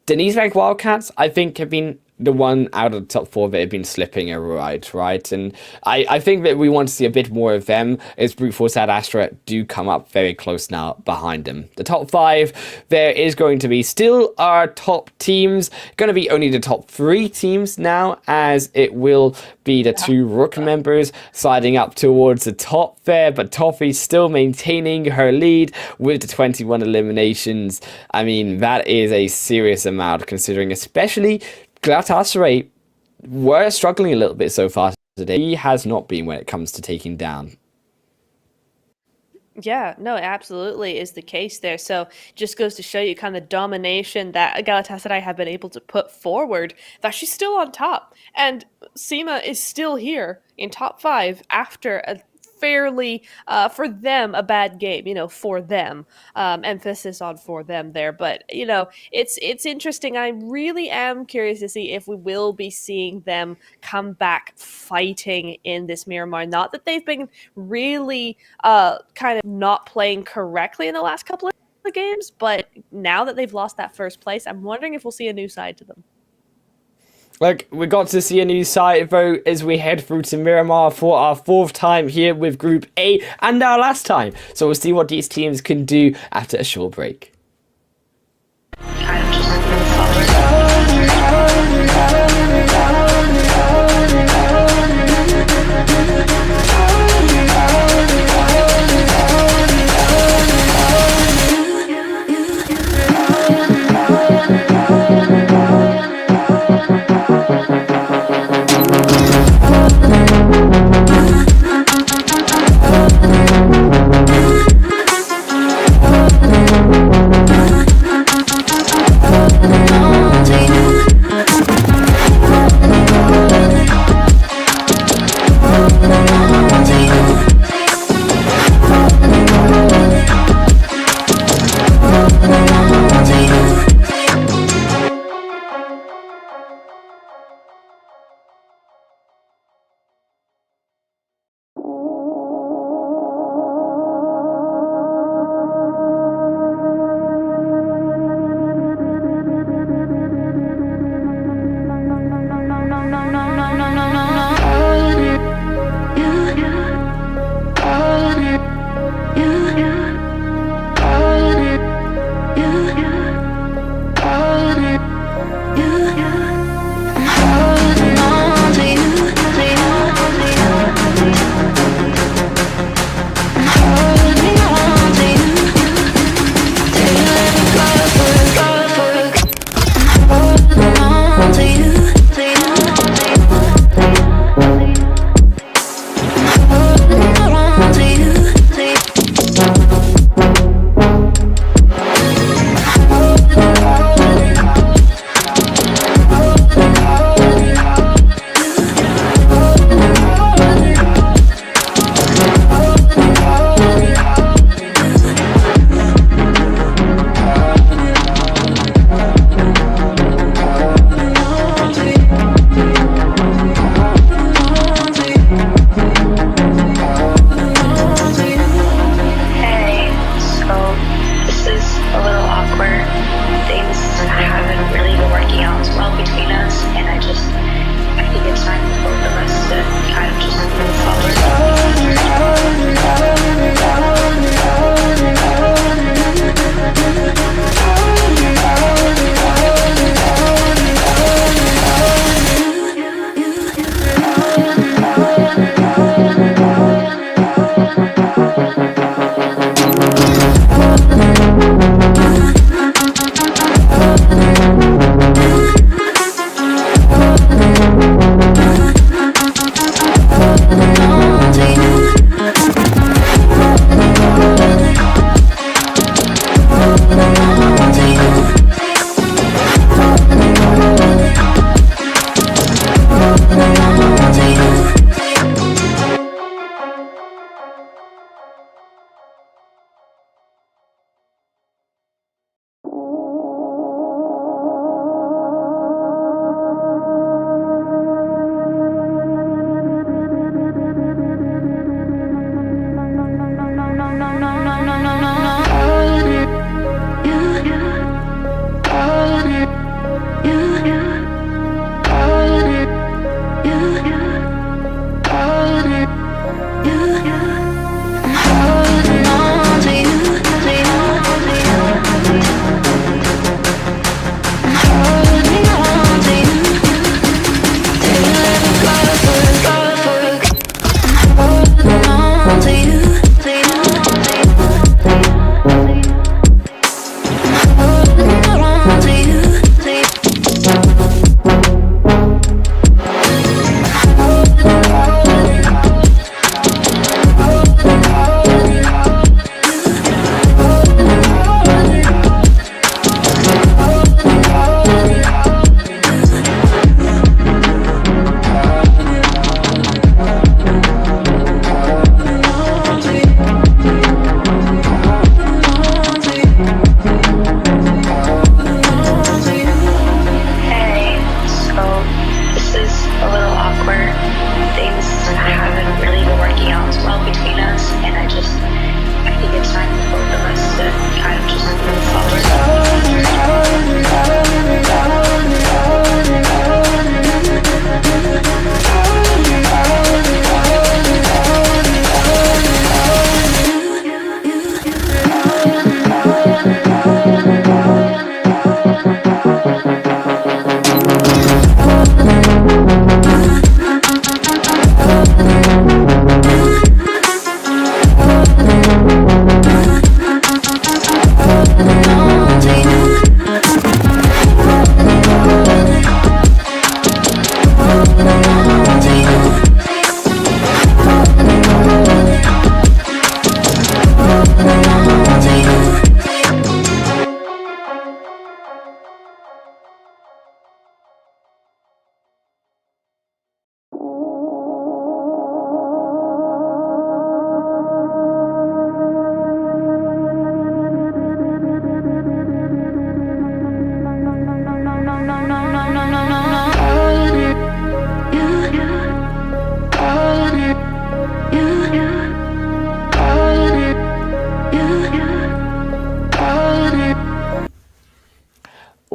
Denise Bank Wildcats, I think, have been the one out of the top 4 that have been slipping a right? And I think that we want to see a bit more of them as Brute Force Ad Astra do come up very close now behind them. The top 5, there is going to be still our top teams, going to be only the top 3 teams now, as it will be the 2 Rook members sliding up towards the top there, but Toffee's still maintaining her lead with the 21 eliminations. I mean, that is a serious amount considering, especially Galatasaray were struggling a little bit so far today. He has not been when it comes to taking down. Yeah, no, it absolutely is the case there. So just goes to show you kind of the domination that Galatasaray have been able to put forward, that she's still on top. And Sema is still here in top five after a fairly, for them, a bad game, for them. Emphasis on for them there. But, it's interesting. I really am curious to see if we will be seeing them come back fighting in this Miramar. Not that they've been really kind of not playing correctly in the last couple of games, but now that they've lost that first place, I'm wondering if we'll see a new side to them. Like, we got to see a new site vote as we head through to Miramar for our 4th time here with Group A and our last time. So we'll see what these teams can do after a short break.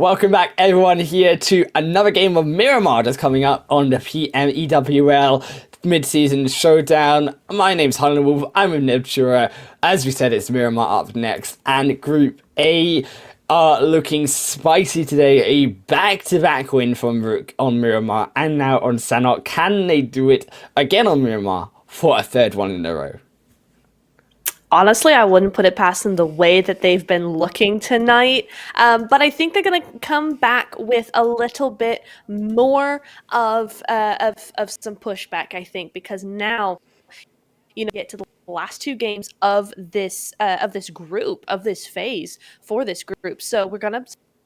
Welcome back, everyone, here to another game of Miramar that's coming up on the PMEWL mid-season showdown. My name's Holland Wolf. I'm with Nebtura. As we said, it's Miramar up next, and Group A are looking spicy today. A back-to-back win from Rook on Miramar, and now on Sanok. Can they do it again on Miramar for a third one in a row? Honestly, I wouldn't put it past them the way that they've been looking tonight. But I think they're going to come back with a little bit more of some pushback, I think, because now, get to the last two games of this group, of this phase for this group. So we're going to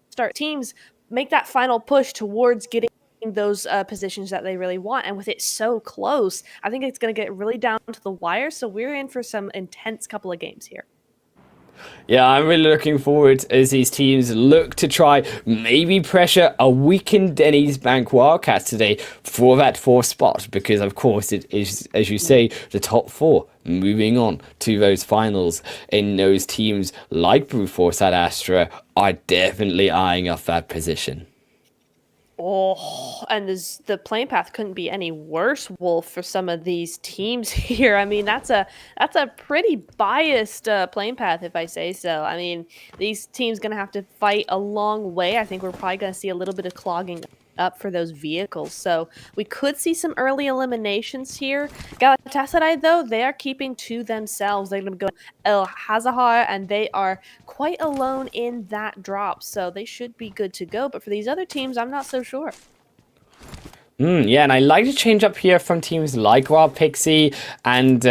start teams make that final push towards getting those positions that they really want, and with it so close, I think it's going to get really down to the wire, so we're in for some intense couple of games here. Yeah, I'm really looking forward as these teams look to try maybe pressure a weakened Denny's Bank Wildcats today for that fourth spot, because of course it is, as you say, the top four moving on to those finals, and those teams like Brute Force at Astra are definitely eyeing up that position. Oh, and the playing path couldn't be any worse, Wolf, for some of these teams here. I mean, that's a pretty biased playing path, if I say so. I mean, these teams going to have to fight a long way. I think we're probably going to see a little bit of clogging up for those vehicles. So we could see some early eliminations here. Galatasaray, though, they are keeping to themselves. They're going to go El Hazahar, and they are quite alone in that drop. So they should be good to go. But for these other teams, I'm not so sure. Yeah, and I like to change up here from teams like Wild Pixie, and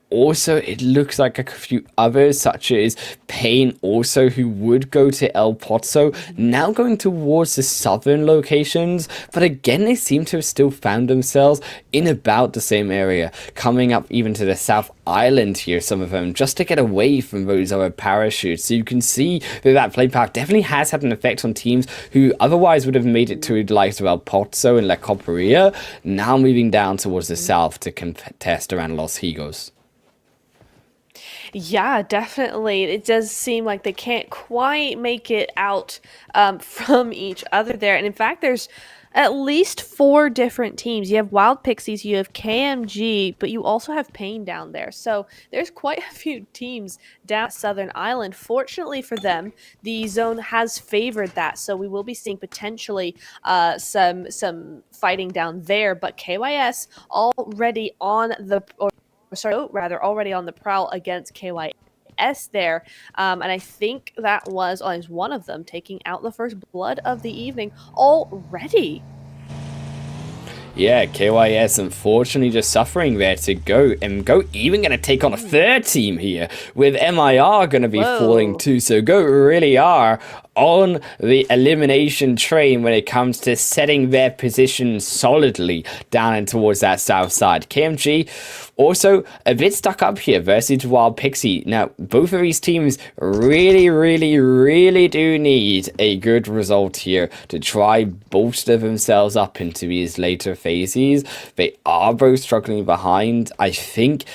also it looks like a few others, such as Payne, also, who would go to El Pozo, now going towards the southern locations, but again, they seem to have still found themselves in about the same area, coming up even to the South Island here, some of them, just to get away from those other parachutes. So you can see that play path definitely has had an effect on teams who otherwise would have made it to the likes of El Pozo and La Coparia, now moving down towards the south to contest around Los Higos. Yeah, definitely. It does seem like they can't quite make it out from each other there. And in fact, there's at least 4 different teams. You have Wild Pixies, you have KMG, but you also have Payne down there. So there's quite a few teams down Southern Island. Fortunately for them, the zone has favored that. So we will be seeing potentially some fighting down there. But KYS already on the... already on the prowl against KYS there. And I think that was one of them taking out the first blood of the evening already. Yeah, KYS unfortunately just suffering there to go, and Go even going to take on a third team here, with MIR going to be falling too. So Go really are on the elimination train when it comes to setting their position solidly down and towards that south side. KMG also a bit stuck up here versus Wild Pixie. Now, both of these teams really do need a good result here to try bolster themselves up into these later phases. They are both struggling behind. I think,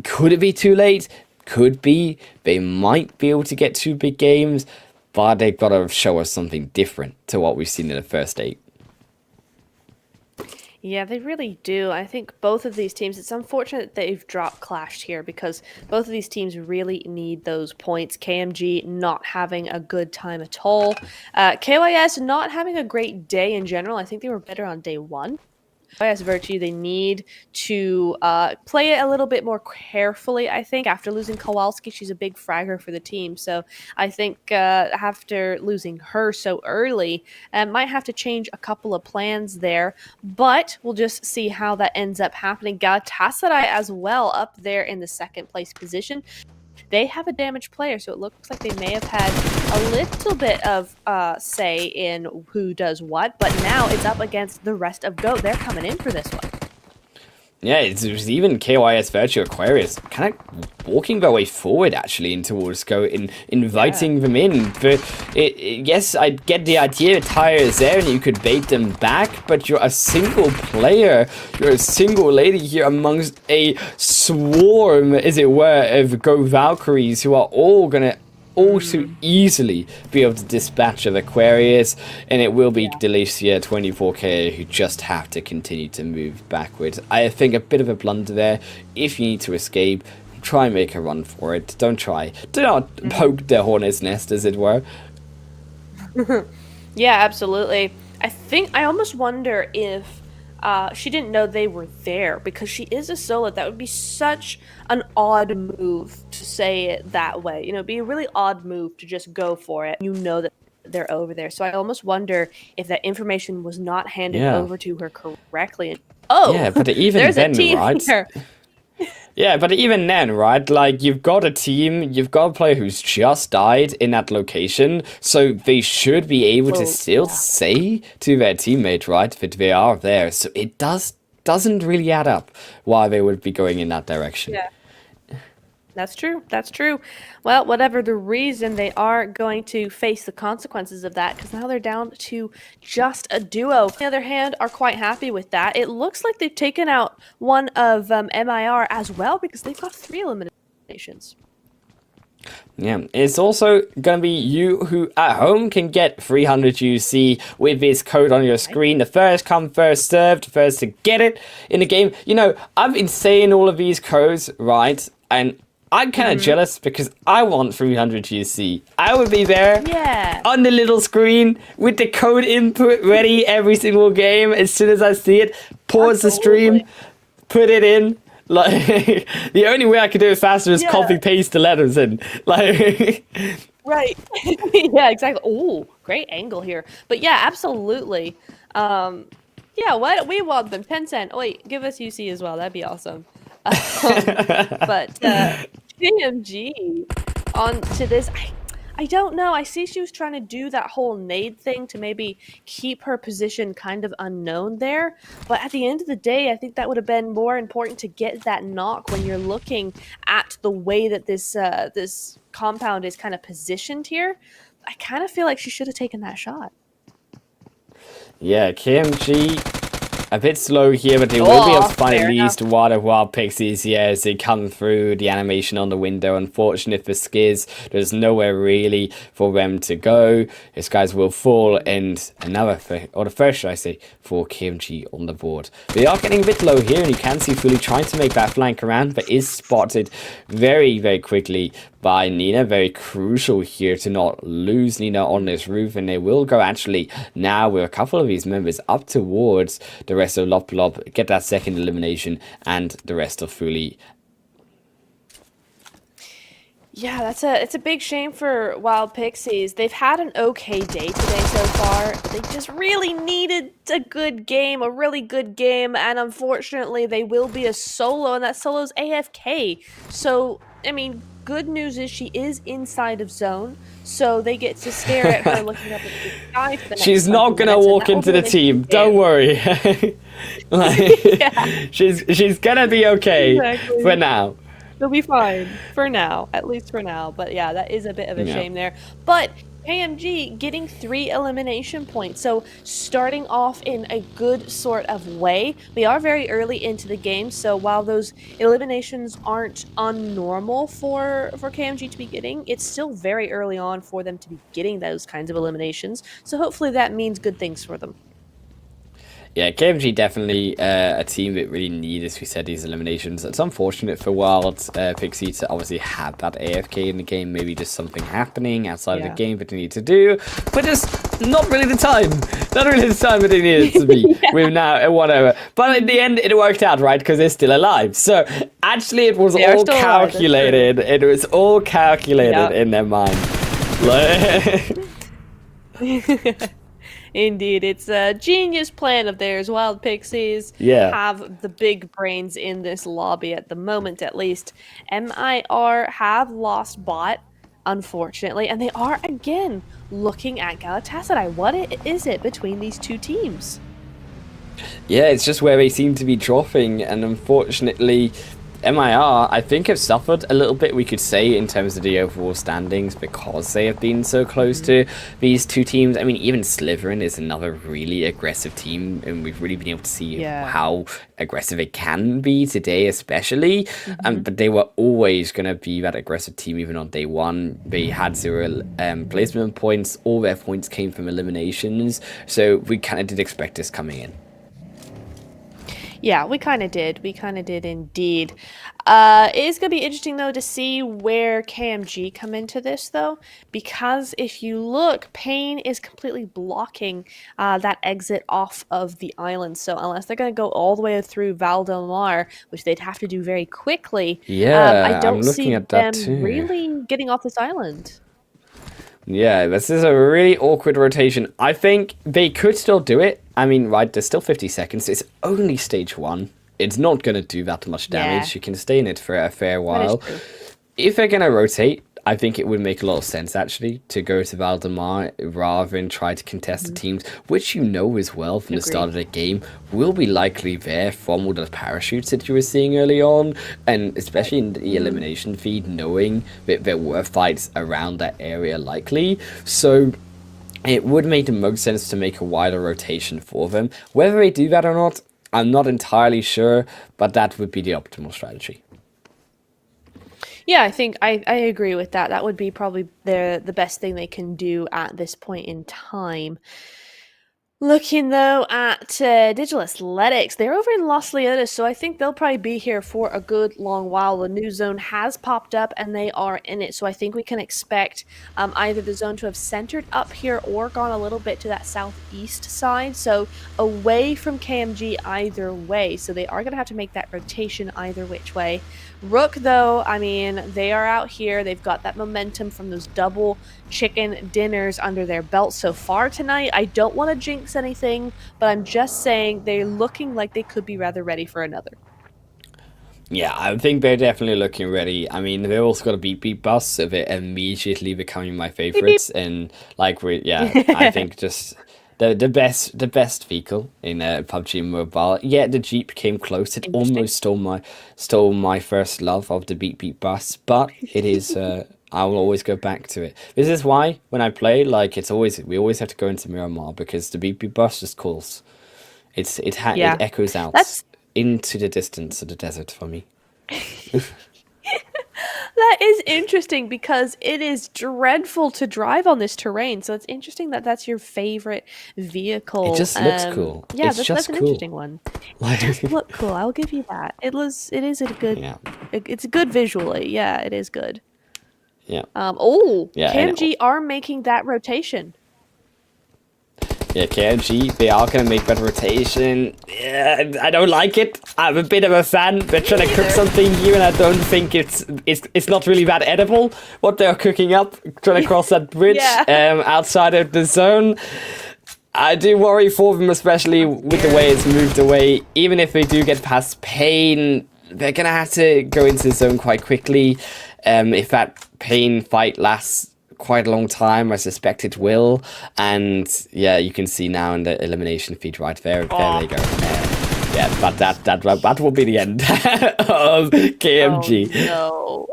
could it be too late? Could be. They might be able to get 2 big games, but they've got to show us something different to what we've seen in the first 8. Yeah, they really do. I think both of these teams, it's unfortunate that they've clashed here, because both of these teams really need those points. KMG not having a good time at all. KYS not having a great day in general. I think they were better on day 1. KYS Virtue, they need to play it a little bit more carefully, I think. After losing Kowalski, she's a big fragger for the team. So I think after losing her so early, might have to change a couple of plans there. But we'll just see how that ends up happening. Galatasaray as well, up there in the second place position. They have a damaged player, so it looks like they may have had a little bit of say in who does what, but now it's up against the rest of Go. They're coming in for this one. Yeah, it's even KYS Virtue Aquarius kind of walking their way forward actually in towards Go, inviting them in. But yes, I get the idea. Tyre is there and you could bait them back, but you're a single player. You're a single lady here amongst a swarm, as it were, of Go Valkyries who are all gonna all too easily be able to dispatch of Aquarius, and it will be Delicia 24K who just have to continue to move backwards. I think a bit of a blunder there. If you need to escape, try and make a run for it. Don't try. Do not poke the hornet's nest, as it were. Yeah, absolutely. I almost wonder if she didn't know they were there, because she is a solo. That would be such an odd move to say it that way. You know, it'd be a really odd move to just go for it. You know that they're over there. So I almost wonder if that information was not handed over to her correctly. And, yeah, but even there's then, a team right? here. Yeah, but even then, right, like, you've got a team, you've got a player who's just died in that location, so they should be able to still say to their teammate, right, that they are there, so it doesn't really add up why they would be going in that direction. Yeah. That's true. That's true. Well, whatever the reason, they are going to face the consequences of that, because now they're down to just a duo. On the other hand, are quite happy with that. It looks like they've taken out one of MIR as well, because they've got 3 eliminations. Yeah, it's also going to be you who at home can get 300 UC with this code on your screen. The first come, first served, first to get it in the game. You know, I've been saying all of these codes, right, and I'm kind of jealous because I want 300 UC. I would be there on the little screen with the code input ready every single game. As soon as I see it, pause the stream, put it in. Like, the only way I could do it faster is copy paste the letters in. Like, right. Yeah, exactly. Oh, great angle here. But yeah, absolutely. Yeah, what we want them 10 cent. Oh, wait, give us UC as well. That'd be awesome. But PMG on to this, I don't know. I see she was trying to do that whole nade thing to maybe keep her position kind of unknown there. But at the end of the day, I think that would have been more important to get that knock when you're looking at the way that this this compound is kind of positioned here. I kind of feel like she should have taken that shot. yeah, KMG a bit slow here, but they will be able to find at least one of Wild Pixies here as they come through the animation on the window. Unfortunate for Skiz, there's nowhere really for them to go. His guys will fall, and another, or the first, should I say, for KMG on the board. They are getting a bit low here, and you can see Fully trying to make that flank around, but is spotted very, very quickly by Nina. Very crucial here to not lose Nina on this roof, and they will go actually now with a couple of these members up towards the rest of Lop Lop, get that second elimination, and the rest of Fully. Yeah, it's a big shame for Wild Pixies. They've had an okay day today so far. They just really needed a good game, a really good game, and unfortunately they will be a solo, and that solo's AFK. So, I mean, good news is she is inside of zone, so they get to stare at her looking up at the sky for the next She's not gonna walk into the team, don't worry. Like, she's gonna be okay for now. They'll be fine for now, at least for now. But yeah, that is a bit of a shame there. But KMG getting 3 elimination points, so starting off in a good sort of way. We are very early into the game, so while those eliminations aren't unnormal for KMG to be getting, it's still very early on for them to be getting those kinds of eliminations. So hopefully that means good things for them. Yeah, KMG definitely a team that really need, as we said, these eliminations. It's unfortunate for Wild Pixie to obviously have that AFK in the game. Maybe just something happening outside of the game that they need to do. But just not really the time. Not really the time that they needed to be with now, whatever. But in the end, it worked out, right? Because they're still alive. So actually, it was all calculated. It was all calculated in their mind. Indeed, it's a genius plan of theirs. Wild Pixies have the big brains in this lobby at the moment, at least. MIR have lost bot, unfortunately, and they are again looking at Galatasaray. What is it between these two teams? Yeah, it's just where they seem to be dropping, and unfortunately, MIR, I think, have suffered a little bit, we could say, in terms of the overall standings because they have been so close to these two teams. I mean, even Slytherin is another really aggressive team, and we've really been able to see how aggressive it can be today, especially. But they were always going to be that aggressive team, even on day one. They had 0 placement points. All their points came from eliminations, so we kind of did expect this coming in. Yeah, we kind of did. We kind of did indeed. It is going to be interesting, though, to see where KMG come into this, though, because if you look, Pain is completely blocking that exit off of the island. So unless they're going to go all the way through Val Del Mar, which they'd have to do very quickly, I don't see them really getting off this island. Yeah, this is a really awkward rotation. I think they could still do it. I mean, right, there's still 50 seconds. It's only stage 1. It's not going to do that much damage. You can stay in it for a fair while. If they're going to rotate, I think it would make a lot of sense, actually, to go to Valdemar rather than try to contest the teams, which you know as well from the start of the game will be likely there from all the parachutes that you were seeing early on, and especially in the elimination feed, knowing that there were fights around that area likely. So it would make the most sense to make a wider rotation for them. Whether they do that or not, I'm not entirely sure, but that would be the optimal strategy. Yeah, I think I agree with that. That would be probably the best thing they can do at this point in time. Looking, though, at Digital Athletics, they're over in Los Leones, so I think they'll probably be here for a good long while. The new zone has popped up, and they are in it, so I think we can expect either the zone to have centered up here or gone a little bit to that southeast side, so away from KMG either way. So they are going to have to make that rotation either which way. Rook, though, I mean, they are out here. They've got that momentum from those double chicken dinners under their belt so far tonight. I don't want to jinx anything, but I'm just saying they're looking like they could be rather ready for another. Yeah, I think they're definitely looking ready. I mean, they've also got a beep bus, so they're immediately becoming my favorites. And like, I think just the best vehicle in PUBG Mobile. Yeah, the Jeep came close. It almost stole my first love of the beep bus, but it is. I will always go back to it. This is why when I play, like, we always have to go into Miramar because the beep bus just calls. It echoes out into the distance of the desert for me. That is interesting because it is dreadful to drive on this terrain. So it's interesting that that's your favorite vehicle. It just looks cool. Yeah, that's an interesting one. It does look cool. I'll give you that. It is a good. Yeah. It's good visually. Yeah, it is good. Yeah. KMG are making that rotation. Yeah, KMG, they are going to make that rotation. Yeah, I don't like it. I'm a bit of a fan. They're trying to cook something here, and I don't think it's not really that edible, what they're cooking up, trying to cross that bridge outside of the zone. I do worry for them, especially with the way it's moved away. Even if they do get past Pain, they're going to have to go into the zone quite quickly. If that Pain fight lasts quite a long time, I suspect it will. And yeah, you can see now in the elimination feed right there. There they go. Yeah, but that will be the end of KMG. Oh,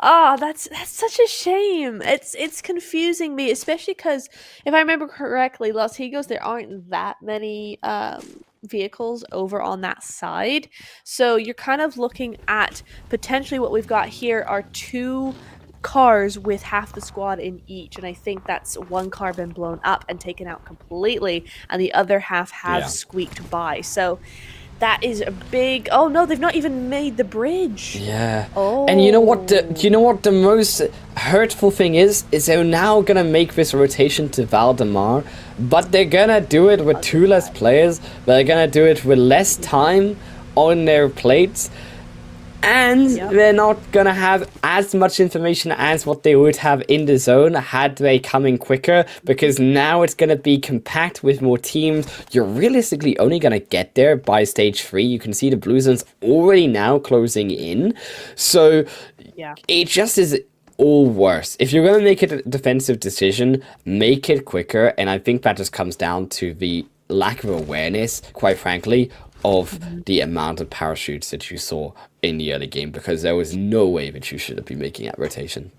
no. That's such a shame. It's confusing me, especially because if I remember correctly, Los Higos, there aren't that many vehicles over on that side. So you're kind of looking at potentially what we've got here are 2 cars with half the squad in each, and I think that's one car been blown up and taken out completely, and the other half has squeaked by. So that is a big. Oh no, they've not even made the bridge. Yeah. Oh. And you know what? The most hurtful thing is they're now gonna make this rotation to Valdemar, but they're gonna do it with 2 less players. They're gonna do it with less time on their plates. And they're not going to have as much information as what they would have in the zone had they come in quicker, because now it's going to be compact with more teams. You're realistically only going to get there by stage 3. You can see the blue zone's already now closing in. So it just is all worse. If you're going to make a defensive decision, make it quicker. And I think that just comes down to the lack of awareness, quite frankly, of the amount of parachutes that you saw in the early game, because there was no way that you should have been making that rotation.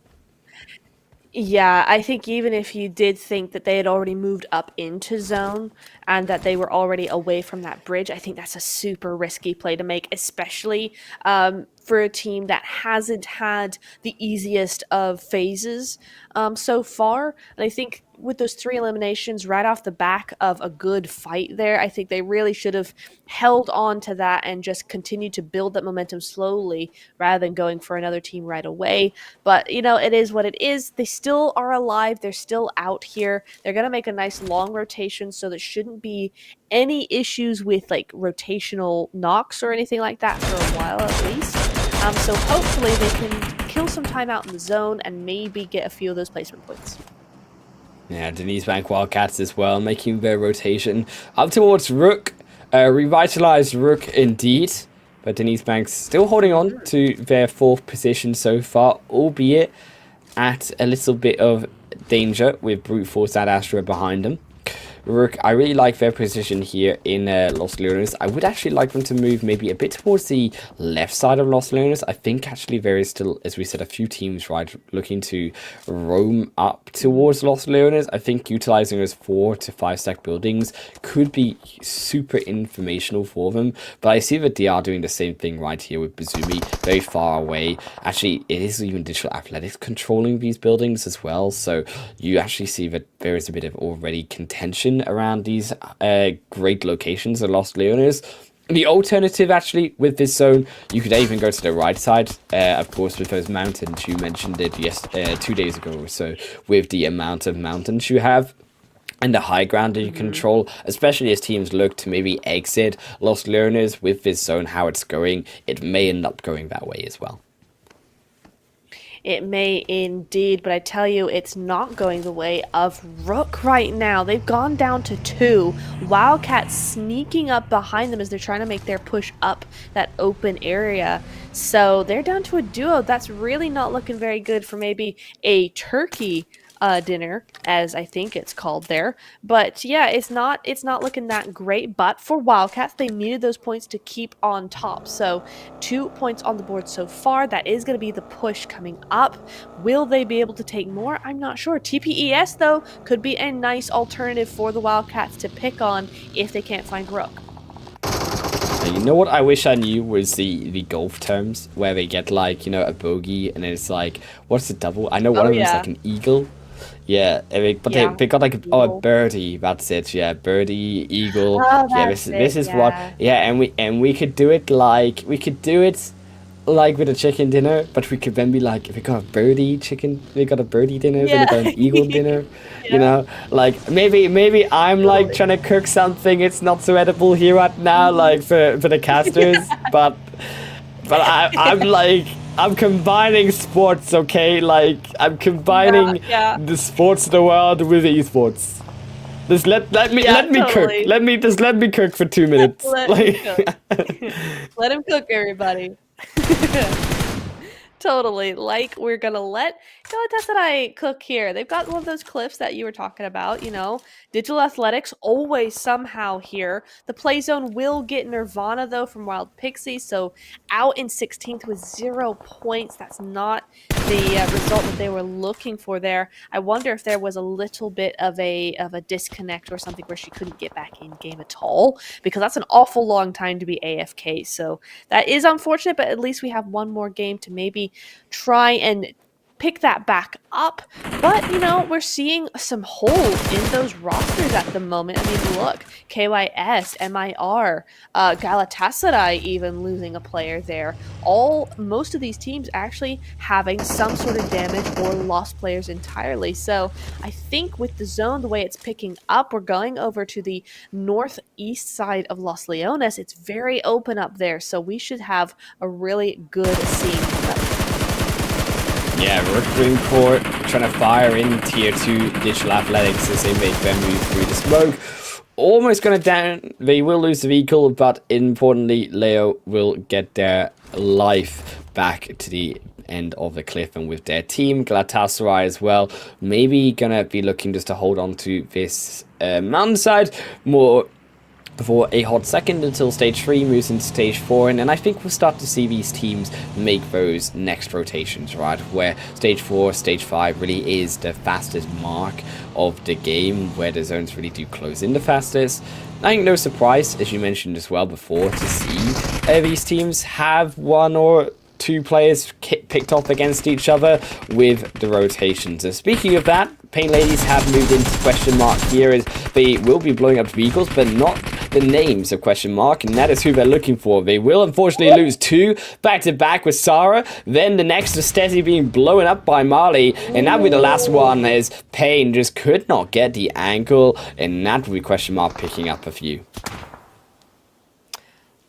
Yeah, I think even if you did think that they had already moved up into zone and that they were already away from that bridge, I think that's a super risky play to make, especially for a team that hasn't had the easiest of phases so far. And I think with those 3 eliminations right off the back of a good fight there, I think they really should have held on to that and just continued to build that momentum slowly rather than going for another team right away. But, it is what it is. They still are alive. They're still out here. They're going to make a nice long rotation, so there shouldn't be any issues with like rotational knocks or anything like that for a while at least. So hopefully they can kill some time out in the zone and maybe get a few of those placement points. Yeah, Denise Bank Wildcats as well, making their rotation up towards Rook. Revitalized Rook indeed, but Denise Banks still holding on to their 4th position so far, albeit at a little bit of danger with Brute Force Ad Astra behind them. Rook, I really like their position here in Los Leones. I would actually like them to move maybe a bit towards the left side of Los Leones. I think actually there is still, as we said, a few teams, right, looking to roam up towards Los Leones. I think utilizing those 4 to 5 stack buildings could be super informational for them. But I see that they are doing the same thing right here with Bazumi, very far away. Actually, it is even Digital Athletics controlling these buildings as well. So you actually see that there is a bit of already contention around these great locations of Los Leones. The alternative, actually, with this zone, you could even go to the right side, of course, with those mountains. You mentioned it 2 days ago or so, with the amount of mountains you have and the high ground that you control, especially as teams look to maybe exit Los Leones with this zone, how it's going. It may end up going that way as well. It may indeed, but I tell you, it's not going the way of Rook right now. They've gone down to 2. Wildcats sneaking up behind them as they're trying to make their push up that open area. So they're down to a duo. That's really not looking very good for maybe a Turkey dinner, as I think it's called there. But yeah, it's not looking that great. But for Wildcats, they needed those points to keep on top. So 2 points on the board so far. That is going to be the push coming up. Will they be able to take more? I'm not sure. TPES though could be a nice alternative for the Wildcats to pick on if they can't find Rook. You know what I wish I knew was the golf terms where they get like, a bogey and then it's like, what's the double? I know one of them is like an eagle. Yeah, they got like a birdie. That's it. Yeah, birdie, eagle. Oh, Yeah, that's this is it, what. yeah. Yeah, and we could do it like with a chicken dinner, but we could then be like, if we got a birdie chicken, we got a birdie dinner, then we got an eagle dinner. Yeah. Like maybe I'm like trying to cook something. It's not so edible here right now, like for the casters, but I'm like. I'm combining sports, okay? Like, I'm combining the sports of the world with esports. Just let me totally. cook. Let me cook for 2 minutes. Let him cook, everybody. Totally. Like, we're gonna let Galatasaray cook here. They've got one of those cliffs that you were talking about, Digital Athletics always somehow here. The play zone will get Nirvana, though, from Wild Pixie, so out in 16th with 0 points. That's not the result that they were looking for there. I wonder if there was a little bit of a disconnect or something where she couldn't get back in game at all, because that's an awful long time to be AFK. So that is unfortunate, but at least we have one more game to maybe try and pick that back up. But, we're seeing some holes in those rosters at the moment. I mean, look, KYS, MIR, Galatasaray even losing a player there. Most of these teams actually having some sort of damage or lost players entirely. So I think with the zone, the way it's picking up, we're going over to the northeast side of Los Leones. It's very open up there, so we should have a really good scene coming up. Yeah, Rook Green Court trying to fire in tier 2 Digital Athletics as they make their move through the smoke. Almost gonna down. They will lose the vehicle, but importantly, Leo will get their life back to the end of the cliff and with their team. Galatasaray as well. Maybe gonna be looking just to hold on to this mountainside more for a hot second until stage 3 moves into stage 4, and then I think we'll start to see these teams make those next rotations, right, where stage 4, stage 5 really is the fastest mark of the game, where the zones really do close in the fastest. I think no surprise, as you mentioned as well before, to see these teams have one or two players picked off against each other with the rotations. And speaking of that, Pain Ladies have moved into question mark here, as they will be blowing up Beagles, but not the names of question mark, and that is who they're looking for. They will unfortunately lose 2 back-to-back with Sarah, then the next is Steady being blown up by Marley, and that will be the last one, as Pain just could not get the angle, and that will be question mark picking up a few.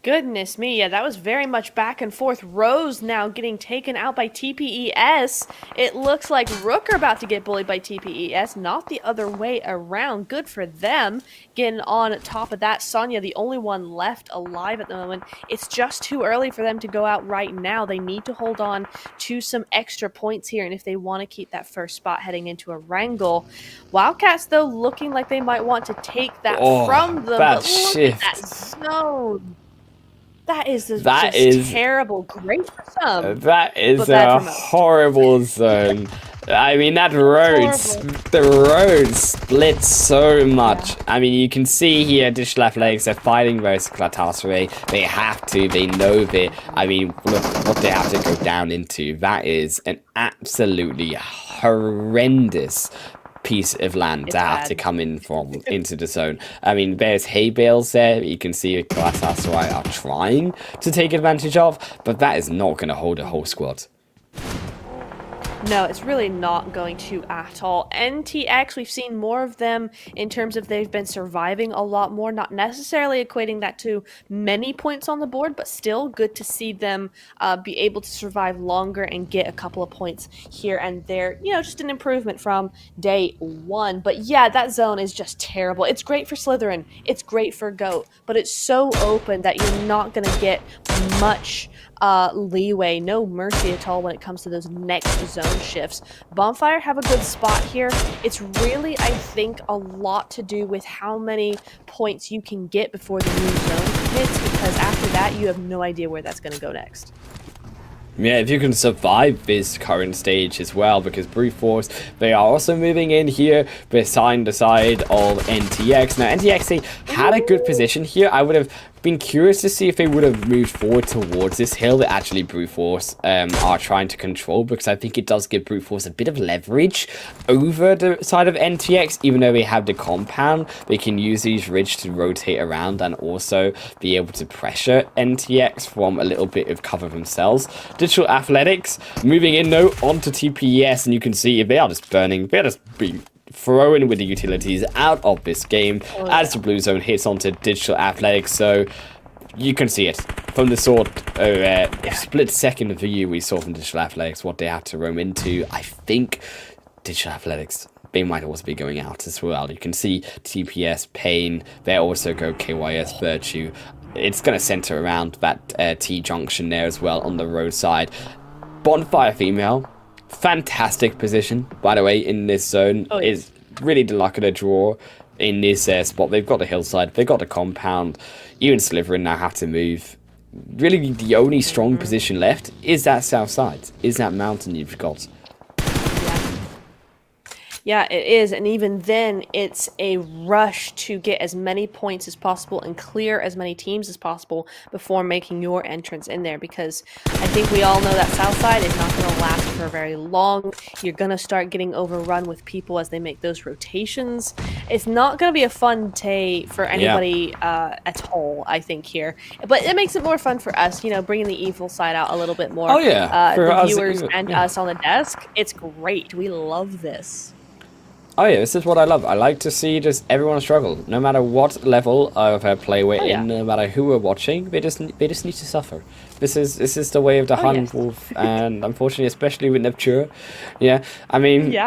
Goodness me, yeah, that was very much back and forth. Rose now getting taken out by TPES. It looks like Rook are about to get bullied by TPES, not the other way around. Good for them getting on top of that. Sonya, the only one left alive at the moment. It's just too early for them to go out right now. They need to hold on to some extra points here, and if they want to keep that first spot heading into a wrangle. Wildcats, though, looking like they might want to take that from them. Bad but look shift. at that zone. That is just terrible. Great for some. That is a horrible zone. I mean, the road splits so much. Yeah. I mean, you can see here, Digital Athletics are fighting versus Glatassery. They have to. They know that. I mean, look what they have to go down into. That is an absolutely horrendous piece of land to have to come in from into the zone. I mean, there's hay bales there. You can see Glatassery are trying to take advantage of, but that is not going to hold a whole squad. No, it's really not going to at all. NTX, we've seen more of them in terms of they've been surviving a lot more, not necessarily equating that to many points on the board, but still good to see them be able to survive longer and get a couple of points here and there. You know, just an improvement from day one. But yeah, that zone is just terrible. It's great for Slytherin. It's great for GOAT, but it's so open that you're not going to get much leeway, no mercy at all when it comes to those next zone shifts. Bonfire have a good spot here. It's really, I think, a lot to do with how many points you can get before the new zone hits, because after that, you have no idea where that's going to go next. Yeah, if you can survive this current stage as well, because Brute Force, they are also moving in here behind the side of NTX. Now, NTX, they had a good position here. I would have been curious to see if they would have moved forward towards this hill that actually Brute Force are trying to control, because I think it does give Brute Force a bit of leverage over the side of NTX. Even though they have the compound, they can use these ridge to rotate around and also be able to pressure NTX from a little bit of cover themselves. Digital Athletics moving in though onto TPES, and you can see if they are just burning, they're just being thrown with the utilities out of this game as the blue zone hits onto Digital Athletics. So you can see it from the sort of split second view we saw from Digital Athletics, what they have to roam into. I think Digital Athletics, they might also be going out as well. You can see TPS, Pain, they also go KYS, Virtue. It's going to center around that T-junction there as well on the roadside. Bonfire Female, fantastic position, by the way, in this zone. Is really the luck of the draw in this spot. They've got the hillside, they've got the compound. Even Slytherin now have to move. Really, the only strong position left is that south side, is that mountain you've got. Yeah, it is, and even then, it's a rush to get as many points as possible and clear as many teams as possible before making your entrance in there, because I think we all know that south side is not going to last for very long. You're going to start getting overrun with people as they make those rotations. It's not going to be a fun day for anybody at all, I think, here. But it makes it more fun for us, you know, bringing the evil side out a little bit more. The viewers and us on the desk, it's great. We love this. Oh yeah, this is what I love. I like to see just everyone struggle, no matter what level of play we're in, no matter who we're watching. They just need to suffer. This is the way of the Hun Wolf, and unfortunately, especially with Nepture. Yeah, I mean,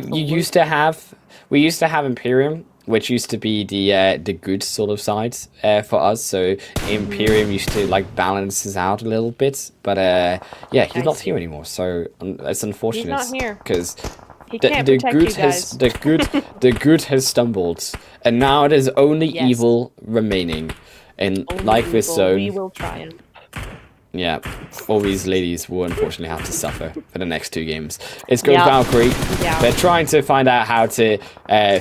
we used to have Imperium, which used to be the good sort of side for us. So Imperium used to like balance us out a little bit, but yeah, he's not here anymore. So it's unfortunate. He's not here because He can't protect you guys. The good has stumbled, and now it is only Yes. evil remaining. And Only like this evil. zone, We will triumph. yeah, all these ladies will unfortunately have to suffer for the next 2 games. It's goes Yep. Valkyrie. Yeah. They're trying to find out how to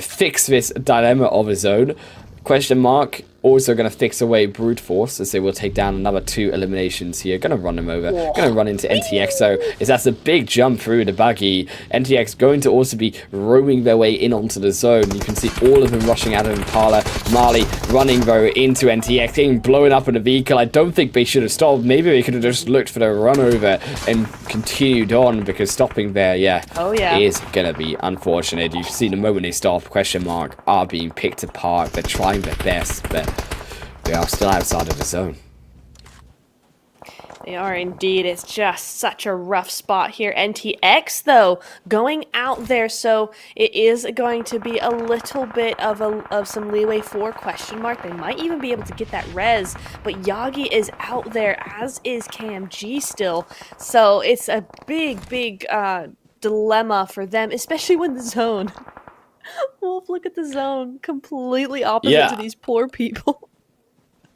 fix this dilemma of a zone. Question mark. Also going to fix away brute force as they will take down another 2 eliminations here. Going to run them over. Whoa. Going to run into NTX. So is that's a big jump through the buggy. NTX going to also be roaming their way in onto the zone. You can see all of them rushing out of Impala. Marley running though into NTX, getting blown up in a vehicle. I don't think they should have stopped. Maybe they could have just looked for the run over and continued on, because stopping there, Oh, yeah. is going to be unfortunate. You see the moment they stop, question mark, are being picked apart. They're trying their best, but they are still outside of the zone. They are indeed. It's just such a rough spot here. NTX, though, going out there, so it is going to be a little bit of some leeway for question mark. They might even be able to get that res, but Yagi is out there, as is KMG still. So it's a big dilemma for them, especially when the zone. Wolf, look at the zone. Completely opposite to these poor people.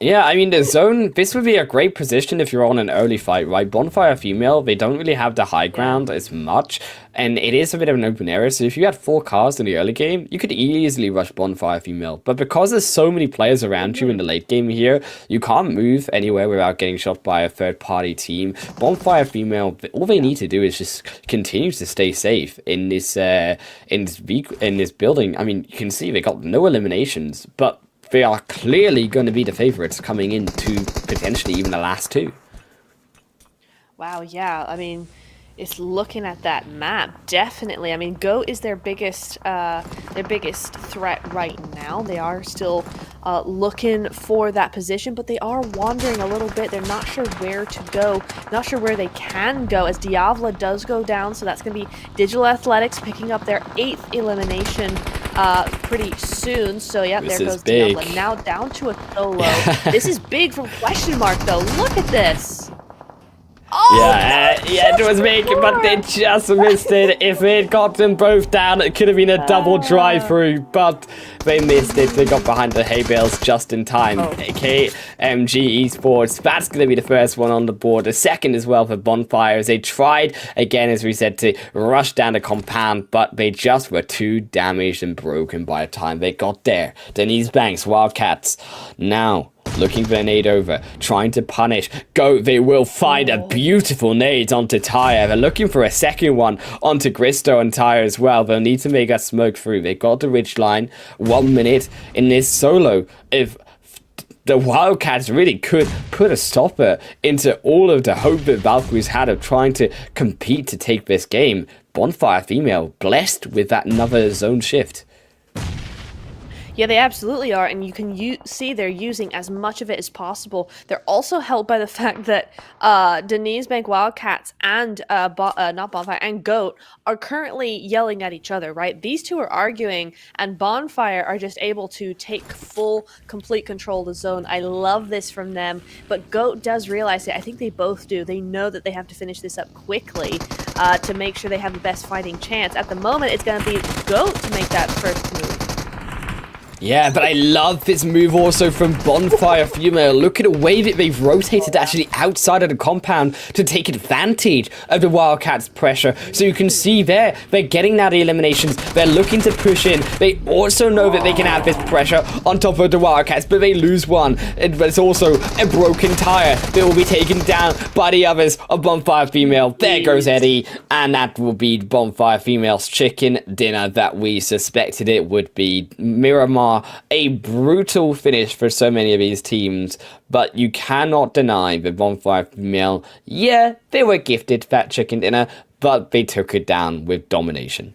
Yeah, I mean, the zone, this would be a great position if you're on an early fight, right? Bonfire female, they don't really have the high ground as much, and it is a bit of an open area, so if you had 4 cars in the early game, you could easily rush Bonfire female. But because there's so many players around you in the late game here, you can't move anywhere without getting shot by a third-party team. Bonfire female, all they need to do is just continue to stay safe in this building. I mean, you can see they got no eliminations, but they are clearly going to be the favorites coming into potentially even the last 2. Wow, yeah. I mean, it's looking at that map, definitely. I mean, Goat is their biggest threat right now. They are still looking for that position, but they are wandering a little bit. They're not sure where to go, not sure where they can go, as Diavla does go down, so that's going to be Digital Athletics picking up their 8th elimination pretty soon. So yeah, This there is goes big. Diavla. Now down to a solo. This is big from question mark, though. Look at this. Oh, Yeah, it was big, but they just missed it. If they had got them both down, it could have been a double drive-through, but they missed it. They got behind the hay bales just in time. KMG Esports, that's going to be the first one on the board. The second as well for Bonfires. They tried, again, as we said, to rush down the compound, but they just were too damaged and broken by the time they got there. Denise Banks, Wildcats, now looking for a nade over, trying to punish. Go, they will find a beautiful nade onto Tyre. They're looking for a second one onto Gristo and Tyre as well. They'll need to make a smoke through. They got the ridge line. 1 minute in this solo. If the Wildcats really could put a stopper into all of the hope that Valkyries had of trying to compete to take this game. Bonfire female blessed with that another zone shift. Yeah, they absolutely are, and you can see they're using as much of it as possible. They're also helped by the fact that Denise Bank Wildcats and not Bonfire and Goat are currently yelling at each other. Right, these two are arguing, and Bonfire are just able to take full, complete control of the zone. I love this from them, but Goat does realize it. I think they both do. They know that they have to finish this up quickly to make sure they have the best fighting chance. At the moment, it's going to be Goat to make that first move. Yeah, but I love this move also from Bonfire Female. Look at the way that they've rotated actually outside of the compound to take advantage of the Wildcats' pressure. So you can see there, they're getting now the eliminations. They're looking to push in. They also know that they can have this pressure on top of the Wildcats, but they lose one. But it's also a broken tire that will be taken down by the others of Bonfire Female. There goes Eddie, and that will be Bonfire Female's chicken dinner that we suspected it would be. Miramar, a brutal finish for so many of these teams, but you cannot deny that Bonfire Female, yeah, they were gifted that chicken dinner, but they took it down with domination.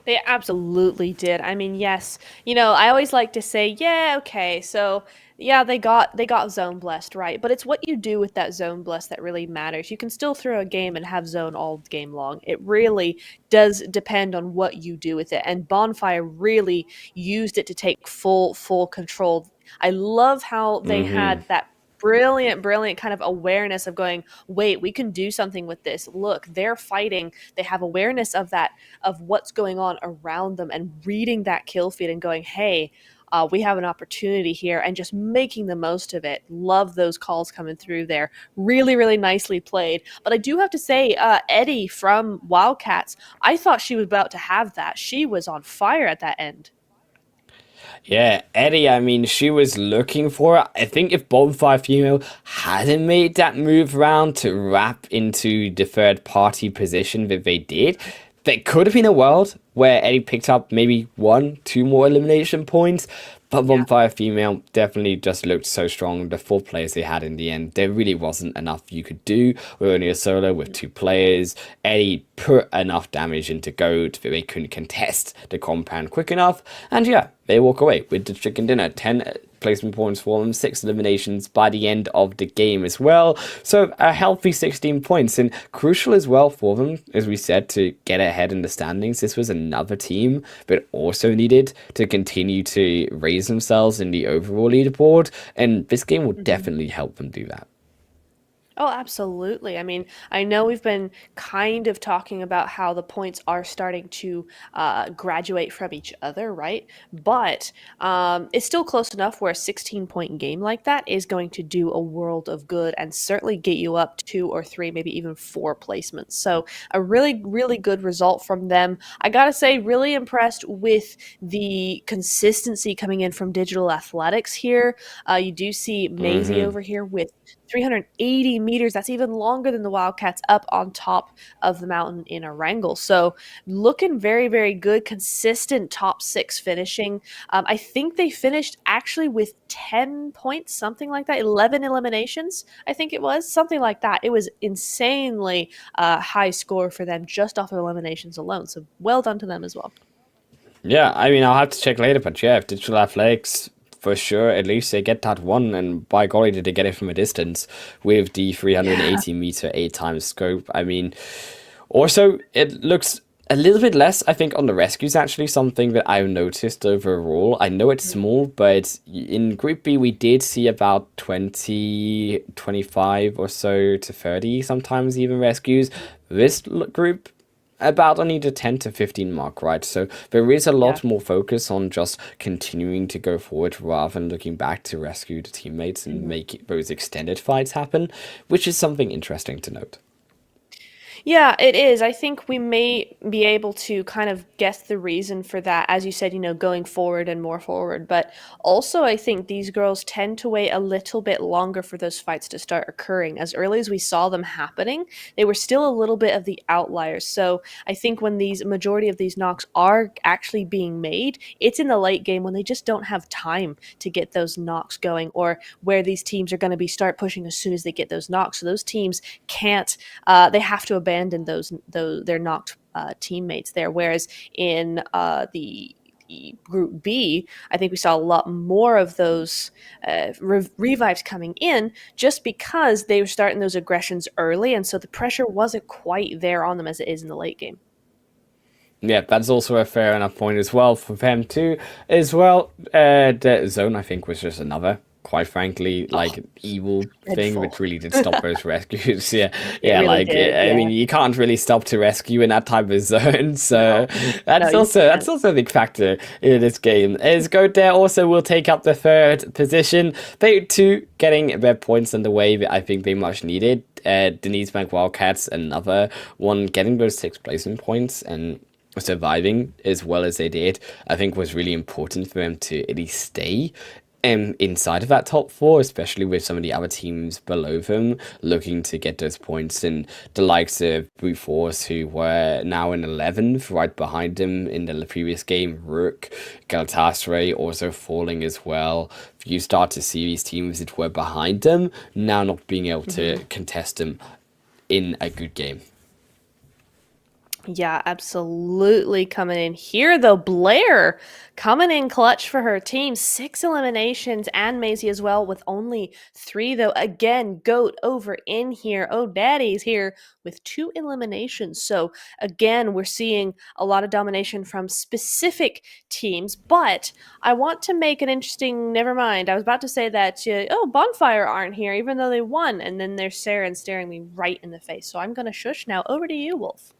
They absolutely did. I mean, yes, you know, I always like to say, yeah, okay, so yeah, they got zone blessed, right? But it's what you do with that zone blessed that really matters. You can still throw a game and have zone all game long. It really does depend on what you do with it. And Bonfire really used it to take full control. I love how they had that brilliant, brilliant kind of awareness of going, wait, we can do something with this. Look, they're fighting. They have awareness of that, of what's going on around them, and reading that kill feed and going, hey, we have an opportunity here, and just making the most of it. Love those calls coming through there. Really, really nicely played. But I do have to say, Eddie from Wildcats, I thought she was about to have that. She was on fire at that end. Yeah, Eddie, I mean, she was looking for it. I think if Bonfire Female hadn't made that move round to wrap into the third party position that they did, there could have been a world where Eddie picked up maybe one, two more elimination points. But Yeah. Bonfire Female definitely just looked so strong. The four players they had in the end, there really wasn't enough you could do with only a solo with two players. Eddie put enough damage into Goat that they couldn't contest the compound quick enough. And yeah, they walk away with the chicken dinner. 10 placement points for them, 6 eliminations by the end of the game as well. So a healthy 16 points, and crucial as well for them, as we said, to get ahead in the standings. This was another team that also needed to continue to raise themselves in the overall leaderboard, and this game will definitely help them do that. Oh, absolutely. I mean, I know we've been kind of talking about how the points are starting to graduate from each other, right? But it's still close enough where a 16-point game like that is going to do a world of good and certainly get you up 2 or 3, maybe even 4 placements. So, a really, really good result from them. I gotta say, really impressed with the consistency coming in from Digital Athletics here. You do see Maisie over here with 380 meters. That's even longer than the Wildcats up on top of the mountain in Erangel. So looking very, very good, consistent top 6 finishing. I think they finished actually with 10 points, something like that, 11 eliminations, I think it was, something like that. It was insanely high score for them just off of eliminations alone. So well done to them as well. Yeah, I mean, I'll have to check later, but yeah, if Digital Athletics, for sure, at least they get that one, and by golly, did they get it from a distance with the Yeah. 380 meter 8 times scope. I mean, also, it looks a little bit less, I think, on the rescues, actually, something that I've noticed overall. I know it's small, but in Group B, we did see about 20, 25 or so to 30, sometimes even rescues. This group, about only the 10 to 15 mark, right? So there is a Yeah. lot more focus on just continuing to go forward rather than looking back to rescue the teammates and make those extended fights happen, which is something interesting to note. Yeah, it is. I think we may be able to kind of guess the reason for that, as you said, going forward and more forward. But also, I think these girls tend to wait a little bit longer for those fights to start occurring. As early as we saw them happening, they were still a little bit of the outliers. So I think when these majority of these knocks are actually being made, it's in the late game when they just don't have time to get those knocks going, or where these teams are going to be start pushing as soon as they get those knocks. So those teams can't. They have to abandon those their knocked teammates there. Whereas in the Group B, I think we saw a lot more of those revives coming in just because they were starting those aggressions early, and so the pressure wasn't quite there on them as it is in the late game. Yeah, that's also a fair enough point as well for them too. As well, the zone I think was just another, quite frankly, Oh, like evil thing dreadful. which really did stop those rescues. Yeah, It yeah, really like did. I Yeah. mean, you can't really stop to rescue in that type of zone. So No. No, you that's can't. also a big factor in this game. As Goat there also will take up the third position. They too getting their points on the way that I think they much needed. Denise Bank Wildcats, another one getting those 6 placement points and surviving as well as they did, I think was really important for them to at least stay inside of that top 4, especially with some of the other teams below them looking to get those points, and the likes of Brute Force, who were now in 11th, right behind them in the previous game. Rook, Galatasaray also falling as well. You start to see these teams that were behind them now not being able to contest them in a good game. Yeah, absolutely coming in here though. Blair coming in clutch for her team. 6 eliminations and Maisie as well with only 3 though. Again, Goat over in here. Oh, Daddy's here with 2 eliminations. So again, we're seeing a lot of domination from specific teams. But I want to make an interesting. Never mind. I was about to say that. Bonfire aren't here even though they won, and then there's Saren staring me right in the face. So I'm gonna shush now. Over to you, Wolf.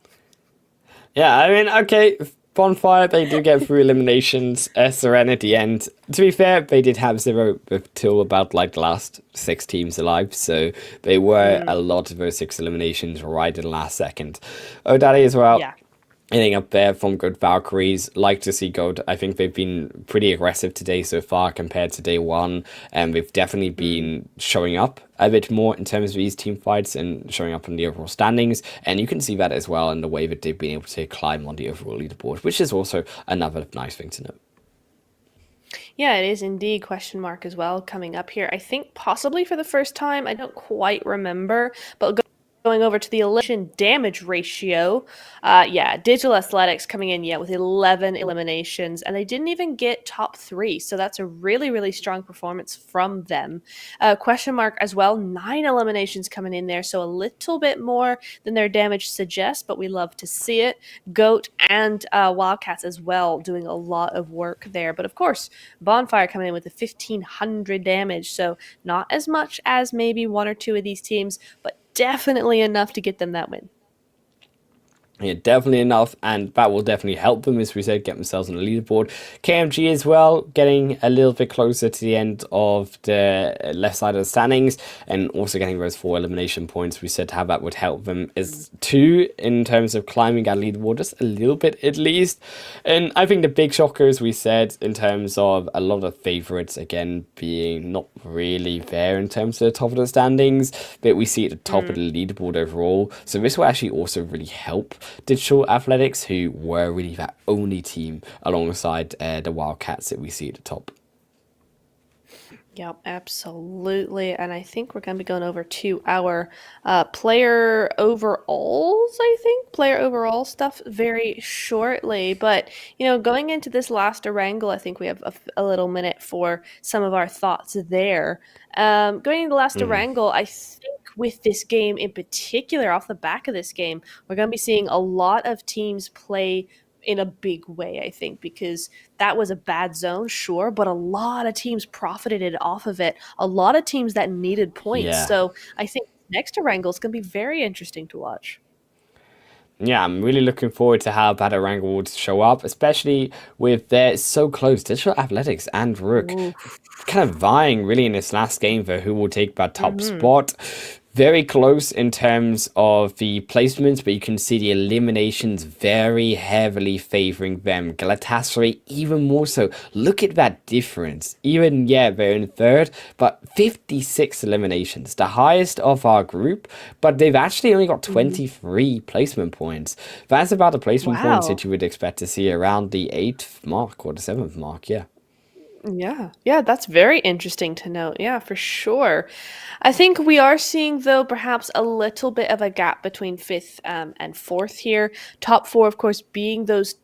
Yeah, I mean, okay, Bonfire, they do get through eliminations. Seren at the end. To be fair, they did have zero till about like the last 6 teams alive, so they were a lot of those 6 eliminations right in the last second. O'Daddy as well. Yeah. Anything up there from good Valkyries. Like to see Gold. I think they've been pretty aggressive today so far compared to day one, and they've definitely been showing up a bit more in terms of these team fights and showing up in the overall standings. And you can see that as well in the way that they've been able to climb on the overall leaderboard, which is also another nice thing to note. Yeah, it is indeed question mark as well coming up here. I think possibly for the first time. I don't quite remember, but going over to the elimination damage ratio. Yeah, Digital Athletics coming in with 11 eliminations, and they didn't even get top 3. So that's a really, really strong performance from them. Question mark as well, 9 eliminations coming in there, so a little bit more than their damage suggests, but we love to see it. Goat and Wildcats as well doing a lot of work there. But of course, Bonfire coming in with the 1,500 damage, so not as much as maybe one or two of these teams, but definitely enough to get them that win. Yeah, definitely enough, and that will definitely help them, as we said, get themselves on the leaderboard. KMG as well, getting a little bit closer to the end of the left side of the standings, and also getting those 4 elimination points. We said how that would help them as too, in terms of climbing that leaderboard, just a little bit at least. And I think the big shocker, as we said, in terms of a lot of favourites, again, being not really there in terms of the top of the standings, but we see at the top of the leaderboard overall. So this will actually also really help Digital Athletics, who were really that only team alongside the Wildcats that we see at the top. Yep, absolutely. And I think we're going to be going over to our player overalls, player overall stuff very shortly. But, going into this last Erangel, I think we have a little minute for some of our thoughts there. Going into the last Erangel, I think with this game in particular, off the back of this game, we're going to be seeing a lot of teams play in a big way, I think, because that was a bad zone, sure, but a lot of teams profited off of it. A lot of teams that needed points. Yeah. So I think next to Wrangle is going to be very interesting to watch. Yeah, I'm really looking forward to how Bad Wrangle would show up, especially with their so close Digital Athletics and Rook kind of vying really in this last game for who will take that top spot. Very close in terms of the placements, but you can see the eliminations very heavily favoring them. Galatasaray even more so. Look at that difference. Even, yeah, they're in third, but 56 eliminations, the highest of our group, but they've actually only got 23 placement points. That's about the placement points that you would expect to see around the 8th mark or the 7th mark, yeah. Yeah, that's very interesting to note. Yeah, for sure. I think we are seeing, though, perhaps a little bit of a gap between fifth and fourth here. Top 4, of course, being those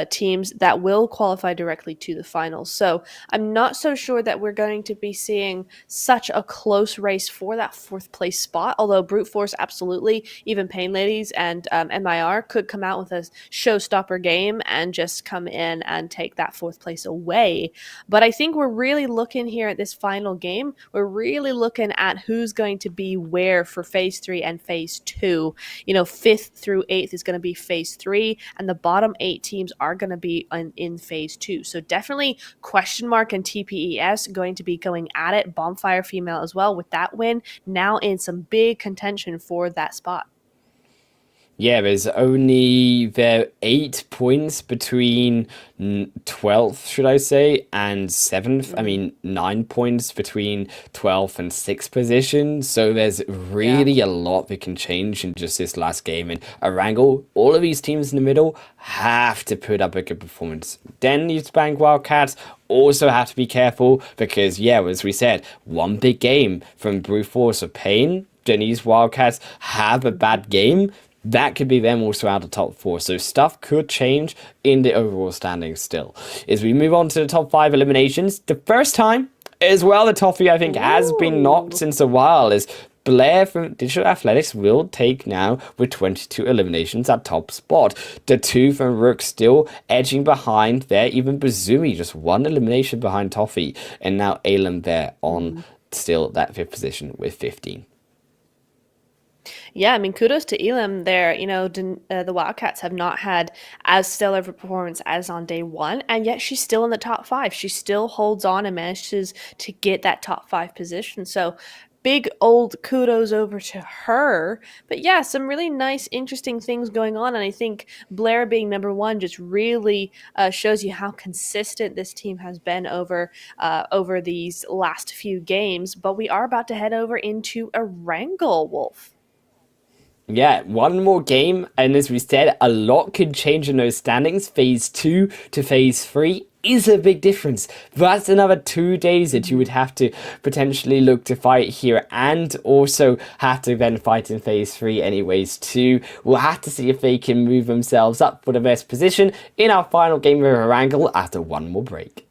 teams that will qualify directly to the finals. So I'm not so sure that we're going to be seeing such a close race for that 4th place spot, although Brute Force absolutely, even Pain Ladies and MIR could come out with a showstopper game and just come in and take that 4th place away. But I think we're really looking here at this final game. We're really looking at who's going to be where for phase 3 and phase 2. 5th through 8th is going to be phase 3, and the bottom 8 teams are going to be in phase 2. So definitely question mark and TPES going to be going at it. Bonfire female as well with that win. Now in some big contention for that spot. Yeah, there's only 8 points between 12th, should I say, and 7th. I mean, 9 points between 12th and 6th position. So there's really a lot that can change in just this last game. And Erangel, all of these teams in the middle have to put up a good performance. Then these Bank Wildcats also have to be careful because, yeah, as we said, one big game from Brute Force or Pain. Then these Wildcats have a bad game. that could be them also out of top 4. So stuff could change in the overall standings still. As we move on to the top 5 eliminations, the first time as well, the Toffee, I think, has been knocked since a while, as Blair from Digital Athletics will take now with 22 eliminations at top spot. The 2 from Rook still edging behind there, even Bazumi just 1 elimination behind Toffee, and now Alim there on still that 5th position with 15. Yeah, I mean, kudos to Elam there. You know, the Wildcats have not had as stellar of a performance as on day 1, and yet she's still in the top 5. She still holds on and manages to get that top 5 position. So big old kudos over to her. But yeah, some really nice, interesting things going on. And I think Blair being number 1 just really shows you how consistent this team has been over these last few games. But we are about to head over into a Wrangle, Wolf. Yeah, one more game, and as we said, a lot could change in those standings. Phase 2 to Phase 3 is a big difference. That's another 2 days that you would have to potentially look to fight here, and also have to then fight in Phase 3 anyways too. We'll have to see if they can move themselves up for the best position in our final game of Wrangle after one more break.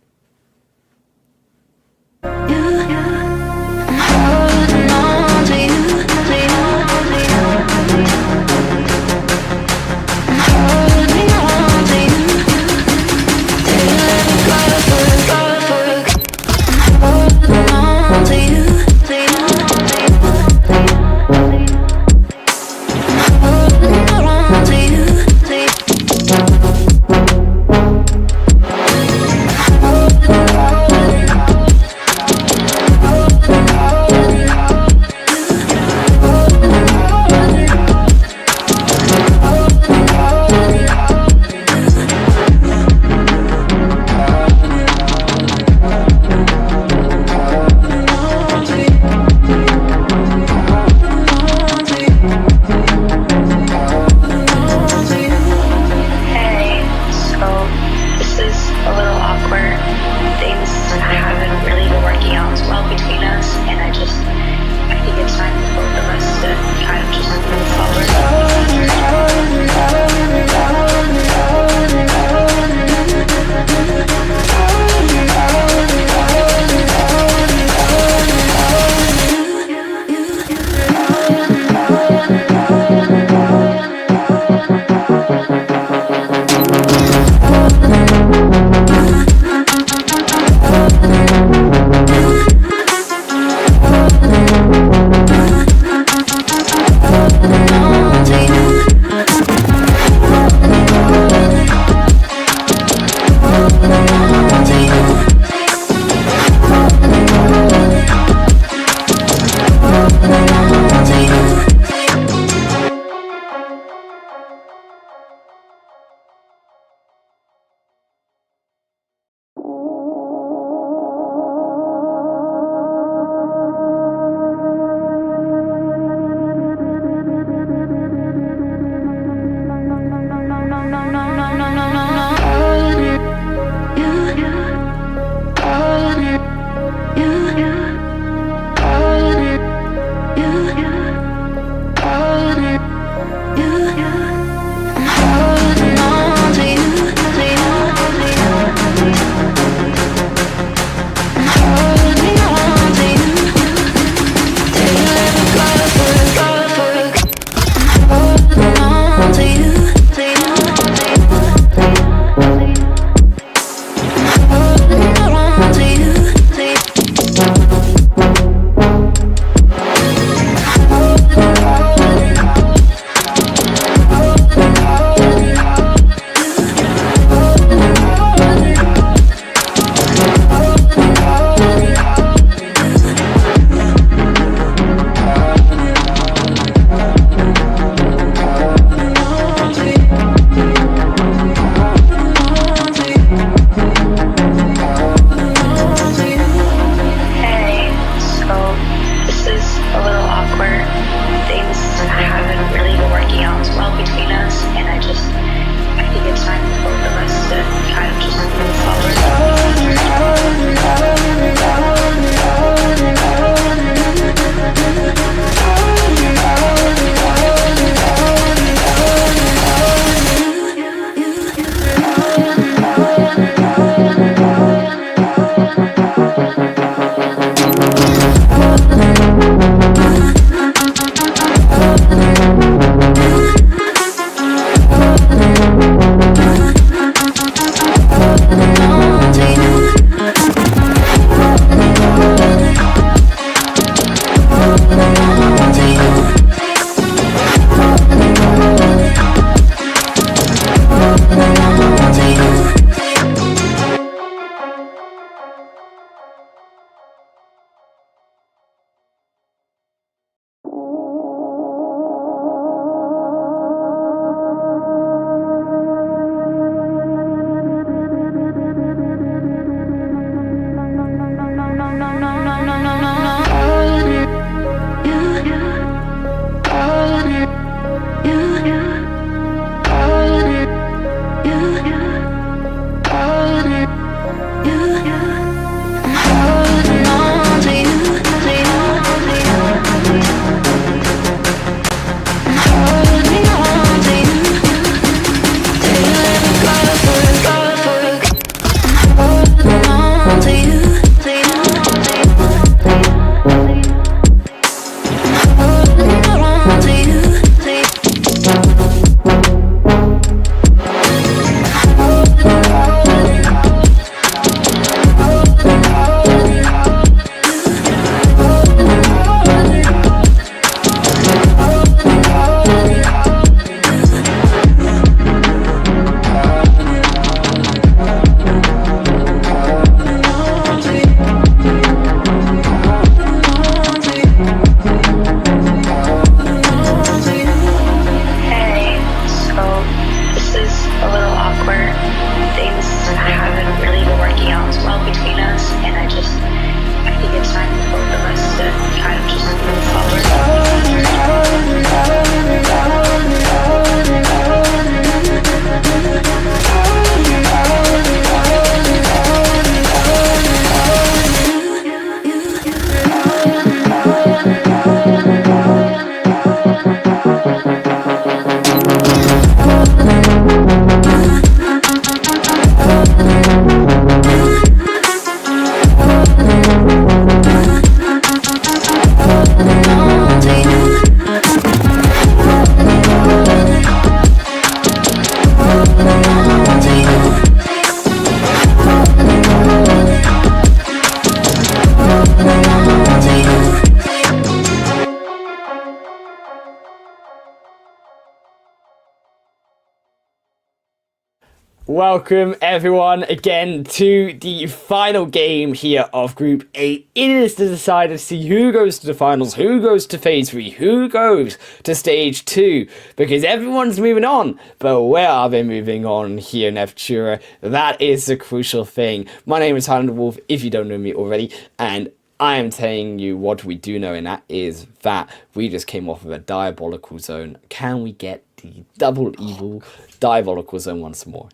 Welcome everyone again to the final game here of Group 8. It is to decide to see who goes to the finals, who goes to Phase 3, who goes to Stage 2, because everyone's moving on. But where are they moving on here in Futura? That is the crucial thing. My name is Highlander Wolf, if you don't know me already, and I am telling you what we do know, and that is that we just came off of a diabolical zone. Can we get the double evil diabolical zone once more?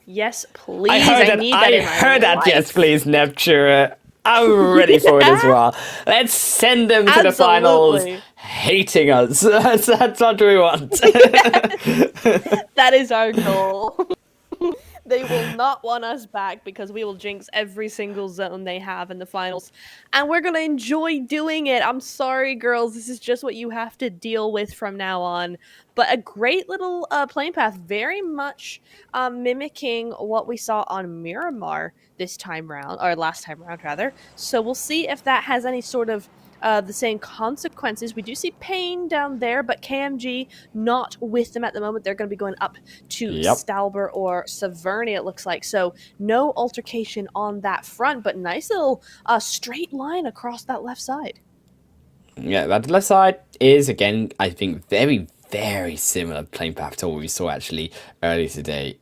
Yes, please. I need that in my life. Yes, please, Neptura. I'm ready for it as well. Let's send them to the finals hating us. That's what we want. That is our goal. They will not want us back because we will jinx every single zone they have in the finals. And we're going to enjoy doing it. I'm sorry, girls. This is just what you have to deal with from now on. But a great little playing path, very much mimicking what we saw on Miramar this time round, or last time round, rather. So we'll see if that has any sort of the same consequences. We do see Pain down there, but KMG not with them at the moment. They're going to be going up to Stalber or Saverni, it looks like. So no altercation on that front, but nice little straight line across that left side. Yeah, that left side is, again, I think, very, very similar playing path to what we saw actually earlier today.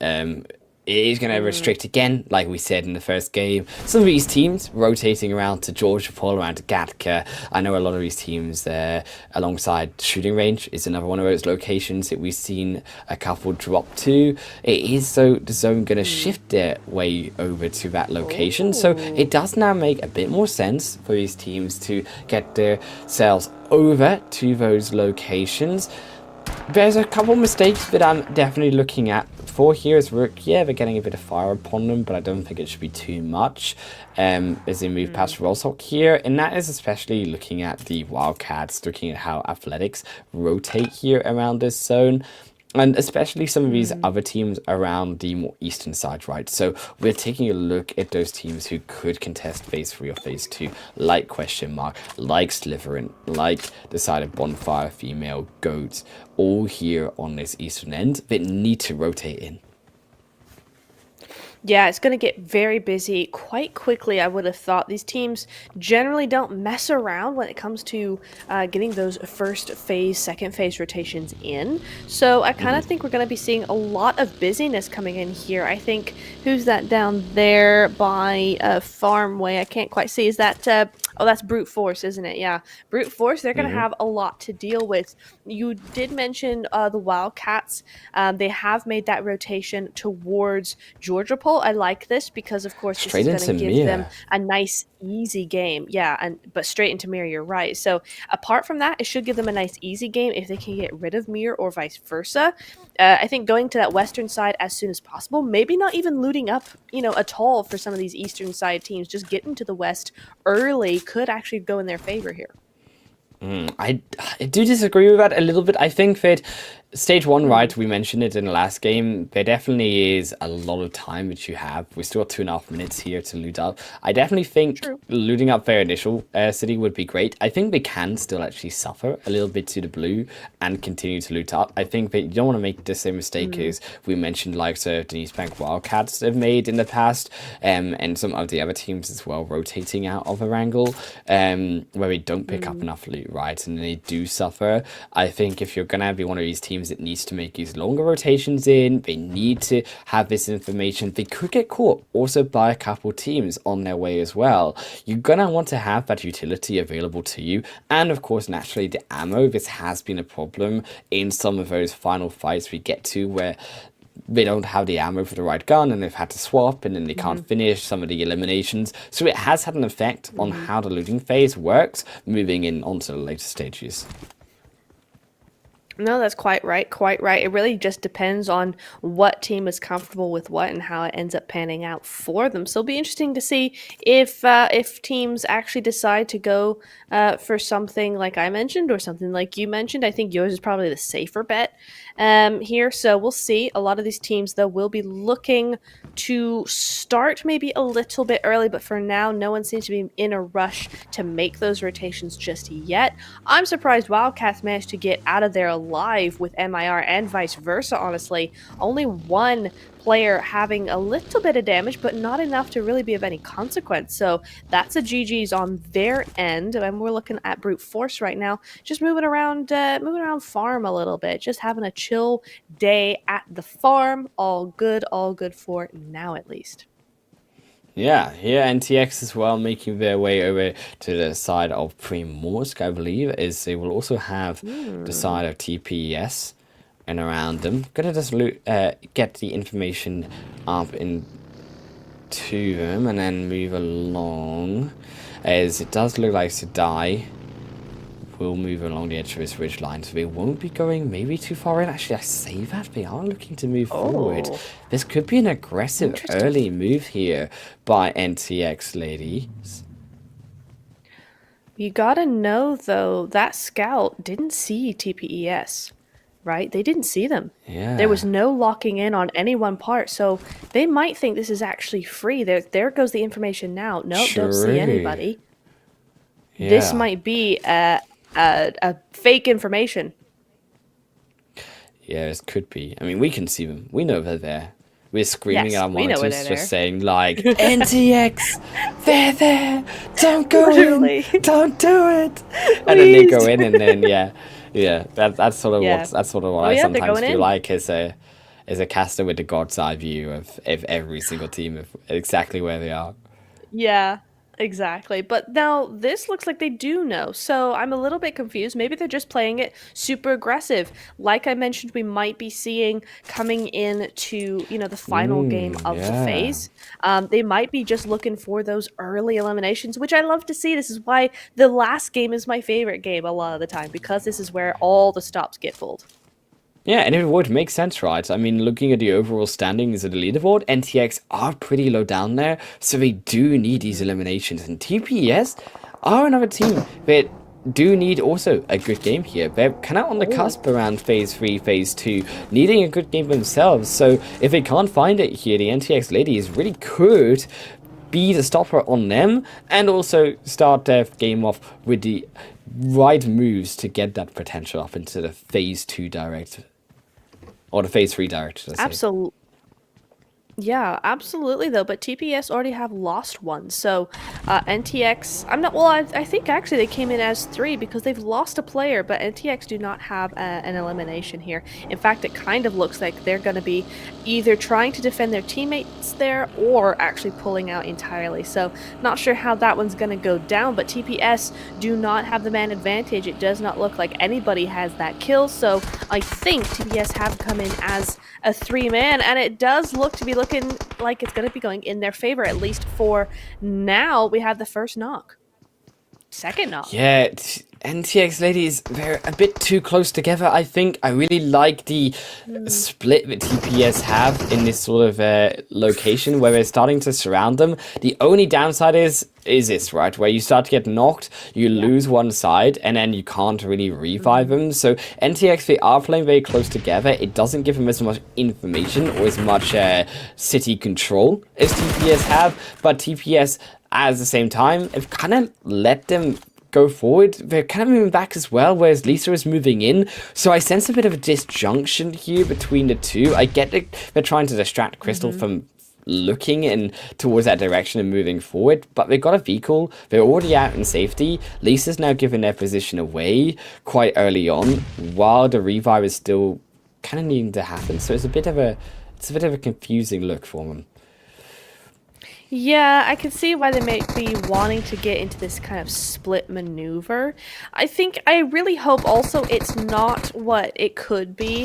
It is going to restrict again, like we said in the first game. Some of these teams rotating around to Georgia Paul, around to Gatka. I know a lot of these teams there, alongside shooting range, is another one of those locations that we've seen a couple drop to. It is so the zone going to shift their way over to that location. So it does now make a bit more sense for these teams to get themselves over to those locations. There's a couple mistakes that I'm definitely looking at for here as Rook. Yeah, they're getting a bit of fire upon them, but I don't think it should be too much as they move past Rollsock here. And that is especially looking at the Wildcats, looking at how athletics rotate here around this zone. And especially some of these other teams around the more eastern side, right? So we're taking a look at those teams who could contest Phase 3 or Phase 2, like Question Mark, like Slytherin, like the side of Bonfire, Female, Goats, all here on this eastern end that need to rotate in. Yeah, it's going to get very busy quite quickly, I would have thought. These teams generally don't mess around when it comes to getting those first phase, second phase rotations in. So I kind of think we're going to be seeing a lot of busyness coming in here. I think, who's that down there by Farmway? I can't quite see. Is that... oh, that's Brute Force, isn't it? Yeah. Brute Force, they're going to have a lot to deal with. You did mention the Wildcats. They have made that rotation towards Georgia Pole. I like this because, of course, this is going to give them a nice, easy game. Yeah, but straight into Mir, you're right. So apart from that, it should give them a nice, easy game if they can get rid of Mir or vice versa. I think going to that western side as soon as possible, maybe not even looting up, at all for some of these eastern side teams. Just getting to the west early could actually go in their favor here. I do disagree with that a little bit. I think that Stage 1, right, we mentioned it in the last game, there definitely is a lot of time that you have. We still got 2.5 minutes here to loot up. I definitely think looting up their initial city would be great. I think they can still actually suffer a little bit to the blue and continue to loot up. I think that you don't want to make the same mistake as we mentioned, like the East Bank Wildcats have made in the past, and some of the other teams as well, rotating out of a angle, where they don't pick up enough loot, right, and they do suffer. I think if you're going to be one of these teams that needs to make these longer rotations in, they need to have this information. They could get caught also by a couple teams on their way as well. You're gonna want to have that utility available to you, and of course naturally the ammo. This has been a problem in some of those final fights we get to where they don't have the ammo for the right gun and they've had to swap and then they can't finish some of the eliminations. So it has had an effect on how the looting phase works moving in onto the later stages. No, that's quite right, quite right. It really just depends on what team is comfortable with what and how it ends up panning out for them. So it'll be interesting to see if teams actually decide to go for something like I mentioned or something like you mentioned. I think yours is probably the safer bet here. So we'll see. A lot of these teams, though, will be looking to start maybe a little bit early, but for now, no one seems to be in a rush to make those rotations just yet. I'm surprised Wildcats managed to get out of there alive with MIR and vice versa, honestly. Only one player having a little bit of damage, but not enough to really be of any consequence. So that's a GG's on their end. And we're looking at brute force right now, just moving around farm a little bit, just having a chill day at the farm. All good for now, at least. Yeah, here NTX as well, making their way over to the side of Primorsk, I believe, is they will also have the side of TPS and around them. Gonna just get the information up into them and then move along, as it does look like Sedai will move along the edge of this ridge line, so they won't be going maybe too far in. Actually, I say that they are looking to move forward. This could be an aggressive early move here by NTX ladies. You gotta know, though, that scout didn't see TPES, right? They didn't see them. Yeah. There was no locking in on any one part, so they might think this is actually free. There goes the information now. Nope, don't see anybody. Yeah. This might be a fake information. Yeah, it could be. I mean, we can see them. We know they're there. We're screaming at our monitors, just saying like, NTX, they're there. Don't go in. Don't do it. And then they go in, and then yeah. That's sort of what I sometimes feel like as a caster with the god's eye view of every single team, of exactly where they are. Yeah. Exactly. But now this looks like they do know. So I'm a little bit confused. Maybe they're just playing it super aggressive. Like I mentioned, we might be seeing coming into, the final game of the phase. They might be just looking for those early eliminations, which I love to see. This is why the last game is my favorite game a lot of the time, because this is where all the stops get pulled. Yeah, and it would make sense, right? I mean, looking at the overall standings of the leaderboard, NTX are pretty low down there, so they do need these eliminations. And TPS are another team that do need also a good game here. They're kind of on the cusp around Phase 3, Phase 2, needing a good game themselves. So if they can't find it here, the NTX ladies really could be the stopper on them, and also start their game off with the right moves to get that potential up into the Phase 2 direct. Or the Phase 3 direct. Absolutely. Yeah, absolutely, though. But TPS already have lost one. So NTX, I think actually they came in as 3 because they've lost a player, but NTX do not have an elimination here. In fact, it kind of looks like they're going to be either trying to defend their teammates there or actually pulling out entirely. So not sure how that one's going to go down, but TPS do not have the man advantage. It does not look like anybody has that kill. So I think TPS have come in as a 3-man, and it does look to be looking like it's going to be going in their favor, at least for now. We have the first knock. Second knock. Yeah, NTX ladies, they're a bit too close together, I think. I really like the split that TPS have in this sort of location where they're starting to surround them. The only downside is this, right? Where you start to get knocked, you lose one side, and then you can't really revive them. So NTX, they are playing very close together. It doesn't give them as much information or as much city control as TPS have, but TPS, at the same time, have kind of let them go forward. They're kind of moving back as well, whereas Lisa is moving in. So I sense a bit of a disjunction here between the two. I get that they're trying to distract Crystal from looking and towards that direction and moving forward, but they've got a vehicle. They're already out in safety. Lisa's now giving their position away quite early on, while the revive is still kind of needing to happen. So it's a bit of a confusing look for them. Yeah, I can see why they may be wanting to get into this kind of split maneuver. I really hope also it's not what it could be,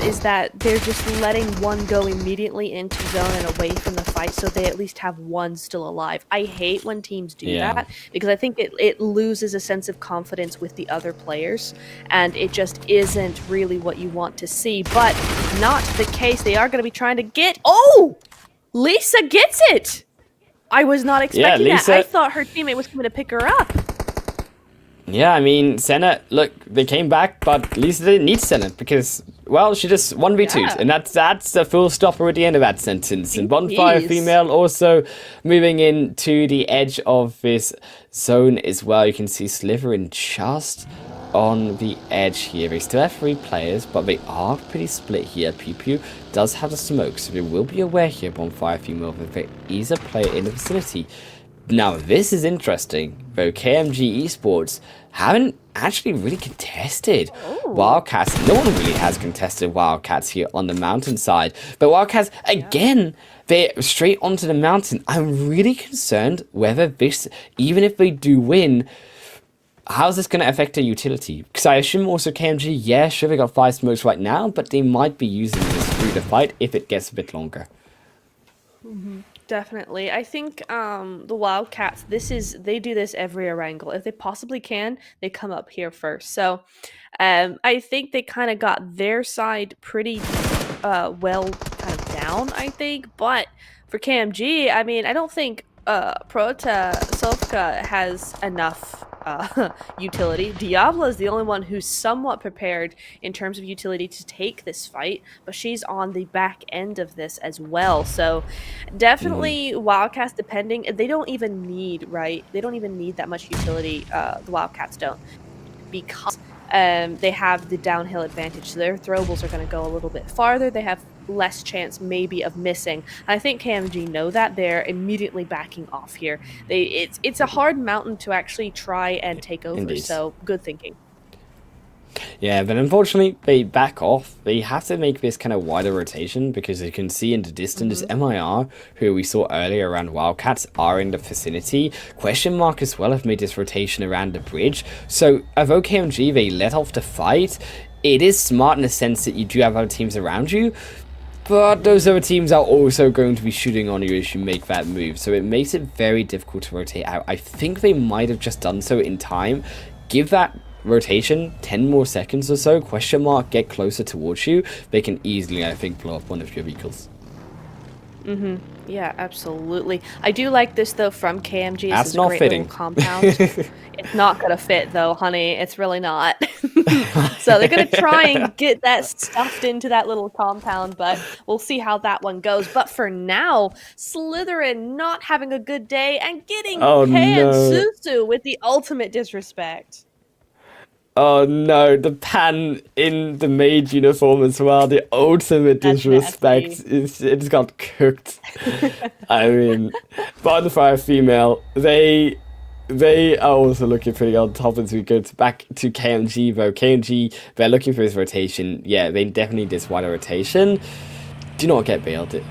is that they're just letting one go immediately into zone and away from the fight so they at least have one still alive. I hate when teams do that, because I think it loses a sense of confidence with the other players, and it just isn't really what you want to see. But not the case. They are going to be trying to get... Oh! Lisa gets it! I was not expecting that. I thought her teammate was coming to pick her up. Yeah, I mean, Senna, look, they came back, but Lisa didn't need Senna because, well, she just 1v2'd. And that's a full stopper at the end of that sentence. And Bonfire Female also moving in to the edge of this zone as well. You can see Sliver in just on the edge here. They still have 3 players, but they are pretty split here. PewPew does have the smoke, so they will be aware here Bonfire Female if there is a player in the vicinity. Now, this is interesting, though KMG Esports haven't actually really contested Wildcats. No one really has contested Wildcats here on the mountainside. But Wildcats, again, they're straight onto the mountain. I'm really concerned whether this, even if they do win, how's this going to affect their utility? Because I assume also KMG, yeah, sure, they got 5 smokes right now, but they might be using this through the fight if it gets a bit longer. Definitely. I think the Wildcats, they do this every Erangel. If they possibly can, they come up here first. So I think they kind of got their side pretty well kind of down, I think. But for KMG, I mean, I don't think Prota Sovka has enough utility. Diablo is the only one who's somewhat prepared in terms of utility to take this fight, but she's on the back end of this as well. So definitely Wildcats, depending, they don't even need, right? They don't even need that much utility. The Wildcats don't, because they have the downhill advantage. So their throwables are going to go a little bit farther. They have less chance maybe of missing. And I think KMG know that. They're immediately backing off here. It's a hard mountain to actually try and take over. Indeed. So good thinking. Yeah, but unfortunately, they back off. They have to make this kind of wider rotation because you can see in the distance MIR, who we saw earlier around Wildcats, are in the vicinity. Question Mark as well have made this rotation around the bridge. So, although KMG, they let off the fight, it is smart in the sense that you do have other teams around you, but those other teams are also going to be shooting on you as you make that move. So it makes it very difficult to rotate out. I think they might have just done so in time. Give that rotation 10 more seconds or so, question mark, get closer towards you, they can easily, I think, blow up one of your vehicles. Yeah, absolutely. I do like this though from KMG. That's this is not a great fitting. little compound. It's not gonna fit though, honey. It's really not. So they're gonna try and get that stuffed into that little compound, but we'll see how that one goes. But for now, Slytherin not having a good day and getting Pan Susu with the ultimate disrespect. Oh no, the Pan in the mage uniform as well, the ultimate disrespect. It's got cooked. I mean, Bonfire Female, they are also looking pretty on top as we go back to KMG though. KMG, they're looking for his rotation. Yeah, they definitely need this wider rotation. Do not get baited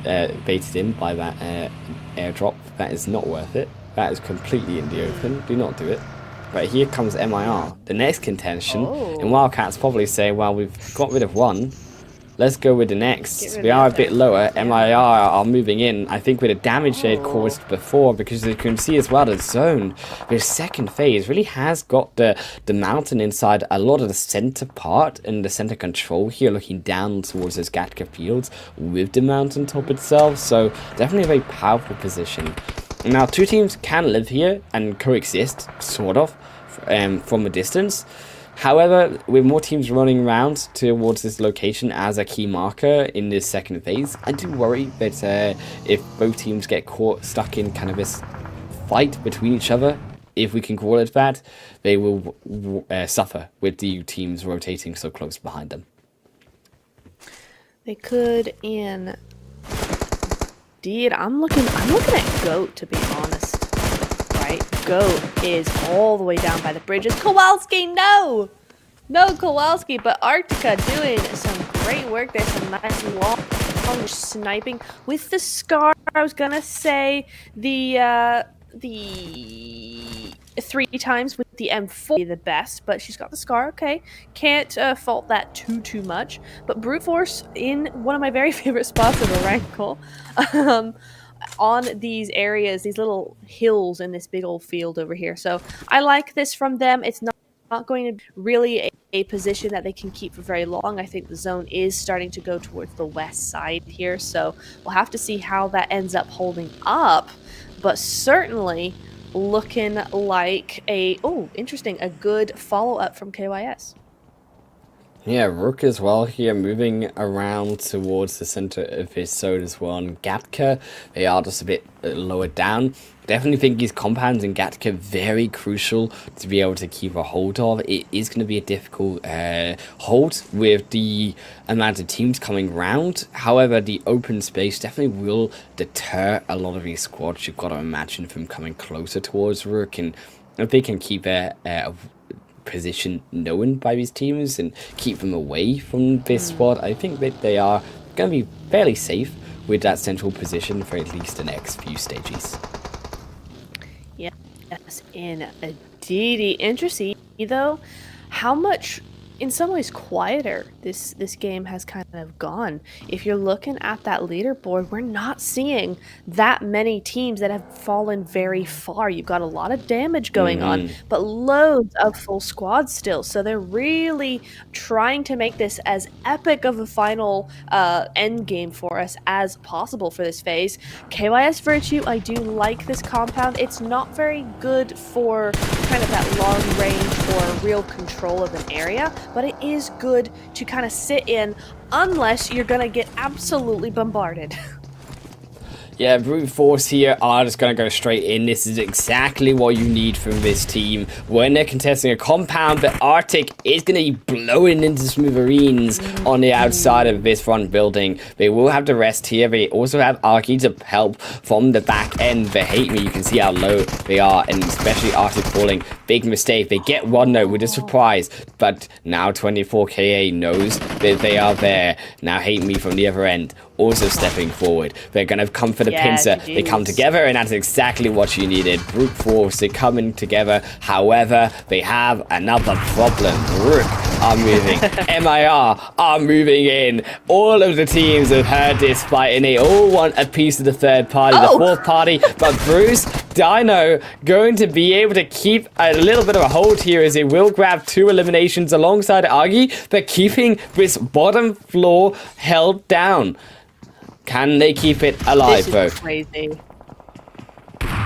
in by that airdrop. That is not worth it. That is completely in the open. Do not do it. But here comes MIR, the next contention, and Wildcats probably say, well, we've got rid of one, let's go with the next. We are a bit lower, MIR are moving in, I think with the damage they had caused before, because you can see as well the zone, the second phase really has got the mountain inside a lot of the center part, and the center control here, looking down towards those Gatka fields with the mountain top itself, so definitely a very powerful position. Now, 2 teams can live here and coexist, sort of, from a distance. However, with more teams running around towards this location as a key marker in this second phase, I do worry that if both teams get stuck in kind of this fight between each other, if we can call it that, they will suffer with the teams rotating so close behind them. They could in... Indeed, I'm looking at Goat, to be honest. Right? Goat is all the way down by the bridges. Kowalski, no! No Kowalski, but Arctica doing some great work there. Some nice long sniping with the Scar. I was gonna say the 3 times with the M4 the best, but she's got the Scar. Okay, can't fault that too much. But Brute Force in one of my very favorite spots of a Rankle, on these areas, these little hills in this big old field over here. So I like this from them. It's not going to be really a position that they can keep for very long. I think the zone is starting to go towards the west side here, so we'll have to see how that ends up holding up. But certainly looking like a good follow-up from KYS. Yeah, Rook as well here, moving around towards the center of his zone as well. And Gatka, they are just a bit lower down. Definitely think these compounds in Gatka very crucial to be able to keep a hold of. It is going to be a difficult hold with the amount of teams coming round. However, the open space definitely will deter a lot of these squads. You've got to imagine from coming closer towards Rook, and if they can keep a position known by these teams and keep them away from this squad, I think that they are going to be fairly safe with that central position for at least the next few stages. Yes, indeed. Interesting, though, how much, in some ways, quieter this game has kind of gone. If you're looking at that leaderboard, we're not seeing that many teams that have fallen very far. You've got a lot of damage going on, but loads of full squads still. So they're really trying to make this as epic of a final end game for us as possible for this phase. KYS Virtue, I do like this compound. It's not very good for kind of that long range or real control of an area, but it is good to kind of sit in unless you're gonna get absolutely bombarded. Yeah, brute force here are just going to go straight in. This is exactly what you need from this team when they're contesting a compound. But Arctic is going to be blowing into smithereens on the outside of this front building. They will have the rest here. They also have Arky to help from the back end. But hate me, you can see how low they are, and especially Arctic falling. Big mistake. They get one though with a surprise, but now 24KA knows that they are there. Now hate me from the other end, also stepping forward. They're going to come for the pincer. GGs. They come together, and that's exactly what you needed. Brute force, they're coming together. However, they have another problem. Rook are moving. MIR are moving in. All of the teams have heard this fight, and they all want a piece of the third party, the fourth party. But Bruce, Dino, going to be able to keep a little bit of a hold here as they will grab 2 eliminations alongside Agi, but keeping this bottom floor held down. Can they keep it alive, This though? is crazy.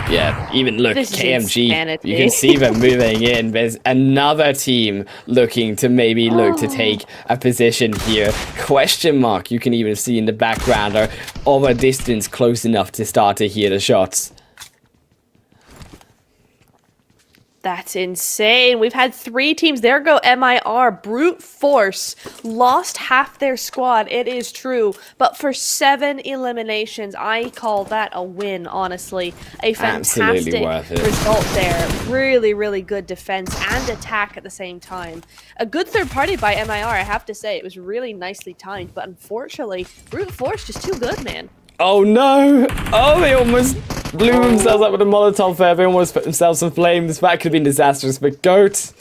Yeah, even look, This is KMG, insanity. you can see them moving in. There's another team looking to maybe look to take a position here. Question mark, you can even see in the background, or of a distance close enough to start to hear the shots. That's insane. We've had 3 teams. There go MIR. Brute force. Lost half their squad. It is true. But for 7 eliminations, I call that a win, honestly. A fantastic worth it. result there. Really, really good defense and attack at the same time. A good third party by MIR, I have to say. It was really nicely timed. But unfortunately, brute force just too good, man. Oh no! Oh, they almost blew themselves up with a Molotov there. They almost put themselves in flames. That could have been disastrous, but GOAT,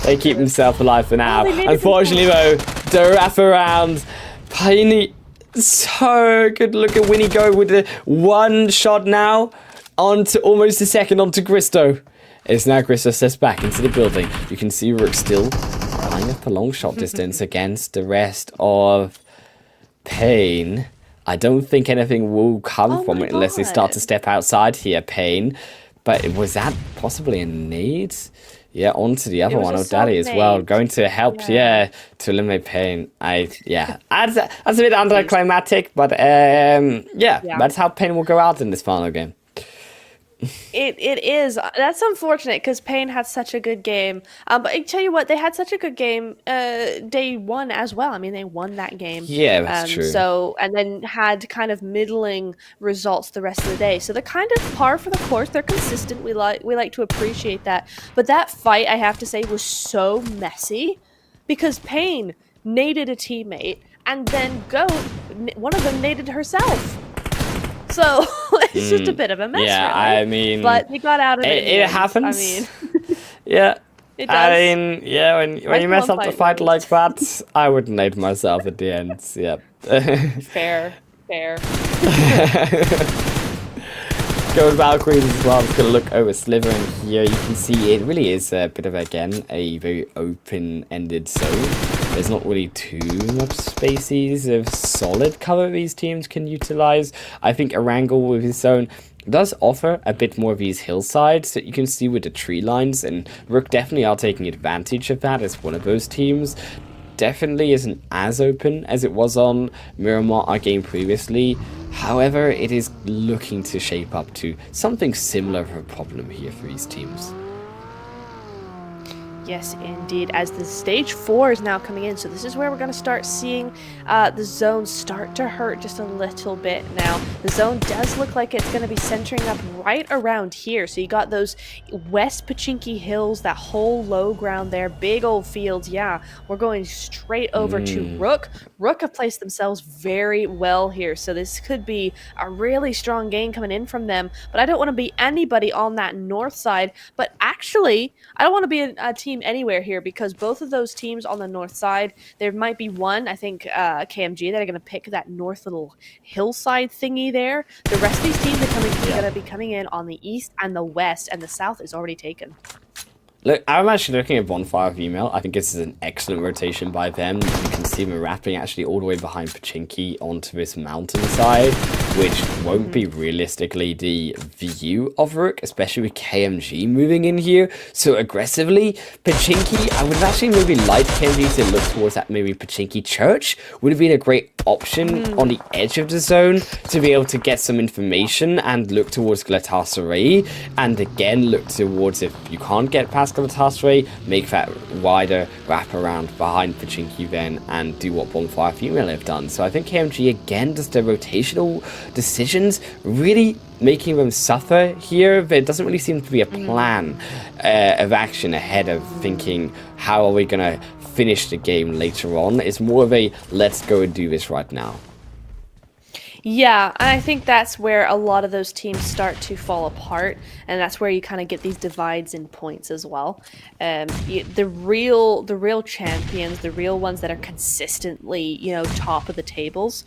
they keep themselves alive for now. Unfortunately, though, the wraparound, Piney, so good. Look at Winnie go with the 1 shot now onto almost a second onto Gristo. It's now Gristo steps back into the building. You can see Rook still running up a long shot distance against the rest of Pain. I don't think anything will come from it unless they start to step outside here, Pain. But was that possibly a nade? Yeah, onto the other one, Daddy as well. Going to help, to eliminate Pain. That's a bit anticlimactic, but that's how Pain will go out in this final game. It is. That's unfortunate because Payne had such a good game. But I tell you what, they had such a good game day 1 as well. I mean, they won that game. Yeah, that's true. So, and then had kind of middling results the rest of the day. So they're kind of par for the course. They're consistent. We like to appreciate that. But that fight, I have to say, was so messy because Payne naded a teammate, and then Goat, one of them naded herself. So it's just a bit of a mess. Yeah, really. I mean, but they got out of it. It happens. I mean, yeah. It does. I mean, yeah, when you mess up the fight like that, I would nade myself at the end. Yeah. Fair. Gold Valkyries as well. I'm just going to look over Slivering here. You can see it really is a bit of, again, a very open-ended zone. There's not really too much spaces of solid cover these teams can utilize. I think Erangel with his zone does offer a bit more of these hillsides that you can see with the tree lines, and Rook definitely are taking advantage of that as one of those teams. definitely isn't as open as it was on Miramar, our game previously. However, it is looking to shape up to something similar of a problem here for these teams. Yes, indeed, as the stage 4 is now coming in. So this is where we're going to start seeing the zone start to hurt just a little bit now. The zone does look like it's going to be centering up right around here. So you got those West Pachinki Hills, that whole low ground there, big old fields. Yeah, we're going straight over to Rook. Rook have placed themselves very well here. So this could be a really strong game coming in from them. But I don't want to be anybody on that north side. But actually, I don't want to be a team anywhere here, because both of those teams on the north side, there might be one, I think KMG, that are going to pick that north little hillside thingy there. The rest of these teams are going to be coming in on the east and the west, and the south is already taken. Look, I'm actually looking at Bonfire Female. I think this is an excellent rotation by them. You can see them wrapping actually all the way behind Pachinki onto this mountainside, which won't be realistically the view of Rook, especially with KMG moving in here so aggressively. Pachinki, I would actually maybe like KMG to look towards that maybe Pachinki Church. Would have been a great option on the edge of the zone to be able to get some information and look towards Galatasaray, and again look towards, if you can't get past Galatasaray, make that wider wrap around behind Pachinki then and do what Bonfire Female have done. So I think KMG again, just their rotational decisions really making them suffer here. There doesn't really seem to be a plan of action ahead of thinking, how are we going to finish the game later on? It's more of a let's go and do this right now. Yeah, I think that's where a lot of those teams start to fall apart, and that's where you kind of get these divides in points as well. The real champions, the real ones that are consistently, top of the tables,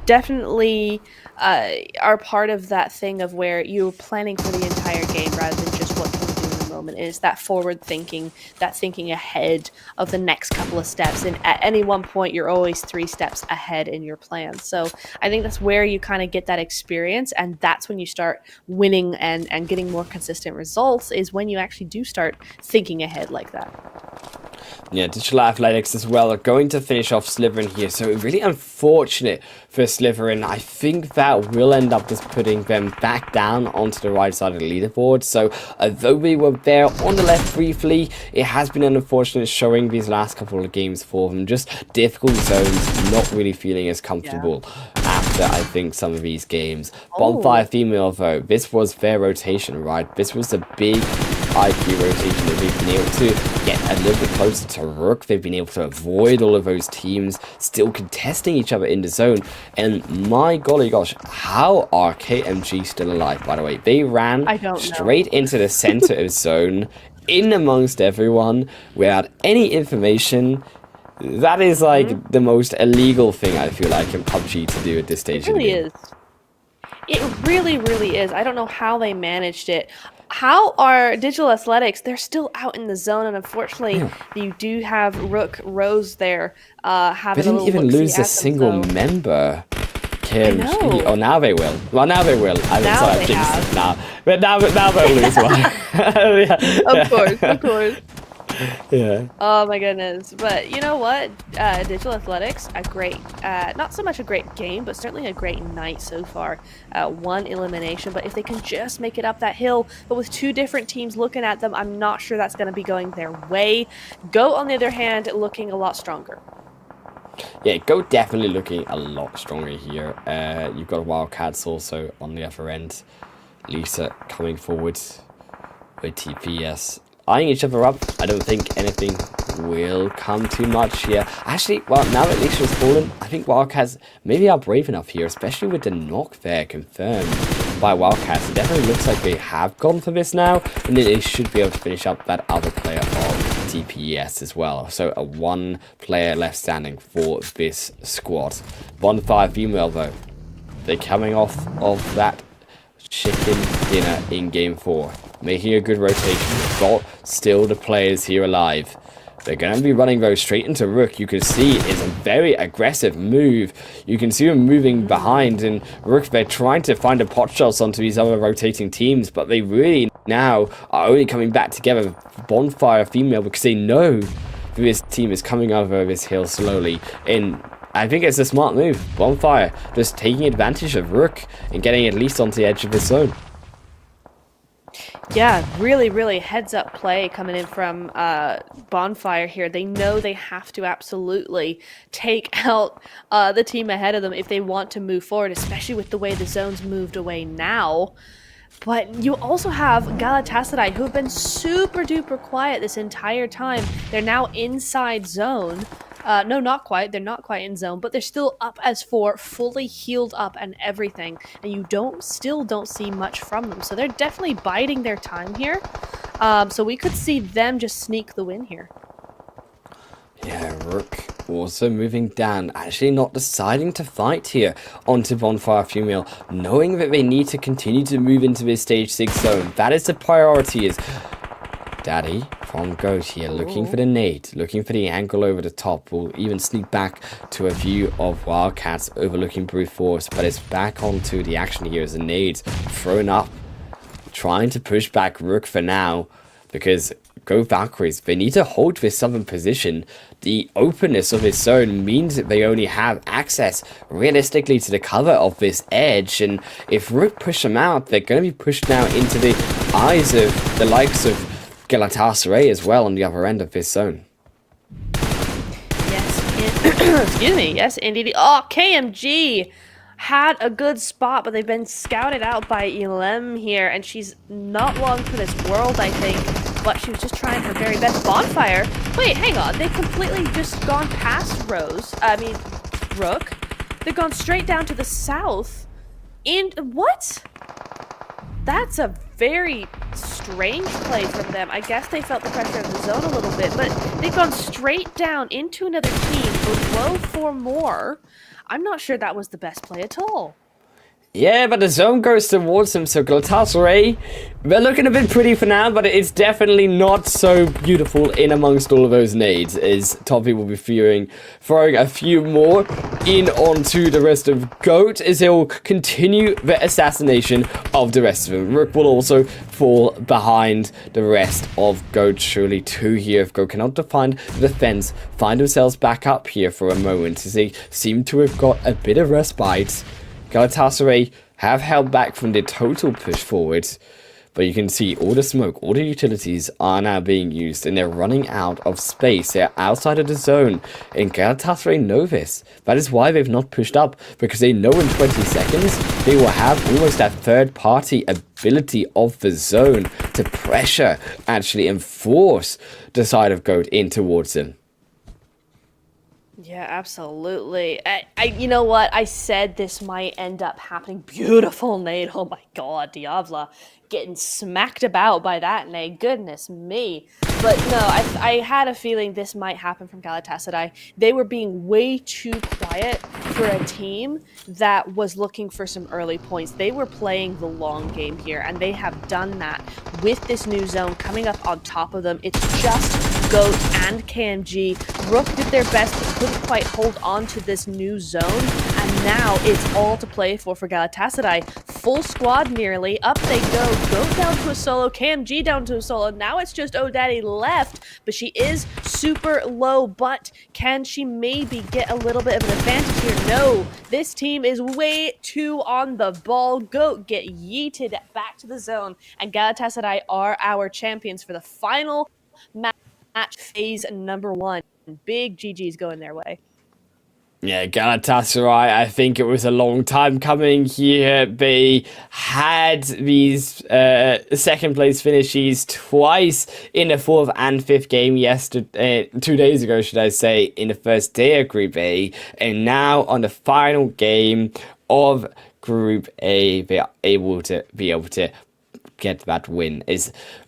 definitely are part of that thing of where you're planning for the entire game rather than just what can we do in the moment. It is that forward thinking, that thinking ahead of the next couple of steps, and at any one point you're always 3 steps ahead in your plan. So I think that's where you kind of get that experience, and that's when you start winning and getting more consistent results, is when you actually do start thinking ahead like that. Yeah, Digital Athletics as well are going to finish off Slytherin here, so really unfortunate for Slytherin. I think that will end up just putting them back down onto the right side of the leaderboard. So although we were there on the left briefly, it has been an unfortunate showing these last couple of games for them. Just difficult zones, not really feeling as comfortable after, I think, some of these games. Bonfire Female, though, this was their rotation, right? This was the big IQ rotation that they've been able to get a little bit closer to Rook. They've been able to avoid all of those teams still contesting each other in the zone. And my golly gosh, how are KMG still alive, by the way? They ran straight into the center of zone, in amongst everyone, without any information. That is like the most illegal thing, I feel like, in PUBG to do at this stage of the game. It really, really is. I don't know how they managed it. How are Digital Athletics? They're still out in the zone, and unfortunately, you do have Rook Rose there. They didn't even lose a single member. KMG. Oh, now they will. Well, now they will. But now they'll lose one. Of course. Yeah. Oh my goodness. But you know what? Digital Athletics, a great, not so much a great game, but certainly a great night so far. 1 elimination, but if they can just make it up that hill, but with 2 different teams looking at them, I'm not sure that's going to be going their way. Go, on the other hand, looking a lot stronger. Yeah, Go definitely looking a lot stronger here. You've got Wildcats also on the other end. Lisa coming forward with TPS. Eyeing each other up. I don't think anything will come too much here. Actually, well, now that Lisa's fallen, I think Wildcats maybe are brave enough here, especially with the knock there confirmed by Wildcats. It definitely looks like they have gone for this now, and they should be able to finish up that other player of TPS as well. So a 1 player left standing for this squad. Bonfire Female, though, they're coming off of that chicken dinner in game 4. Making a good rotation. We've got still the players here alive. They're going to be running those straight into Rook. You can see it's a very aggressive move. You can see them moving behind, and Rook, they're trying to find a pot shots onto these other rotating teams, but they really now are only coming back together. Bonfire Female, because they know this team is coming over this hill slowly, and I think it's a smart move. Bonfire just taking advantage of Rook and getting at least onto the edge of his zone. Yeah, really, really heads up play coming in from Bonfire here. They know they have to absolutely take out the team ahead of them if they want to move forward, especially with the way the zone's moved away now. But you also have Galatasaray, who have been super duper quiet this entire time. They're now inside zone. No, not quite. They're not quite in zone, but they're still up as 4, fully healed up and everything. And you still don't see much from them. So they're definitely biding their time here. So we could see them just sneak the win here. Yeah, Rook also moving down, actually not deciding to fight here onto Bonfire PMEWL, knowing that they need to continue to move into this stage 6 zone. That is the priority, is Daddy from Goat here, looking for the nade, looking for the angle over the top. Will even sneak back to a view of Wildcats overlooking Brute Force, but it's back onto the action here as the nades thrown up, trying to push back Rook for now, because Go Valkyries, they need to hold this southern position. The openness of this zone means that they only have access realistically to the cover of this edge, and if Rook push them out, they're going to be pushed now into the eyes of the likes of Galatasaray as well on the other end of this zone. Yes, excuse me. Yes, indeed. Oh, KMG had a good spot, but they've been scouted out by Elem here, and she's not long for this world, I think. But she was just trying her very best. Bonfire. Wait, hang on. They've completely just gone past Rook. They've gone straight down to the south. What? That's a very strange play from them. I guess they felt the pressure of the zone a little bit, but they've gone straight down into another team, goes low for more. I'm not sure that was the best play at all. Yeah, but the zone goes towards them, so Galatasaray, they're looking a bit pretty for now, but it's definitely not so beautiful in amongst all of those nades, as Toppy will be throwing a few more in onto the rest of Goat, as he'll continue the assassination of the rest of them. Rook will also fall behind the rest of Goat, surely 2 here. If Goat cannot defend the defense, find themselves back up here for a moment, as they seem to have got a bit of respite. Galatasaray have held back from the total push forward, but you can see all the smoke, all the utilities are now being used, and they're running out of space. They're outside of the zone, and Galatasaray know this. That is why they've not pushed up, because they know in 20 seconds they will have almost that third-party ability of the zone to pressure, actually enforce the side of Goat in towards them. Yeah, absolutely. You know what? I said this might end up happening. Beautiful nade. Oh my god, Diavla getting smacked about by that nade. Goodness me. But no, I had a feeling this might happen from Galatasaray. They were being way too quiet for a team that was looking for some early points. They were playing the long game here, and they have done that with this new zone coming up on top of them. It's just Goat and KMG. Rook did their best but couldn't quite hold on to this new zone, and now it's all to play for Galatasaray. Full squad nearly. Up they go. Goat down to a solo. KMG down to a solo. Now it's just O'Daddy left, but she is super low. But can she maybe get a little bit of an advantage here? No. This team is way too on the ball. Goat get yeeted back to the zone, and Galatasaray are our champions for the final match phase number 1. Big GG's going their way. Yeah, Galatasaray, I think it was a long time coming here. They had these second place finishes twice in the 4th and 5th game yesterday, 2 days ago, should I say, in the first day of Group A. And now on the final game of Group A, they are able to get that win.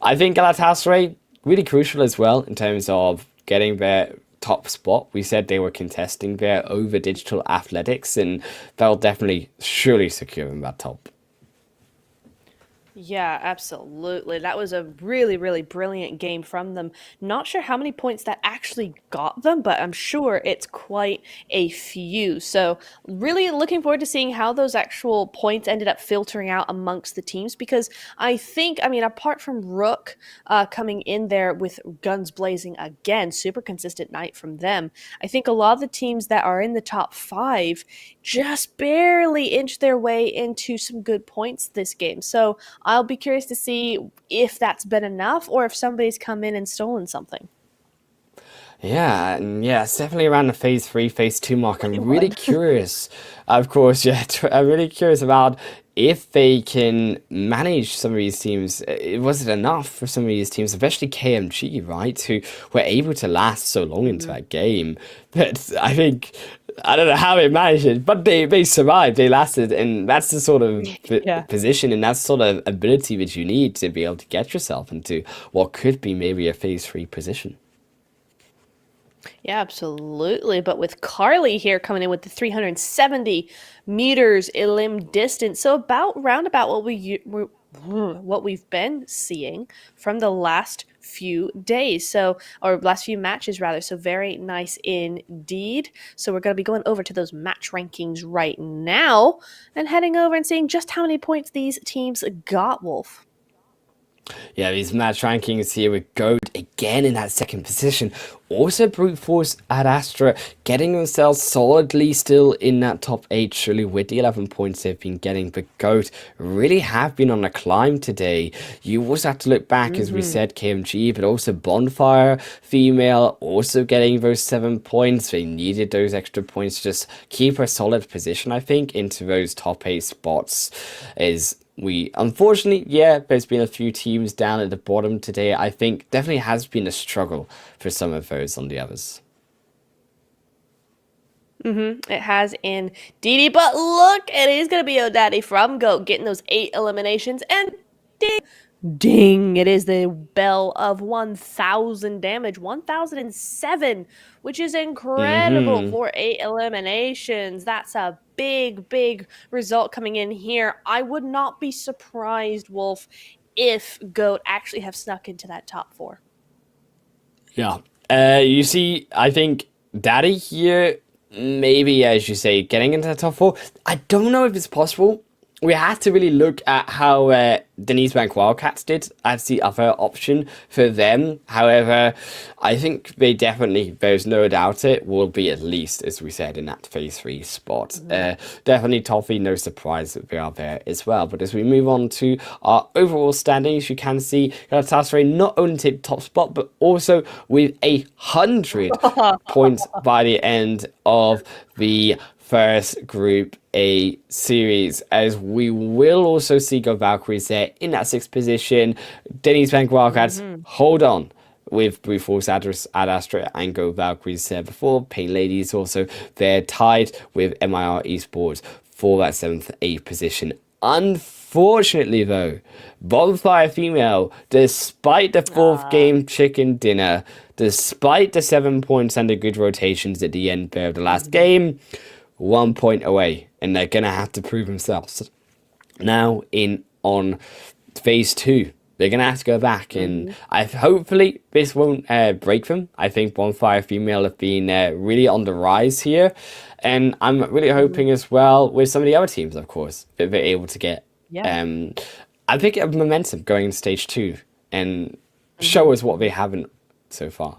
I think Galatasaray really crucial as well in terms of getting their top spot. We said they were contesting there over Digital Athletics, and they'll definitely surely secure them that top. Yeah, absolutely. That was a really, really brilliant game from them. Not sure how many points that actually got them, but I'm sure it's quite a few. So, really looking forward to seeing how those actual points ended up filtering out amongst the teams because I mean, apart from Rook coming in there with guns blazing again, super consistent night from them, I think a lot of the teams that are in the top five just barely inch their way into some good points this game. So, I'll be curious to see if that's been enough or if somebody's come in and stolen something. Yeah, and yeah, it's definitely around the phase three, phase two mark. I'm really 21. curious, of course, yeah, I'm really curious about if they can manage some of these teams. Was it enough for some of these teams, especially KMG, right, who were able to last so long into Mhm. that game? But I think, I don't know how they managed it, but they survived, they lasted, and that's the sort of Yeah. position and that sort of ability that you need to be able to get yourself into what could be maybe a phase three position. Yeah, absolutely. But with Carly here coming in with the 370 meters elim distance, so about roundabout what we've been seeing from the last few days, so or last few matches rather. So very nice indeed. So we're going to be going over to those match rankings right now and heading over and seeing just how many points these teams got, Wolf. Yeah, these match rankings here with Goat again in that second position. Also, Brute Force at Astra getting themselves solidly still in that top 8, surely with the 11 points they've been getting. But Goat really have been on a climb today. You also have to look back, as we Mm-hmm. said, KMG, but also Bonfire Female also getting those 7 points. They needed those extra points to just keep a solid position, I think, into those top 8 spots. Is we unfortunately, yeah, there's been a few teams down at the bottom today. I think definitely has been a struggle for some of those on the others. It has indeed, but look, it is gonna be O'Daddy from Goat getting those 8 eliminations, and ding, ding! It is the bell of 1,000 damage, 1,007, which is incredible Mm-hmm. for 8 eliminations. That's a big, big result coming in here. I would not be surprised, Wolf, if Goat actually have snuck into that top four. Yeah. You see, I think Daddy here, maybe as you say, getting into the top four. I don't know if it's possible. We have to really look at how Denise Bank Wildcats did as the other option for them. However, I think they definitely, there's no doubt it, will be at least, as we said, in that phase three spot. Mhm. Definitely Toffee, no surprise that they are there as well. But as we move on to our overall standings, you can see Galatasaray not only take the top spot, but also with 100 points by the end of the first Group A series, as we will also see Go Valkyries there in that sixth position. Denny's Bank Wildcats Mhm. hold on with Brute Force Ad Astra and Go Valkyries there before. Pain Ladies also, they're tied with MIR Esports for that seventh, eighth position. Unfortunately, though, Bonfire Female, despite the fourth Ah. game chicken dinner, despite the 7 points and the good rotations at the end there of the last Mhm. game, 1 point away, and they're gonna have to prove themselves now in on phase two. They're gonna have to go back, and Mhm. I hopefully this won't break them. I think Bonfire Female have been really on the rise here, and I'm really Mhm. hoping as well with some of the other teams, of course, that they're able to get Yeah. um, a bit of momentum going into stage two and show Mhm. us what they haven't so far.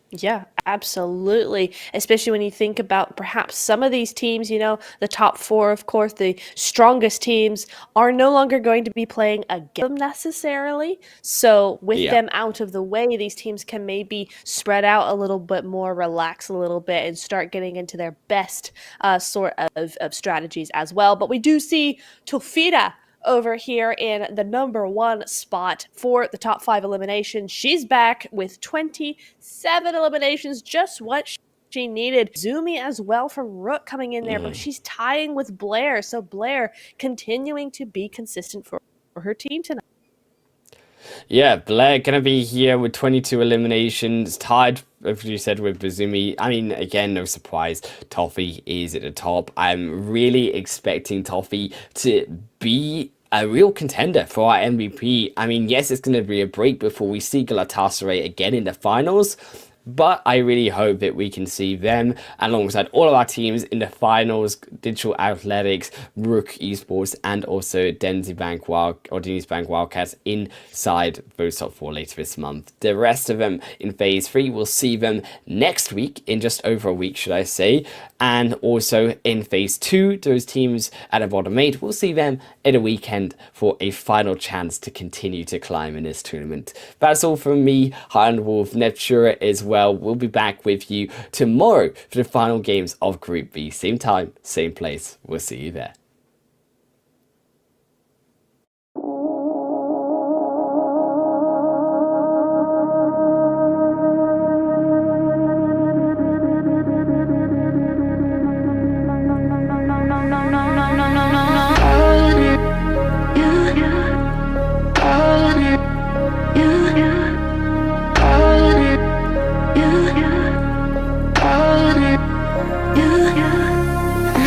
Yeah, absolutely. Especially when you think about perhaps some of these teams, the top four, of course, the strongest teams are no longer going to be playing against them necessarily. So, with Yeah. them out of the way, these teams can maybe spread out a little bit more, relax a little bit, and start getting into their best sort of strategies as well. But we do see Tofita over here in the number one spot for the top five eliminations. She's back with 27 eliminations, just what she needed. Zumi as well from Rook coming in there, but Mm. she's tying with Blair. So Blair continuing to be consistent for her team tonight. Yeah, Blair gonna be here with 22 eliminations, tied, as you said, with Bazumi. I mean, again, no surprise, Toffee is at the top. I'm really expecting Toffee to be a real contender for our MVP. I mean, yes, it's going to be a break before we see Galatasaray again in the finals, but I really hope that we can see them alongside all of our teams in the finals: Digital Athletics, Rook Esports, and also Denzi Bank Wildcats inside those top four later this month. The rest of them in phase 3, we'll see them next week, in just over a week, should I say. And also in phase 2, those teams at the bottom 8, we'll see them at a weekend for a final chance to continue to climb in this tournament. That's all from me, Highland Wolf, Neptura as well. We'll be back with you tomorrow for the final games of Group B. Same time, same place. We'll see you there.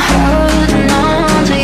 Holding on to